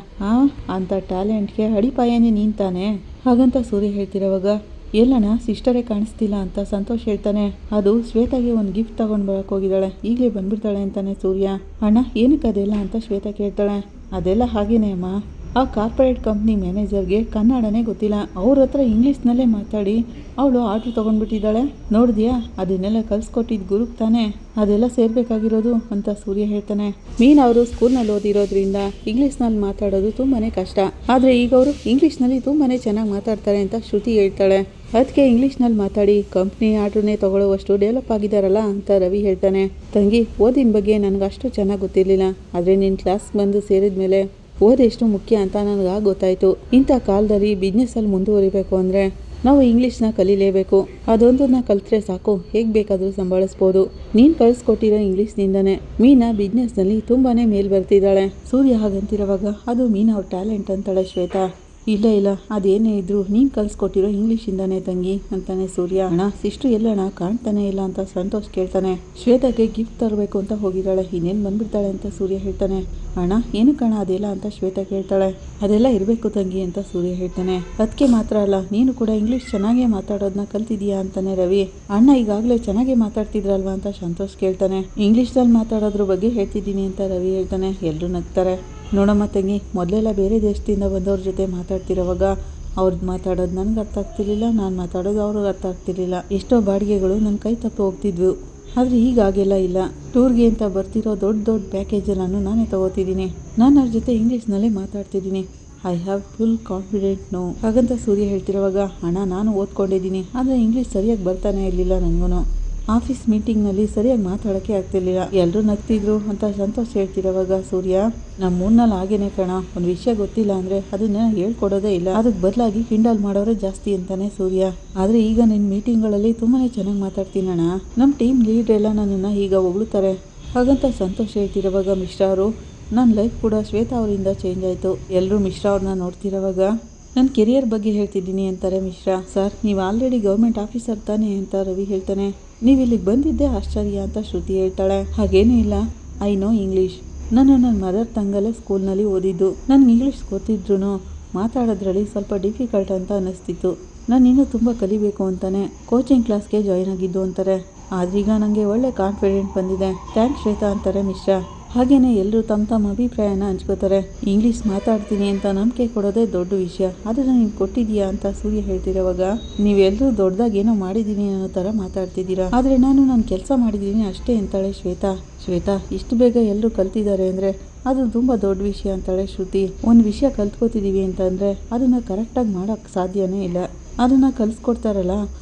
ಅಂಥ ಟ್ಯಾಲೆಂಟ್ಗೆ ಅಡಿಪಾಯನೇ ನೀನು ತಾನೆ ಹಾಗಂತ ಸೂರ್ಯ ಹೇಳ್ತಿರೋವಾಗ, ಎಲ್ಲಣ್ಣ ಸಿಸ್ಟರೇ ಕಾಣಿಸ್ತಿಲ್ಲ ಅಂತ ಸಂತೋಷ್ ಹೇಳ್ತಾನೆ. ಅದು ಶ್ವೇತಾಗೆ ಒಂದು ಗಿಫ್ಟ್ ತಗೊಂಡು ಬರೋಕೆ ಹೋಗಿದ್ದಾಳೆ, ಈಗಲೇ ಬಂದ್ಬಿಡ್ತಾಳೆ ಅಂತಾನೆ ಸೂರ್ಯ. ಅಣ್ಣ ಏನಕ್ಕೆ ಅದೆಲ್ಲ ಅಂತ ಶ್ವೇತಾ ಕೇಳ್ತಾಳೆ. ಅದೆಲ್ಲ ಹಾಗೇನೆ ಅಮ್ಮ, ಆ ಕಾರ್ಪೊರೇಟ್ ಕಂಪ್ನಿ ಮ್ಯಾನೇಜರ್ಗೆ ಕನ್ನಡನೇ ಗೊತ್ತಿಲ್ಲ, ಅವ್ರ ಹತ್ರ ಇಂಗ್ಲೀಷ್ನಲ್ಲೇ ಮಾತಾಡಿ ಅವಳು ಆರ್ಡ್ರ್ ತೊಗೊಂಡ್ಬಿಟ್ಟಿದ್ದಾಳೆ. ನೋಡಿದ್ಯಾ, ಅದನ್ನೆಲ್ಲ ಕಲಿಸ್ಕೊಟ್ಟಿದ್ದು ಗುರುಗ್ ತಾನೆ ಅದೆಲ್ಲ ಸೇರ್ಬೇಕಾಗಿರೋದು ಅಂತ ಸೂರ್ಯ ಹೇಳ್ತಾನೆ. ಮೀನ್ ಅವರು ಸ್ಕೂಲ್ನಲ್ಲಿ ಓದಿರೋದ್ರಿಂದ ಇಂಗ್ಲೀಷ್ನಲ್ಲಿ ಮಾತಾಡೋದು ತುಂಬಾ ಕಷ್ಟ, ಆದರೆ ಈಗ ಅವರು ಇಂಗ್ಲೀಷ್ನಲ್ಲಿ ತುಂಬಾ ಚೆನ್ನಾಗಿ ಮಾತಾಡ್ತಾರೆ ಅಂತ ಶ್ರುತಿ ಹೇಳ್ತಾಳೆ. ಅದಕ್ಕೆ ಇಂಗ್ಲೀಷ್ನಲ್ಲಿ ಮಾತಾಡಿ ಕಂಪ್ನಿ ಆರ್ಡ್ರನ್ನೇ ತೊಗೊಳ್ಳೋವಷ್ಟು ಡೆವಲಪ್ ಆಗಿದ್ದಾರಲ್ಲ ಅಂತ ರವಿ ಹೇಳ್ತಾನೆ. ತಂಗಿ, ಓದಿನ ಬಗ್ಗೆ ನನಗೆ ಅಷ್ಟು ಚೆನ್ನಾಗಿ ಗೊತ್ತಿರಲಿಲ್ಲ, ಆದರೆ ನಿನ್ನ ಕ್ಲಾಸ್ ಬಂದು ಸೇರಿದ ಮೇಲೆ ಓದೆಷ್ಟು ಮುಖ್ಯ ಅಂತ ನನಗೆ ಗೊತ್ತಾಯಿತು. ಇಂಥ ಕಾಲದಲ್ಲಿ ಬಿಸ್ನೆಸ್ಸಲ್ಲಿ ಮುಂದುವರಿಬೇಕು ಅಂದರೆ ನಾವು ಇಂಗ್ಲೀಷ್ನ ಕಲೀಲೇಬೇಕು, ಅದೊಂದನ್ನ ಕಲಿತ್ರೆ ಸಾಕು, ಹೇಗೆ ಬೇಕಾದರೂ ಸಂಭಾಳಿಸ್ಬೋದು. ನೀನು ಕಳಿಸ್ಕೊಟ್ಟಿರೋ ಇಂಗ್ಲೀಷ್ನಿಂದನೇ ಮೀನಾ ಬಿಸ್ನೆಸ್ನಲ್ಲಿ ತುಂಬಾ ಮೇಲ್ ಬರ್ತಿದ್ದಾಳೆ. ಸೂರ್ಯ ಹಾಗಂತಿರೋವಾಗ, ಅದು ಮೀನಾ ಅವ್ರ ಟ್ಯಾಲೆಂಟ್ ಅಂತಾಳೆ ಶ್ವೇತಾ. ಇಲ್ಲ ಅದೇನೇ ಇದ್ರು ನೀನು ಕಲಿಸ್ಕೊಟ್ಟಿರೋ ಇಂಗ್ಲೀಷಿಂದಾನೇ ತಂಗಿ ಅಂತಾನೆ ಸೂರ್ಯ. ಅಣ್ಣ ಸಿಸ್ಟ್ರು ಎಲ್ಲಣ್ಣ ಕಾಣ್ತಾನೆ ಇಲ್ಲ ಅಂತ ಸಂತೋಷ್ ಕೇಳ್ತಾನೆ. ಶ್ವೇತಾಗೆ ಗಿಫ್ಟ್ ತರಬೇಕು ಅಂತ ಹೋಗಿದ್ದಾಳೆ, ಇನ್ನೇನು ಬಂದ್ಬಿಡ್ತಾಳೆ ಅಂತ ಸೂರ್ಯ ಹೇಳ್ತಾನೆ. ಅಣ್ಣ ಏನು ಕಣ ಅದೆಲ್ಲ ಅಂತ ಶ್ವೇತಾ ಕೇಳ್ತಾಳೆ. ಅದೆಲ್ಲ ಇರಬೇಕು ತಂಗಿ ಅಂತ ಸೂರ್ಯ ಹೇಳ್ತಾನೆ. ಅದಕ್ಕೆ ಮಾತ್ರ ಅಲ್ಲ, ನೀನು ಕೂಡ ಇಂಗ್ಲೀಷ್ ಚೆನ್ನಾಗೇ ಮಾತಾಡೋದನ್ನ ಕಲ್ತಿದೀಯಾ ಅಂತಾನೆ ರವಿ. ಅಣ್ಣ ಈಗಾಗಲೇ ಚೆನ್ನಾಗೇ ಮಾತಾಡ್ತಿದ್ರಲ್ವಾ ಅಂತ ಸಂತೋಷ್ ಕೇಳ್ತಾನೆ. ಇಂಗ್ಲೀಷ್ನಲ್ಲಿ ಮಾತಾಡೋದ್ರ ಬಗ್ಗೆ ಹೇಳ್ತಿದ್ದೀನಿ ಅಂತ ರವಿ ಹೇಳ್ತಾನೆ. ಎಲ್ಲರೂ ನಗ್ತಾರೆ. ನೋಡಮ್ಮ ತಂಗಿ, ಮೊದಲೆಲ್ಲ ಬೇರೆ ದೇಶದಿಂದ ಬಂದವ್ರ ಜೊತೆ ಮಾತಾಡ್ತಿರೋವಾಗ ಅವ್ರದ್ದು ಮಾತಾಡೋದು ನನಗೆ ಅರ್ಥ ಆಗ್ತಿರ್ಲಿಲ್ಲ, ನಾನು ಮಾತಾಡೋದು ಅವ್ರಿಗೆ ಅರ್ಥ ಆಗ್ತಿರ್ಲಿಲ್ಲ. ಎಷ್ಟೋ ಬಾಡಿಗೆಗಳು ನನ್ನ ಕೈ ತಪ್ಪು ಹೋಗ್ತಿದ್ವು, ಆದರೆ ಈಗಾಗೆಲ್ಲ ಇಲ್ಲ. ಟೂರ್ಗೆ ಅಂತ ಬರ್ತಿರೋ ದೊಡ್ಡ ಪ್ಯಾಕೇಜನ್ನು ನಾನೇ ತಗೋತಿದ್ದೀನಿ, ನಾನು ಅವ್ರ ಜೊತೆ ಇಂಗ್ಲೀಷ್ನಲ್ಲೇ ಮಾತಾಡ್ತಿದ್ದೀನಿ. I have full confident no ಹಾಗಂತ ಸೂರ್ಯ ಹೇಳ್ತಿರೋವಾಗ, ಅಣ್ಣ ನಾನು ಓದ್ಕೊಂಡಿದ್ದೀನಿ, ಆದರೆ ಇಂಗ್ಲೀಷ್ ಸರಿಯಾಗಿ ಬರ್ತಾನೆ ಇರಲಿಲ್ಲ ನನಗೂ. ಆಫೀಸ್ ಮೀಟಿಂಗ್ನಲ್ಲಿ ಸರಿಯಾಗಿ ಮಾತಾಡೋಕ್ಕೆ ಆಗ್ತಿರ್ಲಿಲ್ಲ, ಎಲ್ಲರೂ ನಗ್ತಿದ್ರು ಅಂತ ಸಂತೋಷ್ ಹೇಳ್ತಿರೋವಾಗ ಸೂರ್ಯ, ನಮ್ಮ ಊರಿನಲ್ಲಿ ಹಾಗೇನೆ ಕಣ, ಒಂದು ವಿಷಯ ಗೊತ್ತಿಲ್ಲ ಅಂದರೆ ಅದನ್ನ ಹೇಳ್ಕೊಡೋದೇ ಇಲ್ಲ, ಅದಕ್ಕೆ ಬದಲಾಗಿ ಕಿಂಡಲ್ ಮಾಡೋರೇ ಜಾಸ್ತಿ ಅಂತಾನೆ ಸೂರ್ಯ. ಆದರೆ ಈಗ ನಿನ್ನ ಮೀಟಿಂಗ್ಗಳಲ್ಲಿ ತುಂಬಾ ಚೆನ್ನಾಗಿ ಮಾತಾಡ್ತೀನಿ ಅಣ್ಣ, ನಮ್ಮ ಟೀಮ್ ಲೀಡ್ರೆಲ್ಲ ನನ್ನನ್ನು ಈಗ ಹೊಗಳುತ್ತಾರೆ ಹಾಗಂತ ಸಂತೋಷ್ ಹೇಳ್ತಿರೋವಾಗ, ಮಿಶ್ರಾ ಅವರು ನನ್ನ ಲೈಫ್ ಕೂಡ ಶ್ವೇತಾ ಅವರಿಂದ ಚೇಂಜ್ ಆಯಿತು. ಎಲ್ಲರೂ ಮಿಶ್ರಾ ಅವ್ರನ್ನ ನೋಡ್ತಿರೋವಾಗ, ನನ್ನ ಕೆರಿಯರ್ ಬಗ್ಗೆ ಹೇಳ್ತಿದ್ದೀನಿ ಅಂತಾರೆ ಮಿಶ್ರಾ. ಸರ್, ನೀವು ಆಲ್ರೆಡಿ ಗೌರ್ಮೆಂಟ್ ಆಫೀಸರ್ ತಾನೇ ಅಂತ ರವಿ ಹೇಳ್ತಾನೆ. ನೀವು ಇಲ್ಲಿಗೆ ಬಂದಿದ್ದೆ ಆಶ್ಚರ್ಯ ಅಂತ ಶ್ರುತಿ ಹೇಳ್ತಾಳೆ. ಹಾಗೇನೂ ಇಲ್ಲ, ಐ ನೋ ಇಂಗ್ಲೀಷ್, ನನ್ನ ಮದರ್ ಟಂಗಲ್ಲೇ ಸ್ಕೂಲ್ನಲ್ಲಿ ಓದಿದ್ದು. ನನಗೆ ಇಂಗ್ಲೀಷ್ ಗೊತ್ತಿದ್ರೂ ಮಾತಾಡೋದ್ರಲ್ಲಿ ಸ್ವಲ್ಪ ಡಿಫಿಕಲ್ಟ್ ಅಂತ ಅನ್ನಿಸ್ತಿತ್ತು. ನಾನು ಇನ್ನೂ ತುಂಬ ಕಲಿಬೇಕು ಅಂತಾನೆ ಕೋಚಿಂಗ್ ಕ್ಲಾಸ್ಗೆ ಜಾಯ್ನ್ ಆಗಿದ್ದು ಅಂತಾರೆ. ಆದ್ರೀಗ ನನಗೆ ಒಳ್ಳೆ ಕಾನ್ಫಿಡೆಂಟ್ ಬಂದಿದೆ. ಥ್ಯಾಂಕ್ಸ್ ಶ್ವೇತಾ ಅಂತಾರೆ ಮಿಶ್ರಾ. ಹಾಗೇನೆ ಎಲ್ಲರೂ ತಮ್ಮ ಅಭಿಪ್ರಾಯನ ಹಂಚ್ಕೋತಾರೆ. ಇಂಗ್ಲಿಷ್ ಮಾತಾಡ್ತೀನಿ ಅಂತ ನಂಬಿಕೆ ಕೊಡೋದೇ ದೊಡ್ಡ ವಿಷಯ, ಅದನ್ನ ನೀವು ಕೊಟ್ಟಿದೀಯಾ ಅಂತ ಸೂರ್ಯ ಹೇಳ್ತಿರೋವಾಗ, ನೀವೆಲ್ಲರೂ ದೊಡ್ಡದಾಗಿ ಏನೋ ಮಾಡಿದೀನಿ ಅನ್ನೋ ತರ ಮಾತಾಡ್ತಿದ್ದೀರಾ, ಆದ್ರೆ ನಾನು ಕೆಲಸ ಮಾಡಿದೀನಿ ಅಷ್ಟೇ ಅಂತಾಳೆ ಶ್ವೇತಾ ಇಷ್ಟು ಬೇಗ ಎಲ್ಲರೂ ಕಲ್ತಿದ್ದಾರೆ ಅಂದ್ರೆ ಅದು ತುಂಬ ದೊಡ್ಡ ವಿಷಯ ಅಂತಾಳೆ ಶ್ರುತಿ. ಒಂದು ವಿಷಯ ಕಲ್ತ್ಕೋತಿದ್ದೀವಿ ಅಂತಂದರೆ ಅದನ್ನು ಕರೆಕ್ಟಾಗಿ ಮಾಡೋಕ್ಕೆ ಸಾಧ್ಯನೇ ಇಲ್ಲ. ಅದನ್ನು ಕಲಿಸ್ಕೊಡ್ತಾರಲ್ಲ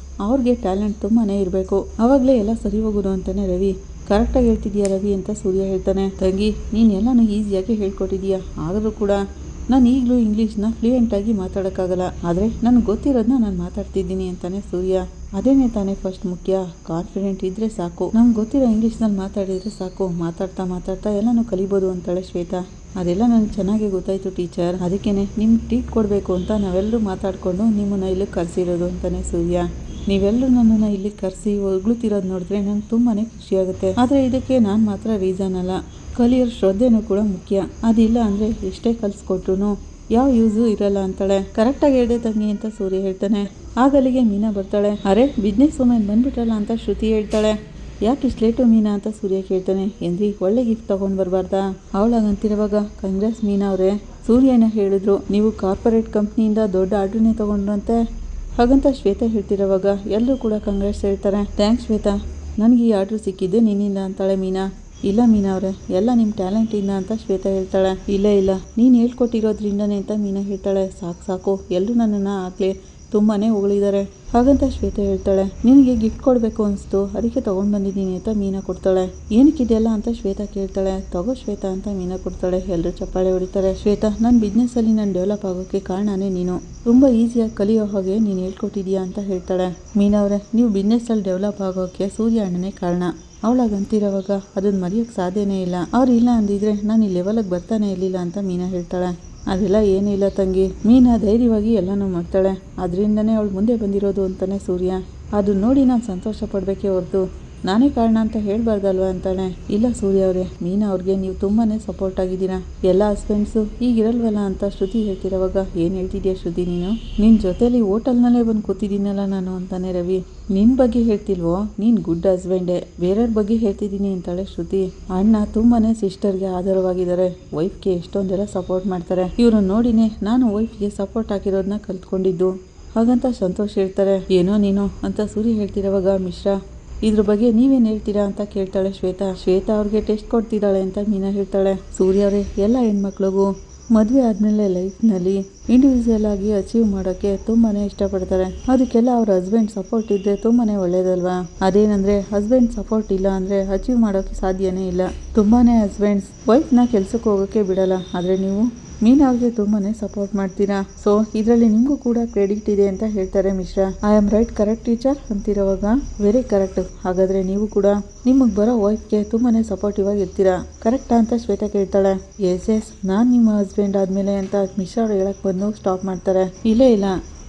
ಅವ್ರಿಗೆ ಟ್ಯಾಲೆಂಟ್ ತುಂಬಾ ಇರಬೇಕು, ಆವಾಗಲೇ ಎಲ್ಲ ಸರಿ ಹೋಗೋದು ಅಂತಾನೆ ರವಿ. ಕರೆಕ್ಟಾಗಿ ಹೇಳ್ತಿದ್ಯಾ ರವಿ ಅಂತ ಸೂರ್ಯ ಹೇಳ್ತಾನೆ. ತಂಗಿ ನೀನು ಎಲ್ಲನೂ ಈಸಿಯಾಗಿ ಹೇಳ್ಕೊಟ್ಟಿದ್ದೀಯಾ, ಆದರೂ ಕೂಡ ನಾನು ಈಗಲೂ ಇಂಗ್ಲೀಷ್ನ ಫ್ಲೂಯೆಂಟಾಗಿ ಮಾತಾಡೋಕ್ಕಾಗಲ್ಲ, ಆದರೆ ನನಗೆ ಗೊತ್ತಿರೋದನ್ನ ನಾನು ಮಾತಾಡ್ತಿದ್ದೀನಿ ಅಂತಾನೆ ಸೂರ್ಯ. ಅದೇನೇ ತಾನೇ ಫಸ್ಟ್ ಮುಖ್ಯ, ಕಾನ್ಫಿಡೆಂಟ್ ಇದ್ದರೆ ಸಾಕು, ನಮ್ಗೆ ಗೊತ್ತಿರೋ ಇಂಗ್ಲೀಷ್ನಲ್ಲಿ ಮಾತಾಡಿದರೆ ಸಾಕು, ಮಾತಾಡ್ತಾ ಎಲ್ಲನೂ ಕಲಿಬೋದು ಅಂತಾಳೆ ಶ್ವೇತಾ. ಅದೆಲ್ಲ ನನಗೆ ಚೆನ್ನಾಗೇ ಗೊತ್ತಾಯಿತು ಟೀಚರ್, ಅದಕ್ಕೇ ನಿಮ್ಗೆ ಟ್ರೀಟ್ ಕೊಡಬೇಕು ಅಂತ ನಾವೆಲ್ಲರೂ ಮಾತಾಡಿಕೊಂಡು ನಿಮ್ಮನ್ನು ಇಲ್ಲಿಗೆ ಕರೆಸಿರೋದು ಅಂತಾನೆ ಸೂರ್ಯ. ನೀವೆಲ್ಲರೂ ನನ್ನನ್ನು ಇಲ್ಲಿ ಕರೆಸಿ ಹೊಗಳುತ್ತಿರೋದು ನೋಡಿದ್ರೆ ನಂಗೆ ತುಂಬಾ ಖುಷಿಯಾಗುತ್ತೆ, ಆದರೆ ಇದಕ್ಕೆ ನಾನು ಮಾತ್ರ ರೀಸನ್ ಅಲ್ಲ, ಕಲಿಯೋ ಶ್ರದ್ಧೆನೂ ಕೂಡ ಮುಖ್ಯ. ಅದಿಲ್ಲ ಅಂದರೆ ಎಷ್ಟೇ ಕಲಿಸ್ಕೊಟ್ರು ಯಾವ ಯೂಸು ಇರಲ್ಲ ಅಂತಾಳೆ. ಕರೆಕ್ಟಾಗಿ ಹೇಳ್ದೆ ತಂಗಿ ಅಂತ ಸೂರ್ಯ ಹೇಳ್ತಾನೆ. ಆಗಲಿಗೆ ಮೀನಾ ಬರ್ತಾಳೆ. ಅರೆ ಬಿಸ್ನೆಸ್ ವುಮೆನ್ ಬಂದ್ಬಿಟ್ರಲ್ಲ ಅಂತ ಶ್ರುತಿ ಹೇಳ್ತಾಳೆ. ಯಾಕೆ ಇಷ್ಟು ಲೇಟು ಮೀನಾ ಅಂತ ಸೂರ್ಯ ಕೇಳ್ತಾನೆ. ಏನ್ರಿ ಒಳ್ಳೆ ಗಿಫ್ಟ್ ತೊಗೊಂಡು ಬರಬಾರ್ದಾ? ಅವಳಾಗಂತಿರುವಾಗ ಕಂಗ್ರೆಸ್ ಮೀನಾ ಅವರೇ, ಸೂರ್ಯನ ಹೇಳಿದ್ರು ನೀವು ಕಾರ್ಪೊರೇಟ್ ಕಂಪ್ನಿಯಿಂದ ದೊಡ್ಡ ಆರ್ಡ್ರನ್ನೇ ತೊಗೊಂಡ್ರಂತೆ. ಹಾಗಂತ ಶ್ವೇತಾ ಹೇಳ್ತಿರೋವಾಗ ಎಲ್ಲರೂ ಕೂಡ ಕಂಗ್ರೆಸ್ ಹೇಳ್ತಾರೆ. ಥ್ಯಾಂಕ್ಸ್ ಶ್ವೇತಾ, ನನಗೆ ಈ ಆರ್ಡ್ರ್ ಸಿಕ್ಕಿದ್ದೆ ನಿನ್ನಿಂದ ಅಂತಾಳೆ ಮೀನಾ. ಇಲ್ಲ ಮೀನಾ ಅವರೇ, ಎಲ್ಲ ನಿಮ್ಮ ಟ್ಯಾಲೆಂಟಿಂದ ಅಂತ ಶ್ವೇತಾ ಹೇಳ್ತಾಳೆ. ಇಲ್ಲ ನೀನು ಹೇಳ್ಕೊಟ್ಟಿರೋದ್ರಿಂದನೇ ಅಂತ ಮೀನಾ ಹೇಳ್ತಾಳೆ. ಸಾಕು ಎಲ್ಲರೂ ನನ್ನನ್ನು ಆಗಲೇ ತುಂಬಾ ಹೊಗಳಿದ್ದಾರೆ. ಹಾಗಂತ ಶ್ವೇತಾ ಹೇಳ್ತಾಳೆ. ನಿನಗೆ ಗಿಫ್ಟ್ ಕೊಡಬೇಕು ಅನಿಸ್ತು, ಅದಕ್ಕೆ ತೊಗೊಂಡು ಬಂದಿದ್ದೀನಿ ಅಂತ ಮೀನಾ ಕೊಡ್ತಾಳೆ. ಏನಕ್ಕಿದೆಯಲ್ಲ ಅಂತ ಶ್ವೇತಾ ಕೇಳ್ತಾಳೆ. ತಗೋ ಶ್ವೇತಾ ಅಂತ ಮೀನಾ ಕೊಡ್ತಾಳೆ. ಎಲ್ಲರೂ ಚಪ್ಪಾಳೆ ಹೊಡಿತಾರೆ. ಶ್ವೇತಾ, ನನ್ನ ಬಿಸ್ನೆಸ್ಸಲ್ಲಿ ನಾನು ಡೆವಲಪ್ ಆಗೋಕ್ಕೆ ಕಾರಣನೇ ನೀನು, ತುಂಬ ಈಸಿಯಾಗಿ ಕಲಿಯೋ ಹಾಗೆ ನೀನು ಹೇಳ್ಕೊಟ್ಟಿದ್ಯಾ ಅಂತ ಹೇಳ್ತಾಳೆ. ಮೀನಾ ಅವರೇ, ನೀವು ಬಿಸ್ನೆಸ್ಸಲ್ಲಿ ಡೆವಲಪ್ ಆಗೋಕ್ಕೆ ಸೂರ್ಯ ಅಣ್ಣನೇ ಕಾರಣ. ಅವಳಾಗಂತಿರೋವಾಗ ಅದನ್ನು ಮರೆಯೋಕ್ಕೆ ಸಾಧ್ಯನೇ ಇಲ್ಲ, ಅವ್ರು ಇಲ್ಲ ಅಂದಿದ್ರೆ ನಾನು ಈ ಲೆವೆಲಿಗೆ ಬರ್ತಾನೆ ಇರಲಿಲ್ಲ ಅಂತ ಮೀನಾ ಹೇಳ್ತಾಳೆ. ಅದೆಲ್ಲ ಏನಿಲ್ಲ ತಂಗಿ, ಮೀನಾ ಧೈರ್ಯವಾಗಿ ಎಲ್ಲನೂ ಮಾಡ್ತಾಳೆ, ಅದರಿಂದನೇ ಅವಳು ಮುಂದೆ ಬಂದಿರೋದು ಅಂತಾನೆ ಸೂರ್ಯ. ಅದು ನೋಡಿ ನಾನು ಸಂತೋಷ ಪಡಬೇಕೇ ಹೊರತು ನಾನೇ ಕಾರಣ ಅಂತ ಹೇಳ್ಬಾರ್ದಲ್ವ ಅಂತಾನೆ. ಇಲ್ಲ ಸೂರ್ಯ ಅವರೇ, ಮೀನಾ ಅವ್ರಿಗೆ ನೀವು ತುಂಬಾ ಸಪೋರ್ಟ್ ಆಗಿದ್ದೀರಾ, ಎಲ್ಲ ಹಸ್ಬೆಂಡ್ಸು ಈಗಿರಲ್ವಲ್ಲ ಅಂತ ಶ್ರುತಿ ಹೇಳ್ತಿರೋವಾಗ, ಏನು ಹೇಳ್ತಿದ್ಯಾ ಶ್ರುತಿ ನೀನು? ನಿನ್ನ ಜೊತೇಲಿ ಹೋಟೆಲ್ನಲ್ಲೇ ಬಂದು ಕೂತಿದ್ದೀನಲ್ಲ ನಾನು ಅಂತಾನೆ ರವಿ. ನಿನ್ನ ಬಗ್ಗೆ ಹೇಳ್ತಿಲ್ವೋ, ನೀನು ಗುಡ್ ಹಸ್ಬೆಂಡೇ, ಬೇರೆಯವ್ರ ಬಗ್ಗೆ ಹೇಳ್ತಿದ್ದೀನಿ ಅಂತಾಳೆ ಶ್ರುತಿ. ಅಣ್ಣ ತುಂಬಾ ಸಿಸ್ಟರ್ಗೆ ಆಧಾರವಾಗಿದ್ದಾರೆ, ವೈಫ್ಗೆ ಎಷ್ಟೊಂದೆಲ್ಲ ಸಪೋರ್ಟ್ ಮಾಡ್ತಾರೆ, ಇವ್ರು ನೋಡಿನೇ ನಾನು ವೈಫ್ಗೆ ಸಪೋರ್ಟ್ ಹಾಕಿರೋದನ್ನ ಕಲ್ತ್ಕೊಂಡಿದ್ದು. ಹಾಗಂತ ಸಂತೋಷ್ ಹೇಳ್ತಾರೆ. ಏನೋ ನೀನು ಅಂತ ಸೂರ್ಯ ಹೇಳ್ತಿರೋವಾಗ ಮಿಶ್ರಾ, ಇದ್ರ ಬಗ್ಗೆ ನೀವೇನು ಹೇಳ್ತೀರಾ ಅಂತ ಕೇಳ್ತಾಳೆ ಶ್ವೇತಾ ಅವ್ರಿಗೆ ಟೆಸ್ಟ್ ಕೊಡ್ತಿದ್ದಾಳೆ ಅಂತ ಮೀನಾ ಹೇಳ್ತಾಳೆ. ಸೂರ್ಯ ಅವರೇ, ಎಲ್ಲ ಹೆಣ್ಮಕ್ಳಿಗೂ ಮದುವೆ ಆದಮೇಲೆ ಲೈಫ್ನಲ್ಲಿ ಇಂಡಿವಿಜುವಲ್ ಆಗಿ ಅಚೀವ್ ಮಾಡೋಕ್ಕೆ ತುಂಬಾ ಇಷ್ಟಪಡ್ತಾರೆ, ಅದಕ್ಕೆಲ್ಲ ಅವ್ರ ಹಸ್ಬೆಂಡ್ ಸಪೋರ್ಟ್ ಇದ್ದರೆ ತುಂಬಾ ಒಳ್ಳೇದಲ್ವಾ? ಅದೇನಂದರೆ ಹಸ್ಬೆಂಡ್ ಸಪೋರ್ಟ್ ಇಲ್ಲ ಅಂದರೆ ಅಚೀವ್ ಮಾಡೋಕ್ಕೆ ಸಾಧ್ಯನೇ ಇಲ್ಲ. ತುಂಬಾ ಹಸ್ಬೆಂಡ್ಸ್ ವೈಫ್ನ ಕೆಲ್ಸಕ್ಕೆ ಹೋಗೋಕ್ಕೆ ಬಿಡಲ್ಲ, ಆದರೆ ನೀವು ಮೀನಾ ಅವ್ರಿಗೆ ತುಂಬಾ ಸಪೋರ್ಟ್ ಮಾಡ್ತೀರಾ, ಸೊ ಇದರಲ್ಲಿ ನಿಮಗೂ ಕೂಡ ಕ್ರೆಡಿಟ್ ಇದೆ ಅಂತ ಹೇಳ್ತಾರೆ Mishra. I am right correct teacher ಅಂತಿರೋವಾಗ, ವೆರಿ ಕರೆಕ್ಟ್, ಹಾಗಾದರೆ ನೀವು ಕೂಡ ನಿಮಗೆ ಬರೋ ವೈಫ್ಗೆ ತುಂಬಾ ಸಪೋರ್ಟಿವ್ ಆಗಿ ಇರ್ತೀರಾ ಕರೆಕ್ಟಾ ಅಂತ ಶ್ವೇತಾ ಕೇಳ್ತಾಳೆ. ಎಸ್ ನಾನು ನಿಮ್ಮ ಹಸ್ಬೆಂಡ್ ಆದಮೇಲೆ ಅಂತ ಮಿಶ್ರಾ ಅವ್ರು ಹೇಳಕ್ಕೆ ಬಂದು ಸ್ಟಾಪ್ ಮಾಡ್ತಾರೆ. ಇಲ್ಲ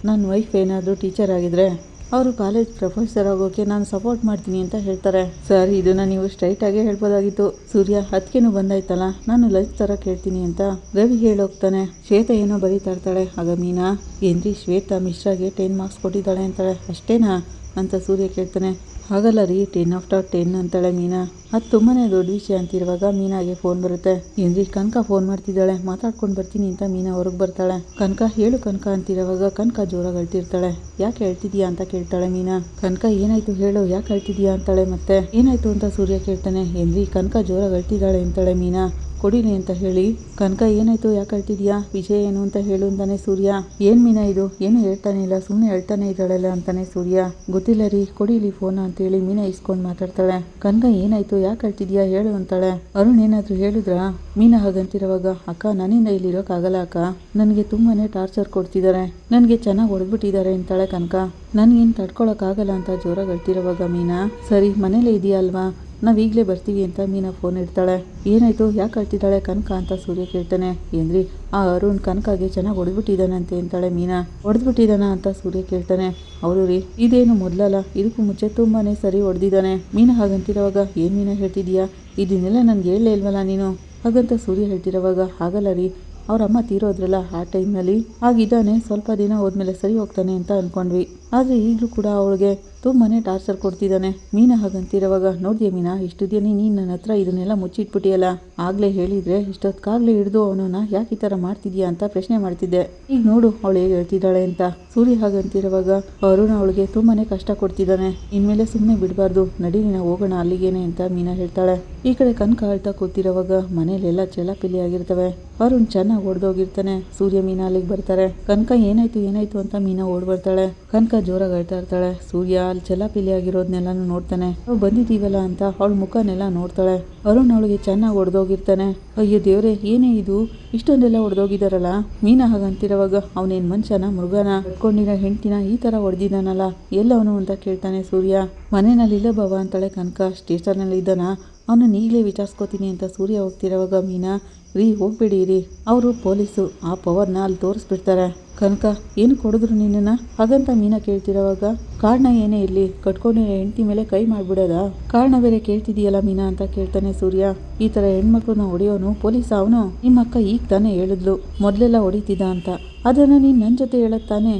ನನ್ನ ವೈಫ್ ಏನಾದರೂ ಟೀಚರ್ ಆಗಿದ್ರೆ ಅವರು ಕಾಲೇಜ್ ಪ್ರೊಫೆಸರ್ ಆಗೋಕ್ಕೆ ನಾನು ಸಪೋರ್ಟ್ ಮಾಡ್ತೀನಿ ಅಂತ ಹೇಳ್ತಾರೆ. ಸರ್, ಇದನ್ನು ನೀವು ಸ್ಟ್ರೈಟಾಗೇ ಹೇಳ್ಬೋದಾಗಿತ್ತು, ಸೂರ್ಯ ಅದಕ್ಕೇನು ಬಂದಾಯ್ತಲ್ಲ, ನಾನು ಲಂಚ್ ಥರ ಕೇಳ್ತೀನಿ ಅಂತ ರವಿ ಹೇಳೋಗ್ತಾನೆ. ಶ್ವೇತಾ ಏನೋ ಬರೀತಾ ಇರ್ತಾಳೆ. ಆಗ ಮೀನಾ, ಏನ್ರಿ ಶ್ವೇತಾ ಮಿಶ್ರಾಗೆ 10 ಮಾರ್ಕ್ಸ್ ಕೊಟ್ಟಿದ್ದಾಳೆ ಅಂತಾಳೆ, ಅಷ್ಟೇನಾ ಅಂತ ಸೂರ್ಯ ಕೇಳ್ತಾನೆ. ಹಾಗಲ್ಲ ರೀ, 10/10 ಅಂತಾಳೆ ಮೀನಾ. ಅದು ತುಂಬಾ ದೊಡ್ಡ ವಿಷಯ ಅಂತಿರುವಾಗ ಮೀನಾಗೆ ಫೋನ್ ಬರುತ್ತೆ. ಏನ್ರಿ ಕನಕ ಫೋನ್ ಮಾಡ್ತಿದ್ದಾಳೆ, ಮಾತಾಡ್ಕೊಂಡು ಬರ್ತೀನಿ ಅಂತ ಮೀನಾ ಹೊರಗೆ ಬರ್ತಾಳೆ. ಕನಕ ಹೇಳು ಕನಕ ಅಂತಿರುವಾಗ ಕನಕ ಜೋರಾಗಿ ಅಳ್ತಿರ್ತಾಳೆ. ಯಾಕೆ ಹೇಳ್ತಿದ್ಯಾ ಅಂತ ಕೇಳ್ತಾಳೆ ಮೀನಾ. ಕನಕ ಏನಾಯ್ತು ಹೇಳು, ಯಾಕೆ ಅಳ್ತಿದ್ಯಾ ಅಂತಾಳೆ. ಮತ್ತೆ ಏನಾಯ್ತು ಅಂತ ಸೂರ್ಯ ಕೇಳ್ತಾನೆ. ಏನ್ರಿ ಕನಕ ಜೋರಾಗಿ ಅಳ್ತಿದ್ದಾಳೆ ಅಂತಾಳೆ ಮೀನಾ. ಕೊಡಿಲಿ ಅಂತ ಹೇಳಿ, ಕನಕ ಏನಾಯ್ತು, ಯಾಕೆ ಅಳ್ತಿದ್ಯಾ, ವಿಷಯ ಏನು ಅಂತ ಹೇಳು ಅಂತಾನೆ ಸೂರ್ಯ. ಏನು ಮೀನಾ ಇದು, ಏನು ಹೇಳ್ತಾನೆ ಇಲ್ಲ, ಸುಮ್ಮನೆ ಹೇಳ್ತಾನೆ ಇದ್ದಾಳಲ್ಲ ಅಂತಾನೆ ಸೂರ್ಯ. ಗೊತ್ತಿಲ್ಲ ರೀ, ಕೊಡಿಲಿ ಫೋನ್ ಅಂತೇಳಿ ಮೀನಾ ಇಸ್ಕೊಂಡು ಮಾತಾಡ್ತಾಳೆ. ಕನಕ ಏನಾಯ್ತು, ಯಾಕೆ ಅಳ್ತಿದ್ಯಾ ಹೇಳು ಅಂತಾಳೆ. ಅರುಣ್ ಏನಾದರೂ ಹೇಳಿದ್ರಾ? ಮೀನಾ ಹಾಗಂತಿರುವಾಗ, ಅಕ್ಕ ನನ್ನಿಂದ ಇಲ್ಲಿರೋಕ್ಕಾಗಲ್ಲ ಅಕ್ಕ, ನನಗೆ ತುಂಬಾ ಟಾರ್ಚರ್ ಕೊಡ್ತಿದ್ದಾರೆ, ನನಗೆ ಚೆನ್ನಾಗಿ ಹೊಡೆದ್ಬಿಟ್ಟಿದ್ದಾರೆ ಅಂತಾಳೆ ಕನಕ. ನನಗೇನು ತಡ್ಕೊಳಕ್ಕಾಗಲ್ಲ ಅಂತ ಜೋರಾಗಿ ಅಳ್ತಿರುವಾಗ ಮೀನಾ, ಸರಿ ಮನೇಲೇ ಇದೆಯಾ ಅಲ್ವಾ, ನಾವು ಈಗಲೇ ಬರ್ತೀವಿ ಅಂತ ಮೀನಾ ಫೋನ್ ಇಡ್ತಾಳೆ. ಏನಾಯ್ತು, ಯಾಕೆ ಅಳ್ತಿದ್ದಾಳೆ ಕನಕ ಅಂತ ಸೂರ್ಯ ಕೇಳ್ತಾನೆ. ಏನ್ರಿ ಆ ಅರುಣ್ ಕನಕಾಗೆ ಚೆನ್ನಾಗಿ ಹೊಡೆದ್ಬಿಟ್ಟಿದ್ದಾನಂತೆ ಅಂತಾಳೆ ಮೀನಾ. ಹೊಡೆದ್ಬಿಟ್ಟಿದ್ದಾನ ಅಂತ ಸೂರ್ಯ ಕೇಳ್ತಾನೆ. ಅವರು ರೀ, ಇದೇನು ಮೊದಲಲ್ಲ, ಇದಕ್ಕೂ ಮುಂಚೆ ತುಂಬಾ ಸರಿ ಹೊಡೆದಿದ್ದಾನೆ. ಮೀನಾ ಹಾಗಂತಿರೋವಾಗ, ಏನು ಮೀನಾ ಹೇಳ್ತಿದ್ಯಾ, ಇದನ್ನೆಲ್ಲ ನನಗೆ ಹೇಳಲೇ ಇಲ್ವಲ್ಲ ನೀನು ಹಾಗಂತ ಸೂರ್ಯ ಹೇಳ್ತಿರೋವಾಗ, ಹಾಗಲ್ಲ ರೀ, ಅವ್ರ ಅಮ್ಮ ತೀರೋದ್ರಲ್ಲ ಆ ಟೈಮ್ನಲ್ಲಿ ಆಗಿದ್ದಾನೆ, ಸ್ವಲ್ಪ ದಿನ ಹೋದ್ಮೇಲೆ ಸರಿ ಹೋಗ್ತಾನೆ ಅಂತ ಅಂದ್ಕೊಂಡ್ವಿ, ಆದರೆ ಈಗಲೂ ಕೂಡ ಅವಳಿಗೆ ತುಂಬಾನೇ ಟಾರ್ಚರ್ ಕೊಡ್ತಿದ್ದಾನೆ. ಮೀನಾ ಹಾಗಂತಿರುವಾಗ, ನೋಡಿದೆ ಮೀನಾ, ಇಷ್ಟು ದಿನ ನೀನು ನನ್ನ ಹತ್ರ ಇದನ್ನೆಲ್ಲ ಮುಚ್ಚಿಟ್ಬಿಟ್ಟಿಯಲ್ಲ, ಆಗಲೇ ಹೇಳಿದ್ರೆ ಇಷ್ಟೊತ್ತಾಗಲೇ ಹಿಡಿದು ಅವನನ್ನ ಯಾಕೆ ಈ ಥರ ಮಾಡ್ತಿದ್ಯಾ ಅಂತ ಪ್ರಶ್ನೆ ಮಾಡ್ತಿದ್ದೆ. ಈಗ ನೋಡು ಅವಳು ಹೇಗೆ ಹೇಳ್ತಿದ್ದಾಳೆ ಅಂತ. ಸೂರ್ಯ ಹಾಗಂತಿರುವಾಗ ಅರುಣ್ ಅವಳಿಗೆ ತುಂಬಾನೇ ಕಷ್ಟ ಕೊಡ್ತಿದ್ದಾನೆ. ಇನ್ಮೇಲೆ ಸುಮ್ಮನೆ ಬಿಡಬಾರ್ದು, ನಡೀರಿ ನಾವು ಹೋಗೋಣ ಅಲ್ಲಿಗೇನೆ ಅಂತ ಮೀನಾ ಹೇಳ್ತಾಳೆ. ಈ ಕಡೆ ಕನಕ ಅಳ್ತಾ ಕೂತಿರುವಾಗ ಮನೇಲೆಲ್ಲ ಚೆಲ್ಲಾಪಿಲ್ಲಿ ಆಗಿರ್ತವೆ. ಅರುಣ್ ಚೆನ್ನಾಗಿ ಹೊಡೆದೋಗಿರ್ತಾನೆ. ಸೂರ್ಯ ಮೀನಾ ಅಲ್ಲಿಗೆ ಬರ್ತಾರೆ. ಕನಕ ಏನಾಯ್ತು ಅಂತ ಮೀನಾ ಓಡ್ ಬರ್ತಾಳೆ. ಕನಕ ಜೋರಾಗಿ ಅಳ್ತಾ ಇರ್ತಾಳೆ. ಸೂರ್ಯ ಅಲ್ಲಿ ಚೆಲ್ಲಾಪಿಲ್ಲಿ ಆಗಿರೋದನ್ನೆಲ್ಲಾನು ನೋಡ್ತಾನೆ. ನಾವು ಬಂದಿದ್ದೀವಲ್ಲ ಅಂತ ಅವಳ ಮುಖನೆಲ್ಲ ನೋಡ್ತಾಳೆ. ಅರುಣ್ ಅವಳಿಗೆ ಚೆನ್ನಾಗಿ ಹೊಡೆದೋಗಿರ್ತಾನೆ. ಅಯ್ಯೋ ದೇವ್ರೆ, ಏನೇ ಇದು, ಇಷ್ಟೊಂದೆಲ್ಲ ಹೊಡೆದೋಗಿದಾರಲ್ಲ. ಮೀನಾ ಹಾಗಂತಿರುವಾಗ, ಅವನೇನ್ ಮನುಷ್ಯನ ಮೃಗನ, ಕಟ್ಕೊಂಡಿರೋ ಹೆಂಡ್ತಿನ ಈ ತರ ಹೊಡೆದಿದ್ದಾನಲ್ಲ, ಎಲ್ಲವನು ಅಂತ ಕೇಳ್ತಾನೆ ಸೂರ್ಯ. ಮನೆಯಲ್ಲಿ ಇಲ್ಲ ಬಾವ ಅಂತಾಳೆ ಕನಕ. ಸ್ಟೇಷನಲ್ಲಿ ಇದ್ದಾನ, ಅವನನ್ನು ಈಗಲೇ ವಿಚಾರಿಸ್ಕೋತೀನಿ ಅಂತ ಸೂರ್ಯ ಹೋಗ್ತಿರೋವಾಗ ಮೀನಾ, ರೀ ಹೋಗ್ಬೇಡಿ ರೀ, ಅವರು ಪೊಲೀಸು, ಆ ಪವರ್ನ ಅಲ್ಲಿ ತೋರಿಸ್ಬಿಡ್ತಾರೆ. ಕನಕ, ಏನು ಕೊಡಿದ್ರು ನಿನ್ನನ್ನು ಹಾಗಂತ ಮೀನಾ ಕೇಳ್ತಿರೋವಾಗ, ಕಾರಣ ಏನೇ ಇರಲಿ, ಕಟ್ಕೊಂಡಿರೋ ಹೆಂಡತಿ ಮೇಲೆ ಕೈ ಮಾಡಿಬಿಡೋದಾ, ಕಾರಣ ಬೇರೆ ಕೇಳ್ತಿದೀಯಲ್ಲ ಮೀನಾ ಅಂತ ಕೇಳ್ತಾನೆ ಸೂರ್ಯ. ಈ ಥರ ಹೆಣ್ಮಕ್ಳನ್ನ ಹೊಡೆಯೋನು ಪೊಲೀಸ್ ಅವನು? ನಿಮ್ಮ ಅಕ್ಕ ಈಗ ತಾನೇ ಹೇಳಿದ್ಲು ಮೊದಲೆಲ್ಲ ಹೊಡಿತಿದ್ದ ಅಂತ. ಅದನ್ನು ನೀನು ನನ್ನ ಜೊತೆ ಹೇಳೋದು ತಾನೇ?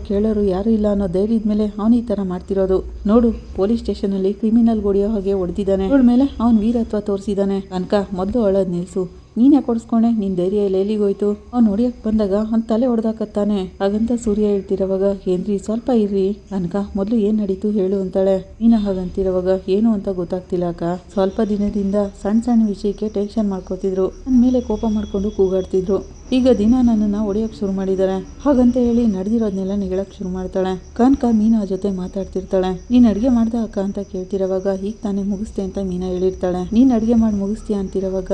ಕೇಳೋರು ಯಾರು ಇಲ್ಲ ಅನ್ನೋ ಧೈರ್ಯದ ಮೇಲೆ ಅವನು ಈ ಥರ ಮಾಡ್ತಿರೋದು. ನೋಡು, ಪೊಲೀಸ್ ಸ್ಟೇಷನಲ್ಲಿ ಕ್ರಿಮಿನಲ್ ಹೊಡೆಯೋ ಹಾಗೆ ಹೊಡೆದಿದ್ದಾನೆ. ಅವಳ ಮೇಲೆ ಅವನು ವೀರತ್ವ ತೋರಿಸಿದ್ದಾನೆ. ಕನಕ, ಮೊದಲು ಅಳೋದು ನಿಲ್ಸು. ನೀನು ಯಾಕೆ ಹೊಡ್ಸ್ಕೊಂಡೆ? ನಿನ್ನ ಧೈರ್ಯ ಎಲ್ಲ ಎಲ್ಲಿಗೋಯ್ತು? ಅವ್ನು ಹೊಡಿಯಕ್ಕೆ ಬಂದಾಗ ಅವ್ನು ತಲೆ ಹೊಡೆದಾಕತ್ತಾನೆ. ಹಾಗಂತ ಸೂರ್ಯ ಹೇಳ್ತಿರೋವಾಗ, ಏನ್ರಿ ಸ್ವಲ್ಪ ಇರ್ರಿ ಕನಕ, ಮೊದಲು ಏನು ನಡೀತು ಹೇಳು ಅಂತಾಳೆ. ಮೀನಾ ಹಾಗಂತಿರೋವಾಗ, ಏನು ಅಂತ ಗೊತ್ತಾಗ್ತಿಲ್ಲ ಅಕ್ಕ, ಸ್ವಲ್ಪ ದಿನದಿಂದ ಸಣ್ಣ ವಿಷಯಕ್ಕೆ ಟೆನ್ಷನ್ ಮಾಡ್ಕೋತಿದ್ರು, ನನ್ನ ಮೇಲೆ ಕೋಪ ಮಾಡ್ಕೊಂಡು ಕೂಗಾಡ್ತಿದ್ರು. ಈಗ ದಿನ ನನ್ನನ್ನು ಹೊಡೆಯೋಕ್ಕೆ ಶುರು ಮಾಡಿದ್ದಾರೆ. ಹಾಗಂತ ಹೇಳಿ ನಡೆದಿರೋದನ್ನೆಲ್ಲ ನಿಗಳಕ್ಕೆ ಶುರು ಮಾಡ್ತಾಳೆ. ಕನಕ ಮೀನಾ ಜೊತೆ ಮಾತಾಡ್ತಿರ್ತಾಳೆ. ನೀನು ಅಡುಗೆ ಮಾಡ್ದ ಅಕ್ಕ ಅಂತ ಕೇಳ್ತಿರೋವಾಗ, ಈಗ ತಾನೇ ಮುಗಿಸ್ತೆ ಅಂತ ಮೀನಾ ಹೇಳಿರ್ತಾಳೆ. ನೀನು ಅಡುಗೆ ಮಾಡಿ ಮುಗಿಸ್ತೀಯ ಅಂತಿರೋವಾಗ,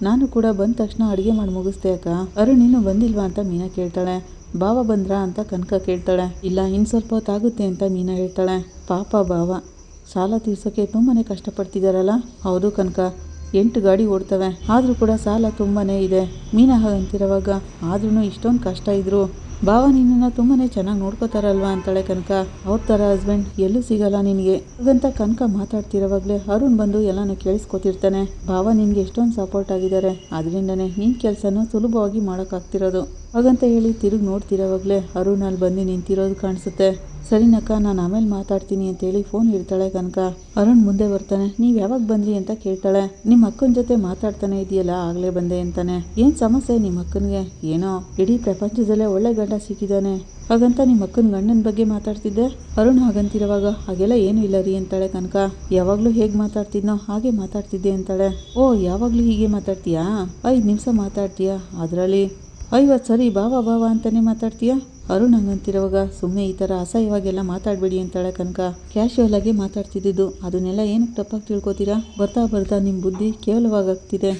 ನಾನು ಕೂಡ ಬಂದ ತಕ್ಷಣ ಅಡುಗೆ ಮಾಡಿ ಮುಗಿಸ್ತೆ ಅಕ್ಕ. ಅರುಣ್ ಇನ್ನೂ ಬಂದಿಲ್ವಾ ಅಂತ ಮೀನಾ ಕೇಳ್ತಾಳೆ. ಭಾವ ಬಂದ್ರಾ ಅಂತ ಕನಕ ಕೇಳ್ತಾಳೆ. ಇಲ್ಲ, ಇನ್ನು ಸ್ವಲ್ಪ ಹೊತ್ತಾಗುತ್ತೆ ಅಂತ ಮೀನಾ ಹೇಳ್ತಾಳೆ. ಪಾಪ ಭಾವ ಸಾಲ ತೀರ್ಸೋಕ್ಕೆ ತುಂಬಾ ಕಷ್ಟಪಡ್ತಿದ್ದಾರಲ್ಲ. ಹೌದು ಕನಕ, 8 ಗಾಡಿ ಓಡ್ತವೆ, ಆದರೂ ಕೂಡ ಸಾಲ ತುಂಬಾ ಇದೆ. ಮೀನಾ ಹಾಗಂತಿರೋವಾಗ, ಆದ್ರೂ ಇಷ್ಟೊಂದು ಕಷ್ಟ ಇದ್ರು ಭಾವ ನಿನ್ನನ್ನು ತುಂಬಾ ಚೆನ್ನಾಗಿ ನೋಡ್ಕೋತಾರಲ್ವಾ ಅಂತಾಳೆ ಕನಕ. ಅವ್ರ ಥರ ಹಸ್ಬೆಂಡ್ ಎಲ್ಲೂ ಸಿಗಲ್ಲ ನಿನಗೆ. ಹಾಗಂತ ಕನಕ ಮಾತಾಡ್ತಿರೋವಾಗಲೇ ಅರುಣ್ ಬಂದು ಎಲ್ಲಾನು ಕೇಳಿಸ್ಕೊತಿರ್ತಾನೆ. ಭಾವ ನಿನಗೆ ಎಷ್ಟೊಂದು ಸಪೋರ್ಟ್ ಆಗಿದ್ದಾರೆ, ಅದರಿಂದನೇ ನಿನ್ನ ಕೆಲಸನೂ ಸುಲಭವಾಗಿ ಮಾಡೋಕ್ಕಾಗ್ತಿರೋದು. ಹಾಗಂತ ಹೇಳಿ ತಿರುಗಿ ನೋಡ್ತಿರೋವಾಗಲೇ ಅರುಣ್ ಅಲ್ಲಿ ಬಂದು ನಿಂತಿರೋದು ಕಾಣಿಸುತ್ತೆ. ಸರಿನಕ್ಕ, ನಾನು ಆಮೇಲೆ ಮಾತಾಡ್ತೀನಿ ಅಂತೇಳಿ ಫೋನ್ ಇಡ್ತಾಳೆ ಕನಕ. ಅರುಣ್ ಮುಂದೆ ಬರ್ತಾನೆ. ನೀವು ಯಾವಾಗ ಬಂದ್ರಿ ಅಂತ ಕೇಳ್ತಾಳೆ. ನಿಮ್ಮ ಅಕ್ಕನ ಜೊತೆ ಮಾತಾಡ್ತಾನೆ ಇದೆಯಲ್ಲ, ಆಗಲೇ ಬಂದೆ ಅಂತಾನೆ. ಏನು ಸಮಸ್ಯೆ ನಿಮ್ಮ ಅಕ್ಕನಿಗೆ? ಏನೋ ಇಡೀ ಪ್ರಪಂಚದಲ್ಲೇ ಒಳ್ಳೆ ಗಂಡ ಸಿಕ್ಕಿದ್ದಾನೆ, ಹಾಗಂತ ನಿಮ್ಮ ಅಕ್ಕನ ಗಂಡನ ಬಗ್ಗೆ ಮಾತಾಡ್ತಿದ್ದೆ. ಅರುಣ್ ಹಾಗಂತಿರುವಾಗ, ಹಾಗೆಲ್ಲ ಏನೂ ಇಲ್ಲ ರೀ ಅಂತಾಳೆ ಕನಕ. ಯಾವಾಗಲೂ ಹೇಗೆ ಮಾತಾಡ್ತಿದ್ನೋ ಹಾಗೆ ಮಾತಾಡ್ತಿದ್ದೆ ಅಂತಾಳೆ. ಓ, ಯಾವಾಗಲೂ ಹೀಗೆ ಮಾತಾಡ್ತೀಯಾ? 5 ನಿಮಿಷ ಮಾತಾಡ್ತೀಯಾ, ಅದರಲ್ಲಿ 50 ಸರಿ ಬಾವ ಅಂತಾನೆ ಮಾತಾಡ್ತೀಯಾ? ಅರುಣ್ ಹಂಗಂತಿರುವಾಗ, ಸುಮ್ಮನೆ ಈ ಥರ ಅಸಹ್ಯವಾಗೆಲ್ಲ ಮಾತಾಡಬೇಡಿ ಅಂತಾಳೆ ಕನಕ. ಕ್ಯಾಶುವಲ್ ಆಗಿ ಮಾತಾಡ್ತಿದ್ದು, ಅದನ್ನೆಲ್ಲ ಏನಕ್ಕೆ ತಪ್ಪಾಗಿ ತಿಳ್ಕೊತೀರಾ? ಬರ್ತಾ ನಿಮ್ಮ ಬುದ್ಧಿ ಕೇವಲವಾಗ್ತಿದೆ.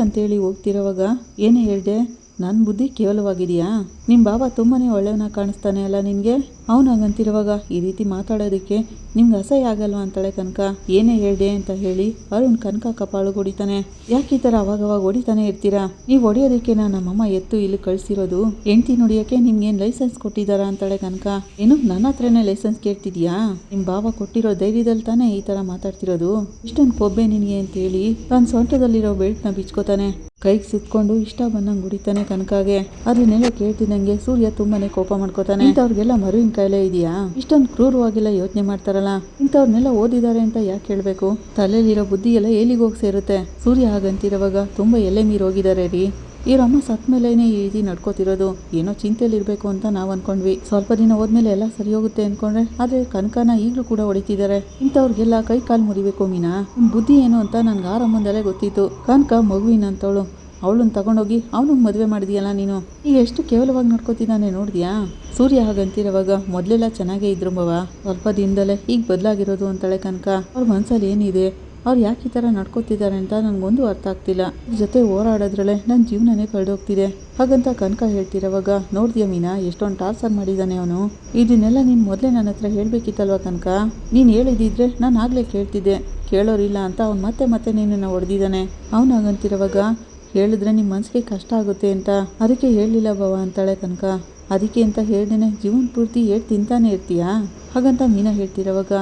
ಅಂತೇಳಿ ಹೋಗ್ತಿರೋವಾಗ, ಏನೇ ಹೇಳಿದೆ, ನನ್ನ ಬುದ್ಧಿ ಕೇವಲವಾಗಿದೆಯಾ? ನಿಮ್ಮ ಬಾಬಾ ತುಂಬಾ ಒಳ್ಳೆಯವನ ಕಾಣಿಸ್ತಾನೆ ಅಲ್ಲ ನಿನಗೆ? ಅವನು ಹಂಗಂತಿರುವಾಗ, ಈ ರೀತಿ ಮಾತಾಡೋದಕ್ಕೆ ನಿಮ್ಗೆ ಅಸಹ್ಯ ಆಗಲ್ವಾ ಅಂತಾಳೆ ಕನಕ. ಏನೇ ಹೇಳಿದೆ ಅಂತ ಹೇಳಿ ಅರುಣ್ ಕನಕ ಕಪಾಳು ಹೊಡಿತಾನೆ. ಯಾಕೆ ಈ ಥರ ಅವಾಗವಾಗ ಹೊಡಿತಾನೆ ಇರ್ತೀರಾ? ನೀವು ಹೊಡಿಯೋದಕ್ಕೆ ನಮ್ಮಮ್ಮ ಎತ್ತು ಇಲ್ಲಿ ಕಳಿಸಿರೋದು, ಹೆಂಡ್ತಿ ನೋಡಿಯೋಕ್ಕೆ ನಿಮ್ಗೇನು ಲೈಸೆನ್ಸ್ ಕೊಟ್ಟಿದ್ದಾರಾ ಅಂತಾಳೆ ಕನಕ. ಏನು ನನ್ನ ಹತ್ರನೇ ಲೈಸೆನ್ಸ್ ಕೇಳ್ತಿದ್ಯಾ? ನಿಮ್ಮ ಬಾಬಾ ಕೊಟ್ಟಿರೋ ಧೈರ್ಯದಲ್ಲಿ ತಾನೇ ಈ ಥರ ಮಾತಾಡ್ತಿರೋದು? ಇಷ್ಟೊಂದು ಕೊಬ್ಬೆ ನಿನಗೆ ಅಂತೇಳಿ ತನ್ನ ಸೊಂಟದಲ್ಲಿರೋ ಬೆಲ್ಟ್ನ ಬಿಚ್ಕೋತಾನೆ. ಕೈಗೆ ಸುತ್ಕೊಂಡು ಇಷ್ಟ ಬಂದಂಗೆ ಹೊಡಿತಾನೆ ಕನಕಾಗೆ. ಅದನ್ನೆಲ್ಲ ಕೇಳ್ತಿದ್ದಂಗೆ ಸೂರ್ಯ ತುಂಬಾನೇ ಕೋಪ ಮಾಡ್ಕೋತಾನೆ. ಇಂಥವ್ರಿಗೆಲ್ಲ ಮರುವಿನ ಕಾಯಿಲೆ ಇದೆಯಾ? ಇಷ್ಟೊಂದು ಕ್ರೂರವಾಗಿಲ್ಲ ಯೋಚನೆ ಮಾಡ್ತಾರಲ್ಲ, ಇಂಥವ್ರನ್ನೆಲ್ಲ ಓದಿದ್ದಾರೆ ಅಂತ ಯಾಕೆ ಹೇಳ್ಬೇಕು? ತಲೆಯಲ್ಲಿರೋ ಬುದ್ಧಿ ಎಲ್ಲ ಎಲ್ಲಿಗೆ ಹೋಗಿ ಸೇರುತ್ತೆ? ಸೂರ್ಯ ಹಾಗಂತಿರುವಾಗ, ತುಂಬಾ ಎಲ್ಲೆ ಮೀರಿ ಹೋಗಿದ್ದಾರೆ ರೀ. ಇವರಮ್ಮ ಸತ್ ಮೇಲೇನೆ ಈ ರೀತಿ ನಡ್ಕೋತಿರೋದು. ಏನೋ ಚಿಂತೆಯಲ್ಲಿರಬೇಕು ಅಂತ ನಾವು ಅನ್ಕೊಂಡ್ವಿ. ಸ್ವಲ್ಪ ದಿನ ಹೋದ್ಮೇಲೆ ಎಲ್ಲ ಸರಿ ಹೋಗುತ್ತೆ ಅನ್ಕೊಂಡ್ರೆ, ಆದರೆ ಕನಕನ ಈಗಲೂ ಕೂಡ ಹೊಡಿತಿದ್ದಾರೆ. ಇಂಥವ್ರಿಗೆಲ್ಲ ಕೈ ಕಾಲು ಮುರಿಬೇಕು ಮೀನಾ. ಬುದ್ಧಿ ಏನು ಅಂತ ನನ್ಗೆ ಆರಂಭದಲ್ಲೇ ಗೊತ್ತಿತ್ತು. ಕನಕ ಮಗುವಿನಂತವಳು, ಅವಳನ್ನ ತಗೊಂಡೋಗಿ ಅವನಿಗೆ ಮದುವೆ ಮಾಡಿದ್ಯಲ್ಲ ನೀನು. ಈಗ ಎಷ್ಟು ಕೇವಲವಾಗಿ ನೋಡ್ಕೋತಿದ್ದಾನೆ ನೋಡಿದ್ಯಾ? ಸೂರ್ಯ ಹಾಗಂತಿರುವಾಗ, ಮೊದಲೆಲ್ಲ ಚೆನ್ನಾಗೇ ಇದ್ರು ಬವ, ಸ್ವಲ್ಪ ದಿನದಲ್ಲೇ ಈಗ ಬದಲಾಗಿರೋದು ಅಂತಾಳೆ ಕನಕ. ಅವ್ರ ಮನಸ್ಸಲ್ಲಿ ಏನಿದೆ, ಅವ್ರು ಯಾಕೆ ಈ ಥರ ನಡ್ಕೋತಿದ್ದಾರೆ ಅಂತ ನನಗೊಂದು ಅರ್ಥ ಆಗ್ತಿಲ್ಲ. ಜೊತೆ ಹೋರಾಡೋದ್ರಲ್ಲೇ ನನ್ನ ಜೀವನನೇ ಕಳೆದೋಗ್ತಿದೆ. ಹಾಗಂತ ಕನಕ ಹೇಳ್ತಿರೋವಾಗ, ನೋಡ್ತೀಯ ಮೀನಾ, ಎಷ್ಟೊಂದು ಟಾರ್ಚರ್ ಮಾಡಿದ್ದಾನೆ ಅವನು. ಇದನ್ನೆಲ್ಲ ನೀನು ಮೊದಲೇ ನನ್ನ ಹತ್ರ ಹೇಳಬೇಕಿತ್ತಲ್ವ ಕನಕ? ನೀನು ಹೇಳಿದಿದ್ರೆ ನಾನು ಆಗಲೇ ಕೇಳ್ತಿದ್ದೆ. ಕೇಳೋರಿಲ್ಲ ಅಂತ ಅವ್ನು ಮತ್ತೆ ನಿನ್ನನ್ನು ಹೊಡೆದಿದ್ದಾನೆ. ಅವನು ಹಾಗಂತಿರುವಾಗ, ಹೇಳಿದ್ರೆ ನಿಮ್ಮ ಮನಸ್ಸಿಗೆ ಕಷ್ಟ ಆಗುತ್ತೆ ಅಂತ ಅದಕ್ಕೆ ಹೇಳಲಿಲ್ಲ ಬವ ಅಂತಾಳೆ ಕನಕ. ಅದಕ್ಕೆ ಅಂತ ಹೇಳ್ದೇನೆ ಜೀವನ ಪೂರ್ತಿ ತಿಂತಾನೆ ಇರ್ತೀಯಾ? ಹಾಗಂತ ಮೀನಾ ಹೇಳ್ತಿರೋವಾಗ,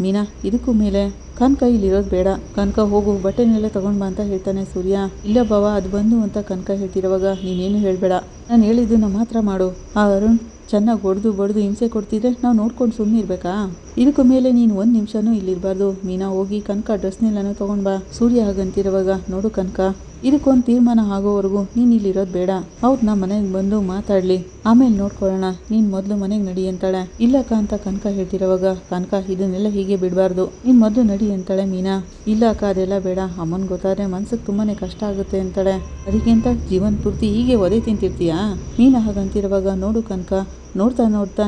ಮೀನಾ, ಇದಕ್ಕೂ ಮೇಲೆ ಕನಕ ಇಲ್ಲಿರೋದು ಬೇಡ, ಕನಕ ಹೋಗು ಬಟ್ಟೆನೆಲ್ಲ ತಗೊಂಡ್ ಬಾ ಅಂತ ಹೇಳ್ತಾನೆ ಸೂರ್ಯ. ಇಲ್ಲ ಬಾವ ಅದು ಬಂದು ಅಂತ ಕನಕ ಹೇಳ್ತಿರೋವಾಗ ನೀನೇನು ಹೇಳ್ಬೇಡ, ನಾನು ಹೇಳಿದ್ದನ್ನ ಮಾತ್ರ ಮಾಡು. ಆ ಅರುಣ್ ಚೆನ್ನಾಗಿ ಬಡ್ದು ಹಿಂಸೆ ಕೊಡ್ತಿದ್ರೆ ನಾವು ನೋಡ್ಕೊಂಡು ಸುಮ್ಮನೆ ಇರ್ಬೇಕಾ? ಇದಕ್ಕೂ ಮೇಲೆ ನೀನು 1 ನಿಮಿಷನೂ ಇಲ್ಲಿರಬಾರ್ದು. ಮೀನಾ ಹೋಗಿ ಕನಕ ಡ್ರೆಸ್ನೆಲ್ಲನೂ ತಗೊಂಡ್ ಬಾ. ಸೂರ್ಯ ಹಾಗಂತಿರುವಾಗ ನೋಡು ಕನಕ, ಇದಕ್ಕೊಂದು ತೀರ್ಮಾನ ಆಗೋವರೆಗೂ ನೀನು ಇಲ್ಲಿರೋದು ಬೇಡ. ಅವ್ರನ್ನ ಮನೆಗೆ ಬಂದು ಮಾತಾಡ್ಲಿ, ಆಮೇಲೆ ನೋಡ್ಕೊಳ್ಳೋಣ. ನೀನು ಮೊದಲು ಮನೆಗೆ ನಡಿ ಅಂತಾಳೆ. ಇಲ್ಲಕ್ಕ ಅಂತ ಕನಕ ಹೇಳ್ತಿರೋವಾಗ ಕನಕ ಇದನ್ನೆಲ್ಲ ಹೀಗೆ ಬಿಡಬಾರ್ದು, ನೀನು ಮೊದಲು ನಡಿ ಅಂತಾಳೆ ಮೀನಾ. ಇಲ್ಲ ಅಕ್ಕ ಅದೆಲ್ಲ ಬೇಡ, ಅಮ್ಮನ ಗೊತ್ತಾದ್ರೆ ಮನ್ಸಿಗೆ ತುಂಬಾನೇ ಕಷ್ಟ ಆಗುತ್ತೆ ಅಂತಾಳೆ. ಅದಕ್ಕೆ ಅಂತ ಜೀವನ ಪೂರ್ತಿ ಹೀಗೆ ಒದೆ ತಿಂತಿರ್ತೀಯಾ? ಮೀನಾ ಹಾಗಂತಿರುವಾಗ ನೋಡು ಕನಕ, ನೋಡ್ತಾ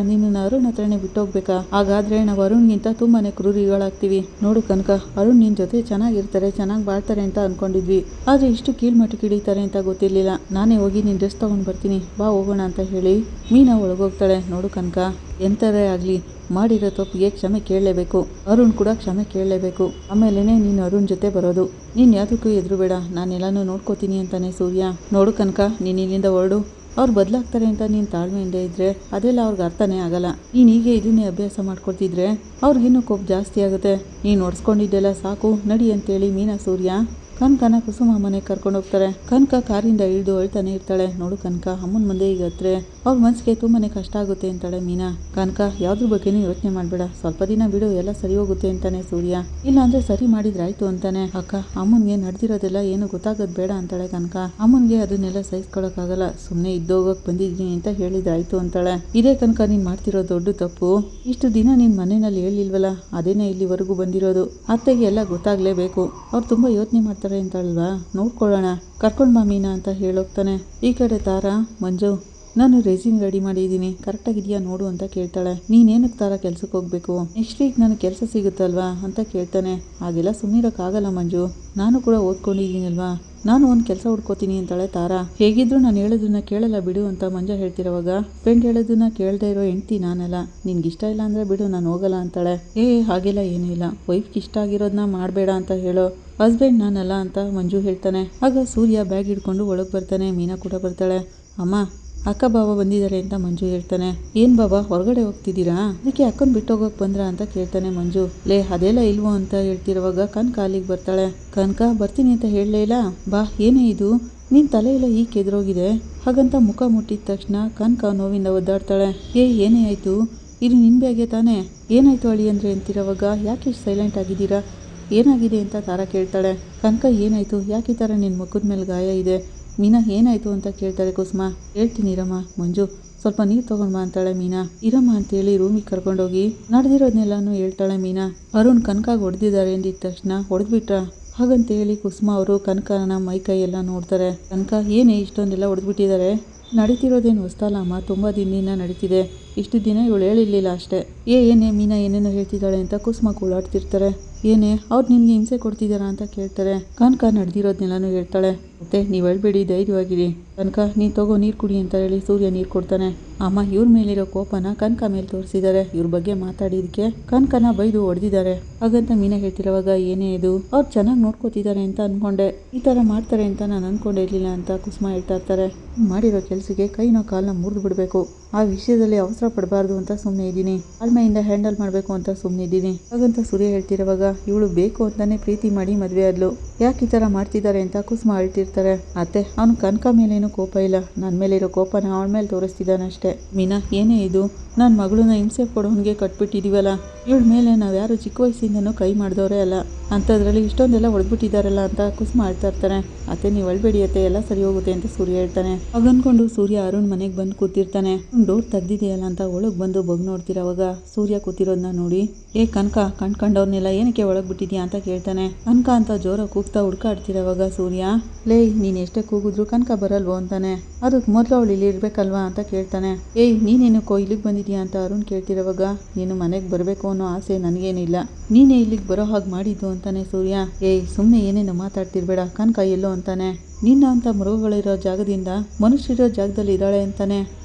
ನಿನ್ನ ಅರುಣ್ ಹತ್ರನೇ ಬಿಟ್ಟೋಗ್ಬೇಕಾ? ಹಾಗಾದ್ರೆ ನಾವು ಅರುಣ್ಗಿಂತ ತುಂಬಾನೇ ಕ್ರೂರಿಗಳಾಗ್ತೀವಿ. ನೋಡು ಕನಕ, ಅರುಣ್ ನಿನ್ ಜೊತೆ ಚೆನ್ನಾಗಿರ್ತಾರೆ, ಚೆನ್ನಾಗಿ ಬಾಳ್ತಾರೆ ಅಂತ ಅನ್ಕೊಂಡಿದ್ವಿ, ಆದ್ರೆ ಇಷ್ಟು ಕೀಳ್ಮಟ್ಟಕ್ಕೆ ಹಿಡಿತಾರೆ ಅಂತ ಗೊತ್ತಿರ್ಲಿಲ್ಲ. ನಾನೇ ಹೋಗಿ ನಿನ್ ಡ್ರೆಸ್ ತಗೊಂಡ್ ಬರ್ತೀನಿ, ಬಾ ಹೋಗೋಣ ಅಂತ ಹೇಳಿ ಮೀನಾ ಒಳಗೋಗ್ತಾಳೆ. ನೋಡು ಕನಕ, ಎಂಥದೇ ಆಗ್ಲಿ ಮಾಡಿರೋ ತಪ್ಪಿಗೆ ಕ್ಷಮೆ ಕೇಳಲೇಬೇಕು, ಅರುಣ್ ಕೂಡ ಕ್ಷಮೆ ಕೇಳಲೇಬೇಕು. ಆಮೇಲೆನೆ ನೀನು ಅರುಣ್ ಜೊತೆ ಬರೋದು. ನೀನ್ ಯಾವುದಕ್ಕೂ ಎದುರು ಬೇಡ, ನಾನೆಲ್ಲಾನು ನೋಡ್ಕೋತೀನಿ ಅಂತಾನೆ ಸೂರ್ಯ. ನೋಡು ಕನಕ, ನೀನ್ ಇಲ್ಲಿಂದ ಹೊರಡು. ಅವ್ರು ಬದಲಾಗ್ತಾರೆ ಅಂತ ನೀನು ತಾಳ್ಮೆಯಿಂದ ಇದ್ದರೆ ಅದೆಲ್ಲ ಅವ್ರಿಗೆ ಅರ್ಥನೇ ಆಗಲ್ಲ. ನೀನು ಹೀಗೆ ಇದನ್ನೇ ಅಭ್ಯಾಸ ಮಾಡ್ಕೊಳ್ತಿದ್ರೆ ಅವ್ರಿಗಿನ್ನೂ ಕೋಪ ಜಾಸ್ತಿ ಆಗುತ್ತೆ. ನೀನು ಹೊಡ್ಸ್ಕೊಂಡಿದ್ದೆಲ್ಲ ಸಾಕು, ನಡಿ ಅಂತೇಳಿ ಮೀನಾ ಸೂರ್ಯ ಕನಕನ ಕುಸುಮ ಮನೆಗೆ ಕರ್ಕೊಂಡು ಹೋಗ್ತಾರೆ. ಕನಕ ಕಾರಿಂದ ಇಳಿದು ಅಳ್ತಾನೆ ಇರ್ತಾಳೆ. ನೋಡು ಕನಕ, ಅಮ್ಮನ ಮುಂದೆ ಈಗ ಹತ್ರೆ ಅವ್ರ ಮನಸ್ಸಿಗೆ ತುಂಬಾನೇ ಕಷ್ಟ ಆಗುತ್ತೆ ಅಂತಾಳೆ ಮೀನಾ. ಕನಕ, ಯಾವ್ದ್ರ ಬಗ್ಗೆನೂ ಯೋಚನೆ ಮಾಡಬೇಡ, ಸ್ವಲ್ಪ ದಿನ ಬಿಡು, ಎಲ್ಲ ಸರಿ ಹೋಗುತ್ತೆ ಅಂತಾನೆ ಸೂರ್ಯ. ಇಲ್ಲ ಅಂದ್ರೆ ಸರಿ ಮಾಡಿದ್ರಾಯ್ತು ಅಂತಾನೆ. ಅಕ್ಕ, ಅಮ್ಮನ್ಗೆ ನಡೆದಿರೋದೆಲ್ಲ ಏನು ಗೊತ್ತಾಗೋದು ಬೇಡ ಅಂತಾಳೆ ಕನಕ. ಅಮ್ಮನ್ಗೆ ಅದನ್ನೆಲ್ಲ ಸಹಿಸ್ಕೊಳಕ್ಕಾಗಲ್ಲ, ಸುಮ್ಮನೆ ಇದ್ದೋಗಕ್ಕೆ ಬಂದಿದ್ದೀನಿ ಅಂತ ಹೇಳಿದ್ರಾಯ್ತು ಅಂತಾಳೆ. ಇದೇ ಕನಕ ನೀನು ಮಾಡ್ತಿರೋ ದೊಡ್ಡ ತಪ್ಪು. ಇಷ್ಟು ದಿನ ನಿನ್ನ ಮನೆಯಲ್ಲಿ ಹೇಳಿಲ್ವಲ್ಲ, ಅದೇನೇ ಇಲ್ಲಿವರೆಗೂ ಬಂದಿರೋದು. ಅತ್ತೆಗೆ ಎಲ್ಲ ಗೊತ್ತಾಗ್ಲೇಬೇಕು, ಅವ್ರು ತುಂಬಾ ಯೋಚನೆ ಮಾಡ್ತಾರೆ ಅಂತಾಳಲ್ವಾ, ನೋಡ್ಕೊಳ್ಳೋಣ, ಕರ್ಕೊಂಡ್ ಬಾ ಮೀನಾ ಅಂತ ಹೇಳೋಗ್ತಾನೆ. ಈ ಕಡೆ ತಾರಾ, ಮಂಜು, ನಾನು ರೆಸ್ಯೂಮ್ ರೆಡಿ ಮಾಡಿದ್ದೀನಿ, ಕರೆಕ್ಟಾಗಿದೆಯಾ ನೋಡು ಅಂತ ಕೇಳ್ತಾಳೆ. ನೀನೇನಕ್ಕೆ ತಾರಾ ಕೆಲ್ಸಕ್ಕೆ ಹೋಗ್ಬೇಕು? ನೆಕ್ಸ್ಟ್ ವೀಕ್ ನನಗೆ ಕೆಲಸ ಸಿಗುತ್ತಲ್ವಾ ಅಂತ ಕೇಳ್ತಾನೆ. ಹಾಗೆಲ್ಲ ಸುಮ್ಮನಿರೋಕ್ಕಾಗಲ್ಲ ಮಂಜು, ನಾನು ಕೂಡ ಓದ್ಕೊಂಡಿದ್ದೀನಲ್ವಾ, ನಾನು ಒಂದು ಕೆಲಸ ಹುಡ್ಕೋತೀನಿ ಅಂತಾಳೆ ತಾರಾ. ಹೇಗಿದ್ರು ನಾನು ಹೇಳೋದನ್ನ ಕೇಳಲ್ಲ ಬಿಡು ಅಂತ ಮಂಜ ಹೇಳ್ತಿರೋವಾಗ, ಫ್ರೆಂಡ್ ಹೇಳೋದನ್ನ ಕೇಳದೆ ಇರೋ ಹೆಂಡ್ತಿ ನಾನಲ್ಲ, ನಿನ್ಗೆ ಇಷ್ಟ ಇಲ್ಲ ಅಂದ್ರೆ ಬಿಡು, ನಾನು ಹೋಗಲ್ಲ ಅಂತಾಳೆ. ಹಾಗೆಲ್ಲ ಏನೂ ಇಲ್ಲ, ವೈಫ್ಗೆ ಇಷ್ಟ ಆಗಿರೋದನ್ನ ಮಾಡಬೇಡ ಅಂತ ಹೇಳೋ ಹಸ್ಬೆಂಡ್ ನಾನಲ್ಲ ಅಂತ ಮಂಜು ಹೇಳ್ತಾನೆ. ಆಗ ಸೂರ್ಯ ಬ್ಯಾಗ್ ಹಿಡ್ಕೊಂಡು ಒಳಗೆ ಬರ್ತಾನೆ. ಮೀನಾ ಕೂಡ ಬರ್ತಾಳೆ. ಅಮ್ಮ, ಅಕ್ಕ ಬಾವ ಬಂದಿದ್ದಾರೆ ಅಂತ ಮಂಜು ಹೇಳ್ತಾನೆ. ಏನ್ ಬಾಬಾ ಹೊರಗಡೆ ಹೋಗ್ತಿದ್ದೀರಾ? ಅದಕ್ಕೆ ಅಕ್ಕನ ಬಿಟ್ಟೋಗಕ್ಕೆ ಬಂದ್ರಾ ಅಂತ ಕೇಳ್ತಾನೆ ಮಂಜು. ಲೇ ಅದೆಲ್ಲ ಇಲ್ವೋ ಅಂತ ಹೇಳ್ತಿರುವಾಗ ಕನಕ ಅಲ್ಲಿಗೆ ಬರ್ತಾಳೆ. ಕನಕ, ಬರ್ತೀನಿ ಅಂತ ಹೇಳಲೇ ಇಲ್ಲ, ಬಾ. ಏನೇ ಇದು, ನಿನ್ ತಲೆ ಎಲ್ಲ ಈಗ ಕೆದ್ರೋಗಿದೆ ಹಾಗಂತ ಮುಖ ಮುಟ್ಟಿದ ತಕ್ಷಣ ಕನಕ ನೋವಿಂದ ಒದ್ದಾಡ್ತಾಳೆ. ಏನೇ ಆಯ್ತು? ಇದು ನಿನ್ ಬ್ಯಾಗೆ ತಾನೆ? ಏನಾಯ್ತು ಅಳಿ ಅಂದ್ರೆ ಅಂತಿರೋವಾಗ, ಯಾಕೆ ಇಷ್ಟು ಸೈಲೆಂಟ್ ಆಗಿದ್ದೀರಾ, ಏನಾಗಿದೆ ಅಂತ ತಾರಾ ಕೇಳ್ತಾಳೆ. ಕನಕ, ಏನಾಯ್ತು, ಯಾಕೆ ಈ ಥರ ನಿನ್ನ ಮುಖದ ಮೇಲೆ ಗಾಯ ಇದೆ? ಮೀನಾ, ಏನಾಯ್ತು ಅಂತ ಕೇಳ್ತಾರೆ ಕುಸುಮ. ಹೇಳ್ತೀನಿ ಇರಮ್ಮ. ಮಂಜು, ಸ್ವಲ್ಪ ನೀರು ತಗೊಂಡ್ಬಾ ಅಂತಾಳೆ ಮೀನಾ. ಇರಮ್ಮ ಅಂತೇಳಿ ರೂಮಿಗೆ ಕರ್ಕೊಂಡೋಗಿ ನಡೆದಿರೋದನ್ನೆಲ್ಲಾನು ಹೇಳ್ತಾಳೆ ಮೀನಾ. ಅರುಣ್ ಕನಕಾಗ ಹೊಡೆದಿದ್ದಾರೆ ಅಂದಿದ ತಕ್ಷಣ, ಹೊಡೆದ್ಬಿಟ್ರಾ ಹಾಗಂತೇಳಿ ಕುಸುಮ ಅವರು ಕನಕನ ಮೈ ಕೈ ಎಲ್ಲ ನೋಡ್ತಾರೆ. ಕನಕ, ಏನೇ ಇಷ್ಟೊಂದೆಲ್ಲ ಹೊಡೆದ್ಬಿಟ್ಟಿದ್ದಾರೆ? ನಡೀತಿರೋದೇನು ಹೊಸ್ತಲ್ಲ ಅಮ್ಮ, ತುಂಬ ದಿನದಿಂದ ನಡೀತಿದೆ, ಇಷ್ಟು ದಿನ ಇವಳು ಹೇಳಿರ್ಲಿಲ್ಲ ಅಷ್ಟೇ. ಏನೇ ಮೀನಾ ಏನೇನೋ ಹೇಳ್ತಿದ್ದಾಳೆ ಅಂತ ಕುಸುಮ ಕೂಳಾಡ್ತಿರ್ತಾರೆ. ಏನೇ ಅವ್ರು ನಿನ್ಗೆ ಹಿಂಸೆ ಕೊಡ್ತಿದ್ದಾರಾ ಅಂತ ಕೇಳ್ತಾರೆ. ಕನಕ ನಡೆದಿರೋದನ್ನೆಲ್ಲಾನು ಹೇಳ್ತಾಳೆ. ಮತ್ತೆ ನೀವು ಹೇಳ್ಬೇಡಿ, ಧೈರ್ಯವಾಗಿರಿ. ಕನಕ, ನೀನು ತಗೋ ನೀರು ಕುಡಿ ಅಂತ ಹೇಳಿ ಸೂರ್ಯ ನೀರು ಕೊಡ್ತಾನೆ. ಅಮ್ಮ, ಇವ್ರ ಮೇಲಿರೋ ಕೋಪನ ಕನಕ ಮೇಲೆ ತೋರಿಸಿದ್ದಾರೆ, ಇವ್ರ ಬಗ್ಗೆ ಮಾತಾಡಿದಕ್ಕೆ ಕನಕನ ಬೈದು ಹೊಡೆದಿದ್ದಾರೆ ಹಾಗಂತ ಮೀನಾ ಹೇಳ್ತಿರೋವಾಗ, ಏನೇ ಇದು, ಅವ್ರು ಚೆನ್ನಾಗಿ ನೋಡ್ಕೋತಿದ್ದಾರೆ ಅಂತ ಅನ್ಕೊಂಡೆ, ಈ ಥರ ಮಾಡ್ತಾರೆ ಅಂತ ನಾನು ಅನ್ಕೊಂಡಿರ್ಲಿಲ್ಲ ಅಂತ ಕುಸುಮ ಹೇಳ್ತಾ ಇರ್ತಾರೆ. ಮಾಡಿರೋ ಕೆಲಸಕ್ಕೆ ಕೈನೋ ಕಾಲನ್ನ ಮುರಿದು ಬಿಡಬೇಕು, ಆ ವಿಷಯದಲ್ಲಿ ಅವಸರ ಪಡಬಾರ್ದು ಅಂತ ಸುಮ್ಮನೆ ಇದ್ದೀನಿ, ತಾಳ್ಮೆಯಿಂದ ಹ್ಯಾಂಡಲ್ ಮಾಡಬೇಕು ಅಂತ ಸುಮ್ಮನೆ ಇದ್ದೀನಿ ಹಾಗಂತ ಸೂರ್ಯ ಹೇಳ್ತಿರುವಾಗ, ಇವಳು ಬೇಕು ಅಂತಾನೆ ಪ್ರೀತಿ ಮಾಡಿ ಮದುವೆ ಆದ್ಲು, ಯಾಕೆ ಈ ಥರ ಮಾಡ್ತಿದ್ದಾರೆ ಅಂತ ಕುಸುಮ ಹೇಳ್ತಿರ್ತಾರೆ. ಅತ್ತೆ, ಅವನು ಕನಕ ಮೇಲೇನು ಕೋಪ ಇಲ್ಲ, ನನ್ನ ಮೇಲಿರೋ ಕೋಪನ ಅವಳ ಮೇಲೆ ತೋರಿಸ್ತಿದ್ದಾನಷ್ಟೇ. ಮೀನಾ, ಏನೇ ಇದು, ನನ್ನ ಮಗಳನ್ನ ಹಿಂಸೆ ಕೊಡೋನ್ಗೆ ಕಟ್ಬಿಟ್ಟಿದೀವಲ್ಲ, ಇವಳ ಮೇಲೆ ನಾವು ಯಾರು ಚಿಕ್ಕ ವಯಸ್ಸಿಂದನೂ ಕೈ ಮಾಡಿದವರೇ ಅಲ್ಲ, ಅಂಥದ್ರಲ್ಲಿ ಇಷ್ಟೊಂದೆಲ್ಲ ಹೊಡೆದ್ಬಿಟ್ಟಿದ್ದಾರಲ್ಲ ಅಂತ ಕುಸುಮ ಹೇಳ್ತಾ ಇರ್ತಾರೆ. ಅತ್ತೆ, ನೀವು ಅಳ್ಬೇಡಿ ಅತ್ತೆ, ಎಲ್ಲ ಸರಿ ಹೋಗುತ್ತೆ ಅಂತ ಸೂರ್ಯ ಹೇಳ್ತಾನೆ. ಹಾಗನ್ಕೊಂಡು ಸೂರ್ಯ ಅರುಣ್ ಮನೆಗೆ ಬಂದು ಕೂತಿರ್ತಾನೆ. ಡೋರ್ ತೆಗ್ದಿದೆಯಲ್ಲ ಅಂತ ಒಳಗೆ ಬಂದು ಬಗ್ ನೋಡ್ತಿರೋವಾಗ ಸೂರ್ಯ ಕೂತಿರೋದನ್ನ ನೋಡಿ, ಕನಕ, ಕಣ್ಕಂಡವ್ರನ್ನೆಲ್ಲ ಏನಕ್ಕೆ ಒಳಗೆ ಬಿಟ್ಟಿದ್ಯಾ ಅಂತ ಕೇಳ್ತಾನೆ. ಕನಕ ಅಂತ ಜೋರ ಕೂಗ್ತಾ ಹುಡ್ಕಾಡ್ತಿರೋವಾಗ ಸೂರ್ಯ, ನೀನು ಎಷ್ಟೇ ಕೂಗಿದ್ರು ಕನಕ ಬರಲ್ವೋ ಅಂತಾನೆ. ಅದಕ್ಕೆ ಮೊದಲು ಅವಳು ಇಲ್ಲಿ ಇರ್ಬೇಕಲ್ವಾ ಅಂತ ಕೇಳ್ತಾನೆ. ನೀನೇನಕ್ಕೋ ಇಲ್ಲಿಗೆ ಬಂದಿದ್ಯಾ ಅಂತ ಅರುಣ್ ಕೇಳ್ತಿರೋವಾಗ, ನೀನು ಮನೆಗೆ ಬರಬೇಕು ಅನ್ನೋ ಆಸೆ ನನಗೇನಿಲ್ಲ, ನೀನೇ ಇಲ್ಲಿಗೆ ಬರೋ ಹಾಗೆ ಮಾಡಿದ್ದು ಅಂತಾನೆ ಸೂರ್ಯ. ಸುಮ್ಮನೆ ಏನೇನೋ ಮಾತಾಡ್ತಿರ್ಬೇಡ, ಕನಕ ಎಲ್ಲೋ ಅಂತಾನೆ. ನಿನ್ನ ಅಂತ ಮೃಗಗಳಿರೋ ಜಾಗದಿಂದ ಮನುಷ್ಯರಿರೋ ಜಾಗದಲ್ಲಿ ಇದ್ದಾಳೆ ಅಂತಾನೆ,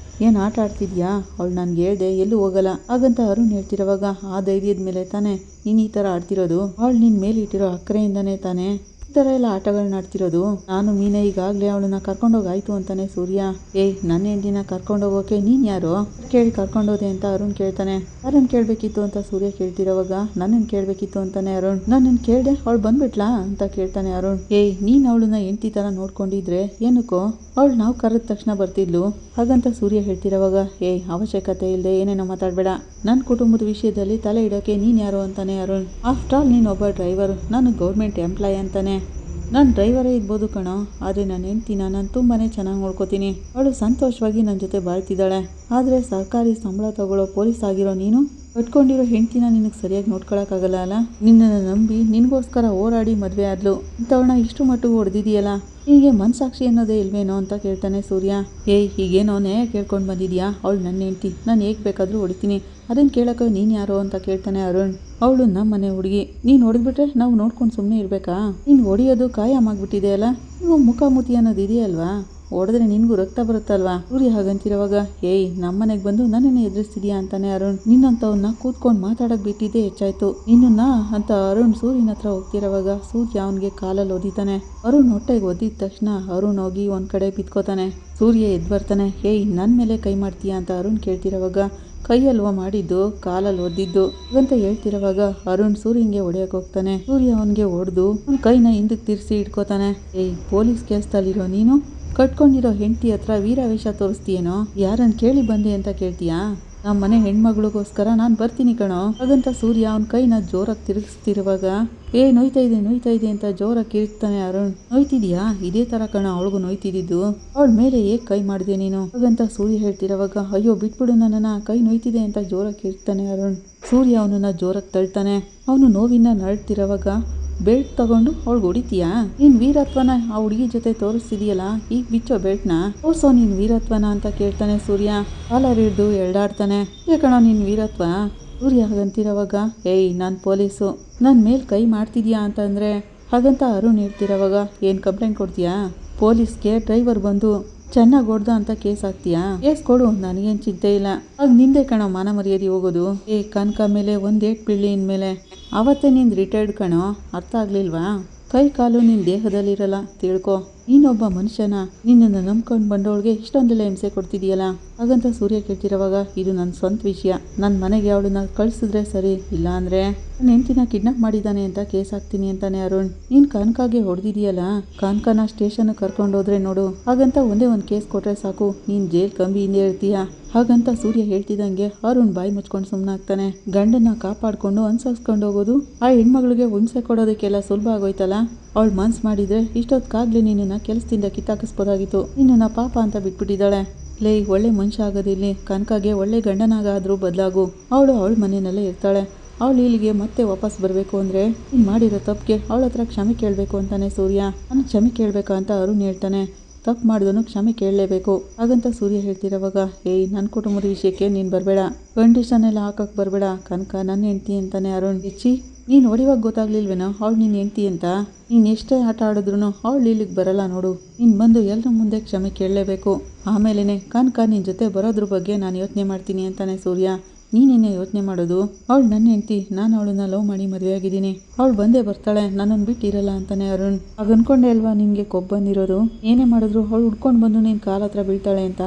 ಏನು ಆಟ ಆಡ್ತಿದ್ಯಾ? ಅವಳು ನನ್ಗೆ ಹೇಳ್ದೆ ಎಲ್ಲೂ ಹೋಗಲ್ಲ ಹಾಗಂತ ಅರುಣ್ ಹೇಳ್ತಿರೋವಾಗ, ಆ ಧೈರ್ಯದ ಮೇಲೆ ತಾನೇ ನೀನು ಈ ಥರ ಆಡ್ತಿರೋದು, ಅವಳು ನಿನ್ನ ಮೇಲೆ ಇಟ್ಟಿರೋ ಅಕ್ಕರೆಯಿಂದನೇ ತಾನೇ ಈ ಥರ ಎಲ್ಲ ಆಟಗಳನ್ನ ಆಡ್ತಿರೋದು. ನಾನು ಮೀನಾ ಈಗಾಗಲೇ ಅವಳನ್ನ ಕರ್ಕೊಂಡೋಗಾಯ್ತು ಅಂತಾನೆ ಸೂರ್ಯ. ಏಯ್ ನನ್ನ ಹೆಂಡತಿನ ಕರ್ಕೊಂಡೋಗೋಕೆ ನೀನು ಯಾರು ಕೇಳಿ ಕರ್ಕೊಂಡೋದೆ ಅಂತ ಅರುಣ್ ಕೇಳ್ತಾನೆ. ಯಾರನ್ನು ಕೇಳಬೇಕಿತ್ತು ಅಂತ ಸೂರ್ಯ ಕೇಳ್ತಿರೋವಾಗ ನನ್ನನ್ನು ಕೇಳಬೇಕಿತ್ತು ಅಂತಾನೆ ಅರುಣ್. ನನ್ನನ್ನು ಕೇಳಿದೆ ಅವಳು ಬಂದ್ಬಿಟ್ಲಾ ಅಂತ ಕೇಳ್ತಾನೆ ಅರುಣ್. ಏಯ್ ನೀನು ಅವಳನ್ನ ಹೆಂಡತಿ ಥರ ನೋಡ್ಕೊಂಡಿದ್ರೆ ಏನಕ್ಕೋ ಅವಳು ನಾವು ಕರೆದ ತಕ್ಷಣ ಬರ್ತಿದ್ಲು ಹಾಗಂತ ಸೂರ್ಯ ಹೇಳ್ತಿರೋವಾಗ ಏಯ್ ಅವಶ್ಯಕತೆ ಇಲ್ಲದೆ ಏನೇನೋ ಮಾತಾಡಬೇಡ. ನನ್ನ ಕುಟುಂಬದ ವಿಷಯದಲ್ಲಿ ತಲೆ ಇಡೋಕೆ ನೀನು ಯಾರು ಅಂತಾನೆ ಅರುಣ್. ಆಫ್ಟರ್ ಆಲ್ ನೀನು ಒಬ್ಬ ಡ್ರೈವರ್, ನಾನು ಗೌರ್ಮೆಂಟ್ ಎಂಪ್ಲಾಯ್ ಅಂತಾನೆ. ನಾನು ಡ್ರೈವರೇ ಇರ್ಬೋದು ಕಣೋ, ಆದರೆ ನನ್ನ ಹೆಂಡ್ತಿನ ನಾನು ತುಂಬಾ ಚೆನ್ನಾಗಿ ನೋಡ್ಕೋತೀನಿ. ಅವಳು ಸಂತೋಷವಾಗಿ ನನ್ನ ಜೊತೆ ಬಾಳ್ತಿದ್ದಾಳೆ. ಆದರೆ ಸರ್ಕಾರಿ ಸಂಬಳ ತಗೊಳ್ಳೋ ಪೊಲೀಸ್ ಆಗಿರೋ ನೀನು ಕಟ್ಕೊಂಡಿರೋ ಹೆಂಡ್ತಿನ ನಿನಗೆ ಸರಿಯಾಗಿ ನೋಡ್ಕೊಳಕ್ಕಾಗಲ್ಲ ಅಲ್ಲ. ನಿನ್ನನ್ನು ನಂಬಿ ನಿನಗೋಸ್ಕರ ಹೋರಾಡಿ ಮದುವೆ ಆದ್ಲು ಇಂಥವಳನ್ನ ಇಷ್ಟು ಮಟ್ಟಿಗೆ ಹೊಡೆದಿದೆಯಲ್ಲ, ನಿನಗೆ ಮನಸಾಕ್ಷಿ ಅನ್ನೋದೇ ಇಲ್ವೇನೋ ಅಂತ ಕೇಳ್ತಾನೆ ಸೂರ್ಯ. ಏಯ್ ಹೀಗೇನೋ ನ್ಯಾಯ ಕೇಳ್ಕೊಂಡು ಬಂದಿದ್ಯಾ, ಅವಳು ನನ್ನ ಹೆಂಡ್ತಿ, ನಾನು ಹೇಗೆ ಬೇಕಾದರೂ ಹೊಡಿತೀನಿ, ಅದನ್ನು ಕೇಳೋಕೆ ನೀನು ಯಾರೋ ಅಂತ ಕೇಳ್ತಾನೆ ಅರುಣ್. ಅವಳು ನಮ್ಮ ಮನೆ ಹುಡುಗಿ, ನೀನು ಹೊಡೆದ್ಬಿಟ್ರೆ ನಾವು ನೋಡ್ಕೊಂಡು ಸುಮ್ಮನೆ ಇರಬೇಕಾ? ನೀನು ಹೊಡಿಯೋದು ಕಾಯಂ ಆಗ್ಬಿಟ್ಟಿದೆಯಲ್ಲ, ನೀವು ಮುಖಾಮುಖಿ ಅನ್ನೋದು ಇದೆಯಲ್ವಾ, ಹೊಡೆದ್ರೆ ನಿನಗೂ ರಕ್ತ ಬರುತ್ತಲ್ವಾ. ಸೂರ್ಯ ಹಾಗಂತಿರೋವಾಗ ಏಯ್ ನಮ್ಮನೆಗೆ ಬಂದು ನನ್ನನ್ನೇ ಎದುರಿಸ್ತಿದ್ಯಾ ಅಂತಾನೆ ಅರುಣ್. ನಿನ್ನಂತವನ್ನ ಕೂತ್ಕೊಂಡು ಮಾತಾಡಕ್ ಬಿಟ್ಟಿದ್ದೇ ಹೆಚ್ಚಾಯ್ತು ನಿನ್ನ ಅಂತ ಅರುಣ್ ಸೂರ್ಯನ ಹತ್ರ ಹೋಗ್ತಿರೋವಾಗ ಸೂರ್ಯ ಅವನಿಗೆ ಕಾಲಲ್ಲಿ ಒದಿತಾನೆ. ಅರುಣ್ ಹೊಟ್ಟೆಗೆ ಒದ್ದಿದ ತಕ್ಷಣ ಅರುಣ್ ಹೋಗಿ ಒಂದ್ ಕಡೆ ಬಿತ್ಕೋತಾನೆ. ಸೂರ್ಯ ಎದ್ದು ಬರ್ತಾನೆ. ಏಯ್ ನನ್ನ ಮೇಲೆ ಕೈ ಮಾಡ್ತೀಯಾ ಅಂತ ಅರುಣ್ ಕೇಳ್ತಿರೋವಾಗ ಕೈಯಲ್ವ ಮಾಡಿದ್ದು, ಕಾಲಲ್ಲಿ ಒದ್ದಿದ್ದು ಅಂತ ಹೇಳ್ತಿರೋವಾಗ ಅರುಣ್ ಸೂರ್ಯಂಗೆ ಹೊಡೆಯಕ್ಕೆ ಹೋಗ್ತಾನೆ. ಸೂರ್ಯ ಅವನಿಗೆ ಹೊಡೆದು ಅವ್ನ ಕೈನ ಹಿಂದಕ್ಕೆ ತಿರ್ಸಿ ಇಟ್ಕೋತಾನೆ. ಏಯ್ ಪೊಲೀಸ್ ಕೇಸ್ದಲ್ಲಿರೋ ನೀನು ಕಟ್ಕೊಂಡಿರೋ ಹೆಂಡತಿ ಹತ್ರ ವೀರಾವೇಶ ತೋರಿಸ್ತೀಯೇನೋ, ಯಾರನ್ನು ಕೇಳಿ ಬಂದೆ ಅಂತ ಕೇಳ್ತೀಯಾ? ನಮ್ಮ ಮನೆ ಹೆಣ್ಮಗಳಿಗೋಸ್ಕರ ನಾನು ಬರ್ತೀನಿ ಕಣೋ ಹಾಗಂತ ಸೂರ್ಯ ಅವನ ಕೈನ ಜೋರಾಗಿ ತಿರುಗಿಸ್ತಿರುವಾಗ ನೋಯ್ತಾ ಇದೆ ಅಂತ ಜೋರಾಗಿ ಕಿರ್ತಾನೆ ಅರುಣ್. ನೋಯ್ತಿದ್ಯಾ? ಇದೇ ತರ ಕಣ ಅವಳಿಗೂ ನೋಯ್ತಿದ್ದು, ಅವಳ ಮೇಲೆ ಹೇಗೆ ಕೈ ಮಾಡಿದೆ ನೀನು ಹಾಗಂತ ಸೂರ್ಯ ಹೇಳ್ತಿರೋವಾಗ ಅಯ್ಯೋ ಬಿಟ್ಬಿಡು ನನ್ನನ್ನ, ಕೈ ನೋಯ್ತಿದೆ ಅಂತ ಜೋರಾಗಿ ಕಿರ್ತಾನೆ ಅರುಣ್. ಸೂರ್ಯ ಅವನನ್ನ ಜೋರಾಗಿ ತಳ್ತಾನೆ. ಅವನು ನೋವಿನ ನರಳ್ತಿರೋವಾಗ ಬೆಲ್ಟ್ ತಗೊಂಡು ಅವಳಿಗೆ ಹೊಡಿತೀಯಾ? ನೀನ್ ವೀರತ್ವನ ಆ ಹುಡುಗಿ ಜೊತೆ ತೋರಿಸ್ತಿದೀಯಲ್ಲ, ಈಗ ಬಿಚ್ಚೋ ಬೆಲ್ಟ್ನ, ತೋರ್ಸೋ ನೀನ್ ವೀರತ್ವನ ಅಂತ ಕೇಳ್ತಾನೆ ಸೂರ್ಯ. ಕಾಲರ್ ಹಿಡ್ದು ಎಳ್ದಾಡ್ತಾನೆ. ಕಣ ನೀನ್ ವೀರತ್ವ? ಸೂರ್ಯ ಹಾಗಂತಿರೋವಾಗ ಏಯ್ ನಾನು ಪೊಲೀಸು, ನನ್ನ ಮೇಲೆ ಕೈ ಮಾಡ್ತಿದ್ಯಾ ಅಂತಂದ್ರೆ ಹಾಗಂತ ಅರುಣ್ ಹೇಳ್ತಿರೋವಾಗ ಏನು ಕಂಪ್ಲೇಂಟ್ ಕೊಡ್ತೀಯಾ? ಪೊಲೀಸ್ಗೆ ಡ್ರೈವರ್ ಬಂದು ಚೆನ್ನಾಗಿ ಹೊಡ್ದ ಅಂತ ಕೇಸ್ ಹಾಕ್ತೀಯಾ? ಕೇಸ್ ಕೊಡು, ನನಗೇನು ಚಿಂತೆ ಇಲ್ಲ. ಆಗ ನಿಂದೆ ಕಣೋ ಮಾನ ಮರ್ಯಾದೆ ಹೋಗೋದು. ಕನಕ ಮೇಲೆ ಒಂದು ಏಟ್ ಬೀಳಿ ಇನ್ಮೇಲೆ ಅವತ್ತೇ ನೀನು ರಿಟೈರ್ಡ್ ಕಣೋ, ಅರ್ಥ ಆಗ್ಲಿಲ್ವಾ? ಕೈ ಕಾಲು ನಿನ್ನ ದೇಹದಲ್ಲಿರಲ್ಲ ತಿಳ್ಕೊ. ನೀನೊಬ್ಬ ಮನುಷ್ಯನ, ನಿನ್ನನ್ನು ನಂಬ್ಕೊಂಡು ಬಂದವಳಿಗೆ ಇಷ್ಟೊಂದೆಲ್ಲ ಹಿಂಸೆ ಕೊಡ್ತಿದೀಯಲ್ಲ ಹಾಗಂತ ಸೂರ್ಯ ಕೇಳ್ತಿರೋವಾಗ ಇದು ನನ್ನ ಸ್ವಂತ ವಿಷಯ, ನನ್ನ ಮನೆಗೆ ಅವಳನ್ನ ಕಳಿಸಿದ್ರೆ ಸರಿ, ಇಲ್ಲ ಅಂದರೆ ನನ್ನ ಹೆಂಡತಿನ ಕಿಡ್ನಾಪ್ ಮಾಡಿದ್ದಾನೆ ಅಂತ ಕೇಸ್ ಹಾಕ್ತೀನಿ ಅಂತಾನೆ ಅರುಣ್. ನೀನು ಕನಕಾಗೆ ಹೊಡೆದಿದೆಯಲ್ಲ, ಕನಕನ ಸ್ಟೇಷನ್ ಕರ್ಕೊಂಡೋದ್ರೆ ನೋಡು, ಹಾಗಂತ ಒಂದೇ ಒಂದು ಕೇಸ್ ಕೊಟ್ರೆ ಸಾಕು, ನೀನು ಜೈಲ್ ಕಂಬಿ ಹಿಂದೆ ಇರ್ತೀಯ ಹಾಗಂತ ಸೂರ್ಯ ಹೇಳ್ತಿದ್ದಂಗೆ ಅರುಣ್ ಬಾಯಿ ಮುಚ್ಕೊಂಡು ಸುಮ್ಮನಾಗ್ತಾನೆ. ಗಂಡನ್ನ ಕಾಪಾಡ್ಕೊಂಡು ಅನ್ಸರ್ಸ್ಕೊಂಡು ಹೋಗೋದು ಆ ಹೆಣ್ಮಗಳಿಗೆ ಹಿಂಸೆ ಕೊಡೋದಕ್ಕೆಲ್ಲ ಸುಲಭ ಆಗೋಯ್ತಲ್ಲ. ಅವಳು ಮನ್ಸು ಮಾಡಿದ್ರೆ ಇಷ್ಟೊತ್ತಾಗ್ಲೇ ನಿನ್ನನ್ನು ಕೆಲಸದಿಂದ ಕಿತ್ತಾಕಿಸ್ಬೋದಾಗಿತ್ತು. ನಿನ್ನನ್ನು ಪಾಪ ಅಂತ ಬಿಟ್ಬಿಟ್ಟಿದ್ದಾಳೆ. ಲೇ ಒಳ್ಳೆ ಮನುಷ್ಯ ಆಗೋದಿಲ್ಲಿ, ಕನಕಾಗೆ ಒಳ್ಳೆ ಗಂಡನಾಗಾದರೂ ಬದಲಾಗು. ಅವಳ ಮನೆಯಲ್ಲೇ ಇರ್ತಾಳೆ. ಅವಳು ಇಲ್ಲಿಗೆ ಮತ್ತೆ ವಾಪಸ್ ಬರಬೇಕು ಅಂದರೆ ನೀನು ಮಾಡಿರೋ ತಪ್ಪಿಗೆ ಅವಳ ಹತ್ರ ಕ್ಷಮೆ ಕೇಳಬೇಕು ಅಂತಾನೆ ಸೂರ್ಯ. ನಾನು ಕ್ಷಮೆ ಕೇಳಬೇಕಾ ಅಂತ ಅರುಣ್ ಹೇಳ್ತಾನೆ. ತಪ್ಪು ಮಾಡಿದನು ಕ್ಷಮೆ ಕೇಳಲೇಬೇಕು ಹಾಗಂತ ಸೂರ್ಯ ಹೇಳ್ತಿರೋವಾಗ ಏಯ್ ನನ್ನ ಕುಟುಂಬದ ವಿಷಯಕ್ಕೆ ನೀನು ಬರಬೇಡ, ಕಂಡೀಷನ್ ಎಲ್ಲ ಹಾಕಕ್ಕೆ ಬರಬೇಡ, ಕನಕ ನನ್ನ ಹೆಂಡ್ತಿ ಅಂತಾನೆ ಅರುಣ್. ಹೆಚ್ಚಿ ನೀನು ಹೊಡಿವಾಗ ಗೊತ್ತಾಗ್ಲಿಲ್ವೇನೋ ಅವಳು ನಿನ್ನ ಹೆಂಡ್ತಿ ಅಂತ? ನೀನು ಎಷ್ಟೇ ಆಟ ಆಡಿದ್ರು ಅವಳು ಇಲ್ಲಿಗೆ ಬರಲ್ಲ ನೋಡು. ನೀನು ಬಂದು ಎಲ್ಲರ ಮುಂದೆ ಕ್ಷಮೆ ಕೇಳಲೇಬೇಕು, ಆಮೇಲೆ ಕನಕ ನಿನ್ನ ಜೊತೆ ಬರೋದ್ರ ಬಗ್ಗೆ ನಾನು ಯೋಚನೆ ಮಾಡ್ತೀನಿ ಅಂತಾನೆ ಸೂರ್ಯ. ನೀನೇನೇ ಯೋಚನೆ ಮಾಡೋದು, ಅವಳು ನನ್ನ ಹೆಂಡ್ತಿ, ನಾನು ಅವಳನ್ನ ಲವ್ ಮಾಡಿ ಮದುವೆ ಆಗಿದ್ದೀನಿ, ಅವಳು ಬಂದೇ ಬರ್ತಾಳೆ, ನನ್ನನ್ನು ಬಿಟ್ಟಿರಲ್ಲ ಅಂತಾನೆ ಅರುಣ್. ಆಗ ಅನ್ಕೊಂಡೆ ಅಲ್ವಾ ನಿನಗೆ ಕೊಬ್ಬು ಬಂದಿರೋದು, ಏನೇ ಮಾಡಿದ್ರು ಅವಳು ಹುಡ್ಕೊಂಡು ಬಂದು ನಿನ್ನ ಕಾಲ ಹತ್ರ ಬೀಳ್ತಾಳೆ ಅಂತ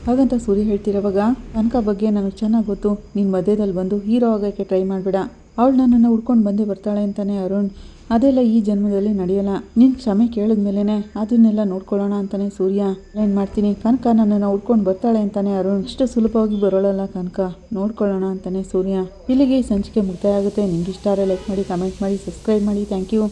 ಹಾಗಂತ ಸೂರ್ಯ ಹೇಳ್ತಿರೋವಾಗ ಕನಕ ಬಗ್ಗೆ ನನಗೆ ಚೆನ್ನಾಗಿ ಗೊತ್ತು, ನೀನು ಮಧ್ಯದಲ್ಲಿ ಬಂದು ಹೀರೋ ಆಗೋಕ್ಕೆ ಟ್ರೈ ಮಾಡಬೇಡ, ಅವಳು ನನ್ನನ್ನು ಹುಡ್ಕೊಂಡು ಬಂದೇ ಬರ್ತಾಳೆ ಅಂತಾನೆ ಅರುಣ್. ಅದೆಲ್ಲ ಈ ಜನ್ಮದಲ್ಲಿ ನಡೆಯಲ್ಲ, ನೀನು ಕ್ಷಮೆ ಕೇಳಿದ್ಮೇಲೆ ಅದನ್ನೆಲ್ಲ ನೋಡ್ಕೊಳ್ಳೋಣ ಅಂತಾನೆ ಸೂರ್ಯ. ಏನು ಮಾಡ್ತೀನಿ, ಕನಕ ನನ್ನನ್ನು ಹುಡ್ಕೊಂಡು ಬರ್ತಾಳೆ ಅಂತಾನೆ ಅರುಣ್. ಇಷ್ಟು ಸುಲಭವಾಗಿ ಬರೋಳಲ್ಲ ಕನಕ, ನೋಡ್ಕೊಳ್ಳೋಣ ಅಂತಾನೆ ಸೂರ್ಯ. ಇಲ್ಲಿಗೆ ಈ ಸಂಚಿಕೆ ಮುಕ್ತಾಯ ಆಗುತ್ತೆ. ನಿಮ್ಗೆ ಇಷ್ಟ ಆದರೆ ಲೈಕ್ ಮಾಡಿ, ಕಮೆಂಟ್ ಮಾಡಿ, ಸಬ್ಸ್ಕ್ರೈಬ್ ಮಾಡಿ. Thank you.